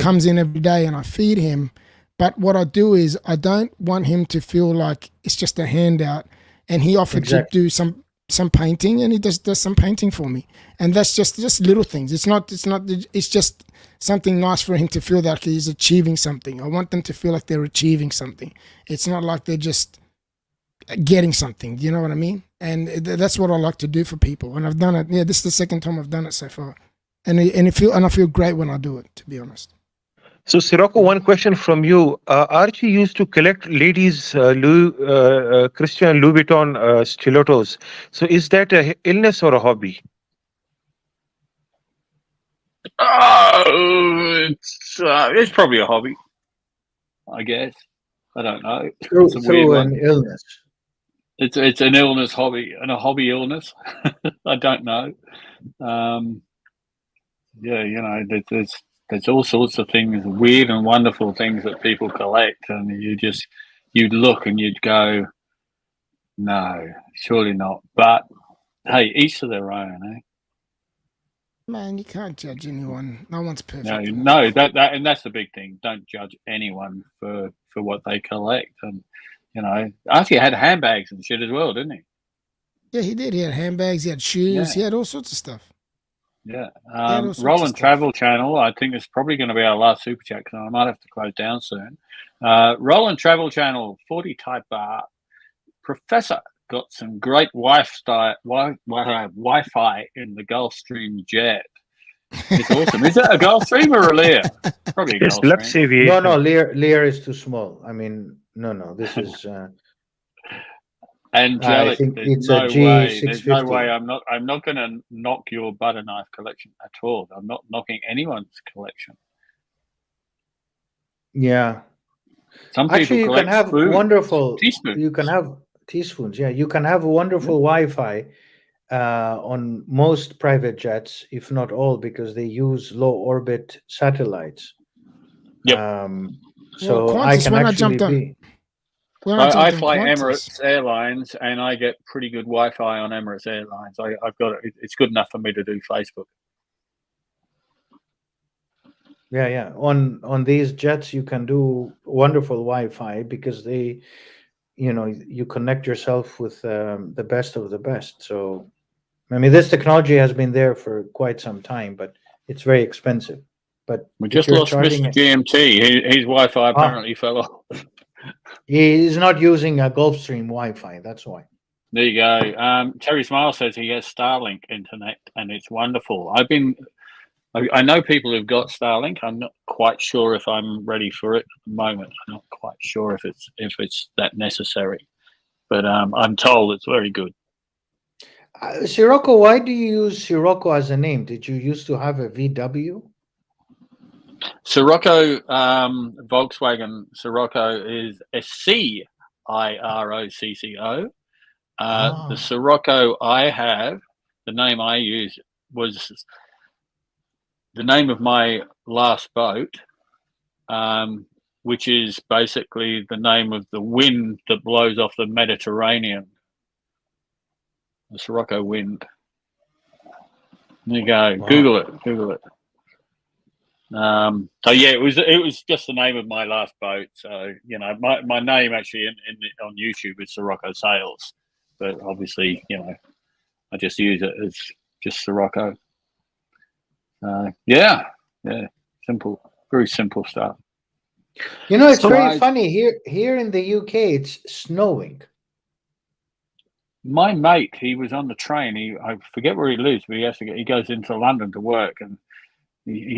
comes in every day, and I feed him. But what I do is I don't want him to feel like it's just a handout. And he offered to do some painting, and he does some painting for me. And that's just little things. It's just something nice for him to feel like he's achieving something. I want them to feel like they're achieving something. It's not like they're just getting something. Do you know what I mean? And that's what I like to do for people. And I've done it. Yeah, this is the second time I've done it so far. And I feel great when I do it, to be honest. So, Sirocco, one question from you. Archie used to collect ladies' Christian Louis Vuitton stilettos. So, is that an illness or a hobby? It's probably a hobby, I guess. I don't know. Through an illness. It's an illness hobby and a hobby illness. I don't know. Yeah, you know, there's all sorts of things, weird and wonderful things that people collect, and you'd look and you'd go, no, surely not. But hey, each to their own, eh? Man, you can't judge anyone. No one's perfect. No, that and that's the big thing. Don't judge anyone for what they collect. And you know, Archie had handbags and shit as well, didn't he? Yeah, he did. He had handbags. He had shoes. He had all sorts of stuff. Yeah. Roland Travel Channel, I think it's probably going to be our last super chat because I might have to close down soon. Roland Travel Channel, 40 type bar. Professor got some great Wi-Fi in the Gulfstream jet. It's awesome. Is it a Gulfstream or a Lear? Probably a Gulfstream. No, Lear is too small. I mean, no. This is. Angelic, I think it's no a G650. There's no way. I'm not going to knock your butter knife collection at all. I'm not knocking anyone's collection. Yeah. Some people actually you can have spoons, wonderful teaspoons. You can have teaspoons. Yeah, you can have wonderful Wi-Fi on most private jets, if not all, because they use low orbit satellites. Yep. Well, So Qantas, I can when actually jumped on- be. I fly Emirates Airlines, and I get pretty good Wi-Fi on Emirates Airlines. I've got it. It's good enough for me to do Facebook. Yeah. On these jets, you can do wonderful Wi-Fi because they, you connect yourself with the best of the best. So, I mean, this technology has been there for quite some time, but it's very expensive. But we just lost Mr. GMT. His Wi-Fi apparently fell off. He's not using a Gulfstream Wi-Fi. That's why. There you go. Terry Smile says he has Starlink internet, and it's wonderful. I know people who've got Starlink. I'm not quite sure if I'm ready for it at the moment. I'm not quite sure if it's that necessary, but I'm told it's very good. Sirocco, why do you use Sirocco as a name? Did you used to have a VW? Sirocco, Volkswagen Sirocco is SCIROCCO. The Sirocco I have, the name I use was the name of my last boat, which is basically the name of the wind that blows off the Mediterranean. The Sirocco wind. There you go. Wow. Google it. So yeah, it was just the name of my last boat. So my name actually on YouTube is Sirocco Sales, but obviously I just use it as just Sirocco. Yeah, simple, very simple stuff. It's very funny here in the UK. It's snowing. My mate, he was on the train. I forget where he lives, but he goes into London to work, and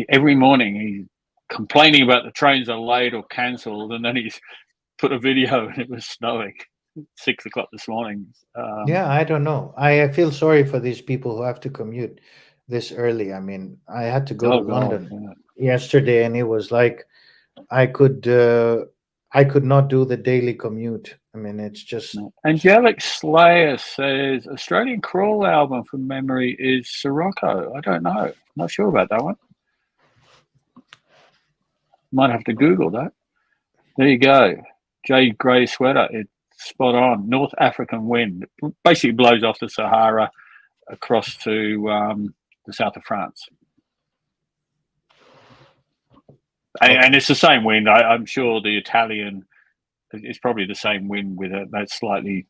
every morning he's complaining about the trains are late or cancelled, and then he's put a video and it was snowing 6 o'clock this morning. Yeah, I don't know. I feel sorry for these people who have to commute this early. I mean, I had to go to London yesterday, and it was like I could not do the daily commute. I mean, it's just. Angelic Slayer says Australian Crawl album from memory is Sirocco. I don't know. Not sure about that one. Might have to Google that. There you go. Jade Grey Sweater. spot on. North African wind basically blows off the Sahara across to the south of France. And it's the same wind. I'm sure the Italian, it's probably the same wind with that slightly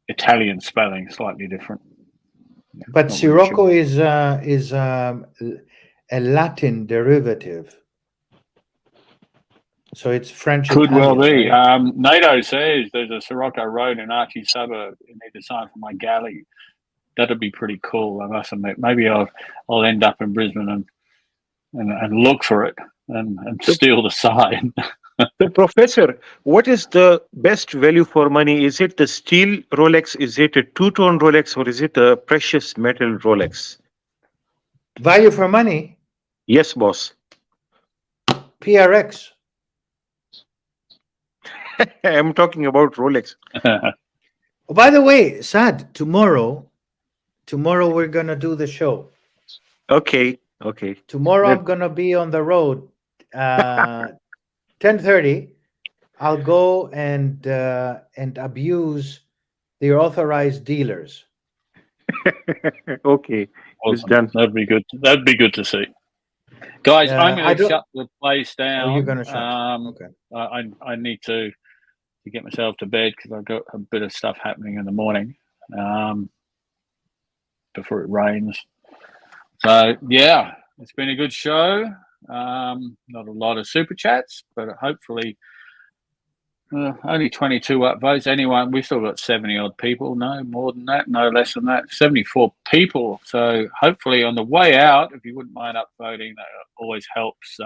Italian spelling, slightly different. But Sirocco is a Latin derivative. So it's French. Could Italian, well be. right? NATO says there's a Sirocco road in Archie suburb in either side for my galley. That'd be pretty cool, I must admit. Maybe I'll end up in Brisbane and look for it and steal the sign. So, Professor, what is the best value for money? Is it the steel Rolex? Is it a two-tone Rolex? Or is it a precious metal Rolex? Value for money? Yes, boss. PRX. I'm talking about Rolex. Oh, by the way, Sad, tomorrow we're going to do the show. Okay. Tomorrow I'm going to be on the road. 10:30. I'll go and abuse the authorized dealers. Okay. Awesome. It's done. That'd be good. That'd be good to see. Guys, I'm going to shut the place down. Oh, you're going to shut. Okay. I need to get myself to bed because I've got a bit of stuff happening in the morning before it rains. So, yeah, it's been a good show. Not a lot of super chats, but hopefully only 22 upvotes. Anyway, we've still got 70 odd people. No more than that, no less than that. 74 people. So hopefully on the way out, if you wouldn't mind upvoting, that always helps.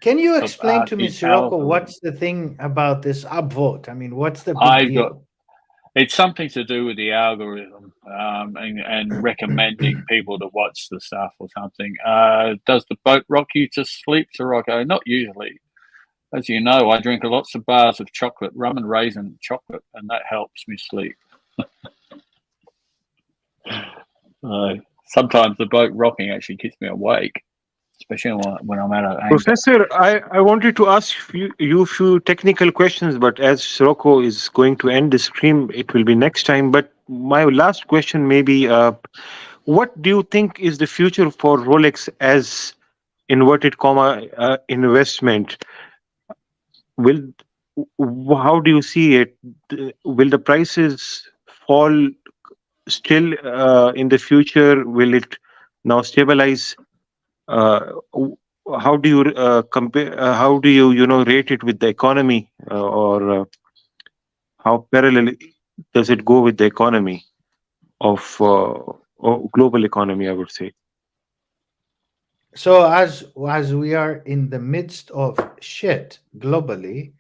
Can you explain to me, Sirocco, what's the thing about this upvote? I mean, what's the big deal? It's something to do with the algorithm and recommending people to watch the stuff or something. Does the boat rock you to sleep, Sirocco? Not usually. As you know, I drink lots of bars of chocolate, rum and raisin chocolate, and that helps me sleep. Sometimes the boat rocking actually keeps me awake, especially when I'm at an angle. Professor, I wanted to ask you a few technical questions, but as Sirocco is going to end the stream, it will be next time. But my last question may be, what do you think is the future for Rolex as inverted comma investment? How do you see it? Will the prices fall still in the future? Will it now stabilize? How do you compare? How do you rate it with the economy, or how parallel does it go with the economy of global economy? I would say. So as we are in the midst of shit globally,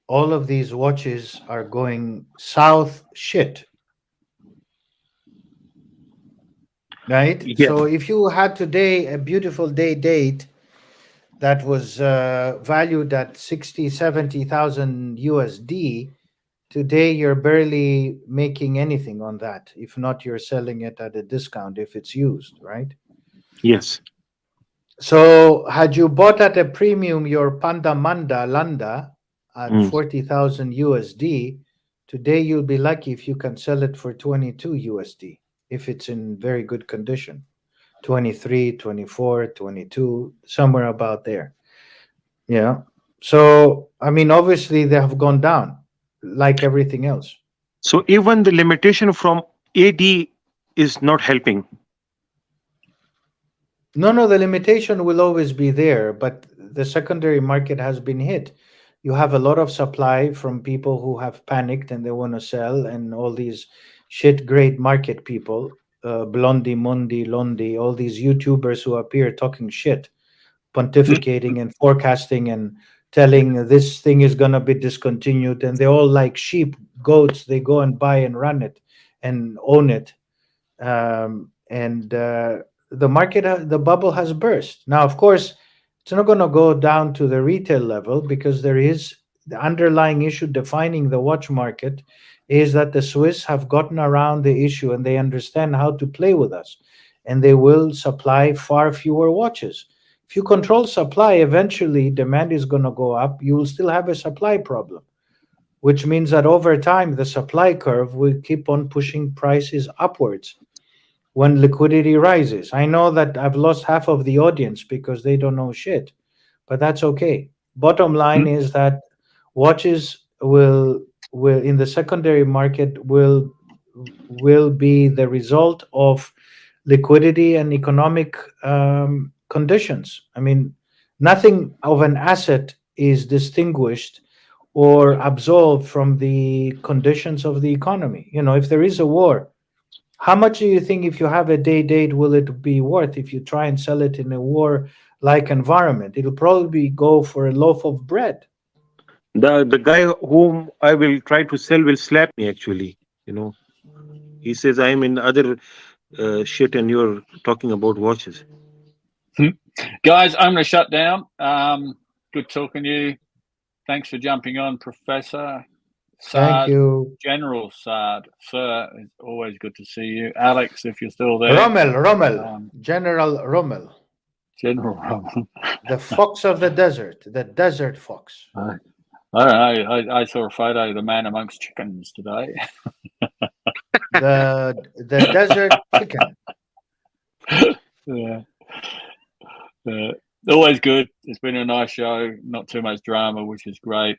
all of these watches are going south shit. Right? Yeah. So if you had today a beautiful day date that was valued at 70,000 USD, today you're barely making anything on that. If not, you're selling it at a discount if it's used, right? Yes. So had you bought at a premium your Panda Manda Landa at 40,000 USD, today you'll be lucky if you can sell it for 22 USD if it's in very good condition. 23, 24, 22, somewhere about there. Yeah. So, I mean, obviously they have gone down like everything else. So even the limitation from AD is not helping. No, the limitation will always be there, but the secondary market has been hit. You have a lot of supply from people who have panicked and they want to sell, and all these shit grade market people, Blondie, Mundi, Londi, all these YouTubers who appear talking shit, pontificating and forecasting and telling this thing is going to be discontinued, and they're all like sheep, goats. They go and buy and run it and own it. The market, the bubble has burst. Now, of course, it's not going to go down to the retail level because there is the underlying issue defining the watch market is that the Swiss have gotten around the issue and they understand how to play with us, and they will supply far fewer watches. If you control supply, eventually demand is going to go up. You will still have a supply problem. which means that over time, the supply curve will keep on pushing prices upwards when liquidity rises. I know that I've lost half of the audience because they don't know shit, but that's okay. Bottom line is that watches will in the secondary market will be the result of liquidity and economic conditions. I mean, nothing of an asset is distinguished or absolved from the conditions of the economy. You know, if there is a war, how much do you think, if you have a day date, will it be worth if you try and sell it in a war-like environment? It'll probably go for a loaf of bread. The guy whom I will try to sell will slap me, actually. You know, he says I'm in other shit and you're talking about watches. Guys, I'm going to shut down. Good talking to you. Thanks for jumping on, Professor. Thank you. General Sard. Sir, it's always good to see you. Alex, if you're still there. Rommel. General Rommel. General Rommel. The fox of the desert. The desert fox. I don't know. I saw a photo of the man amongst chickens today. the desert chicken. Yeah. Always good. It's been a nice show. Not too much drama, which is great.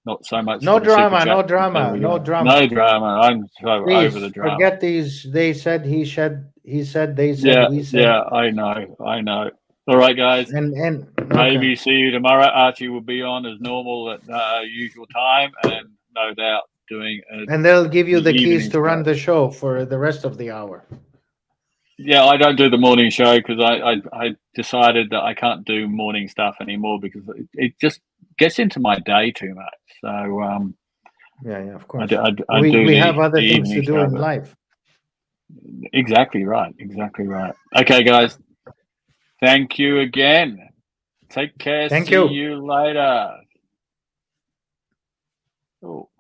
Not so much. No drama. No drama. I'm so Please, over the drama. Forget these. They said, he said. He said. They said. We said. Yeah, I know. All right, guys. And maybe see you tomorrow. Archie will be on as normal at usual time, and no doubt doing. And they'll give you the keys to run the show for the rest of the hour. Yeah, I don't do the morning show because I decided that I can't do morning stuff anymore because it just gets into my day too much. So yeah, of course. We have other things to do in life. Exactly right. Okay, guys. Thank you again. Take care. Thank See you later. Oh.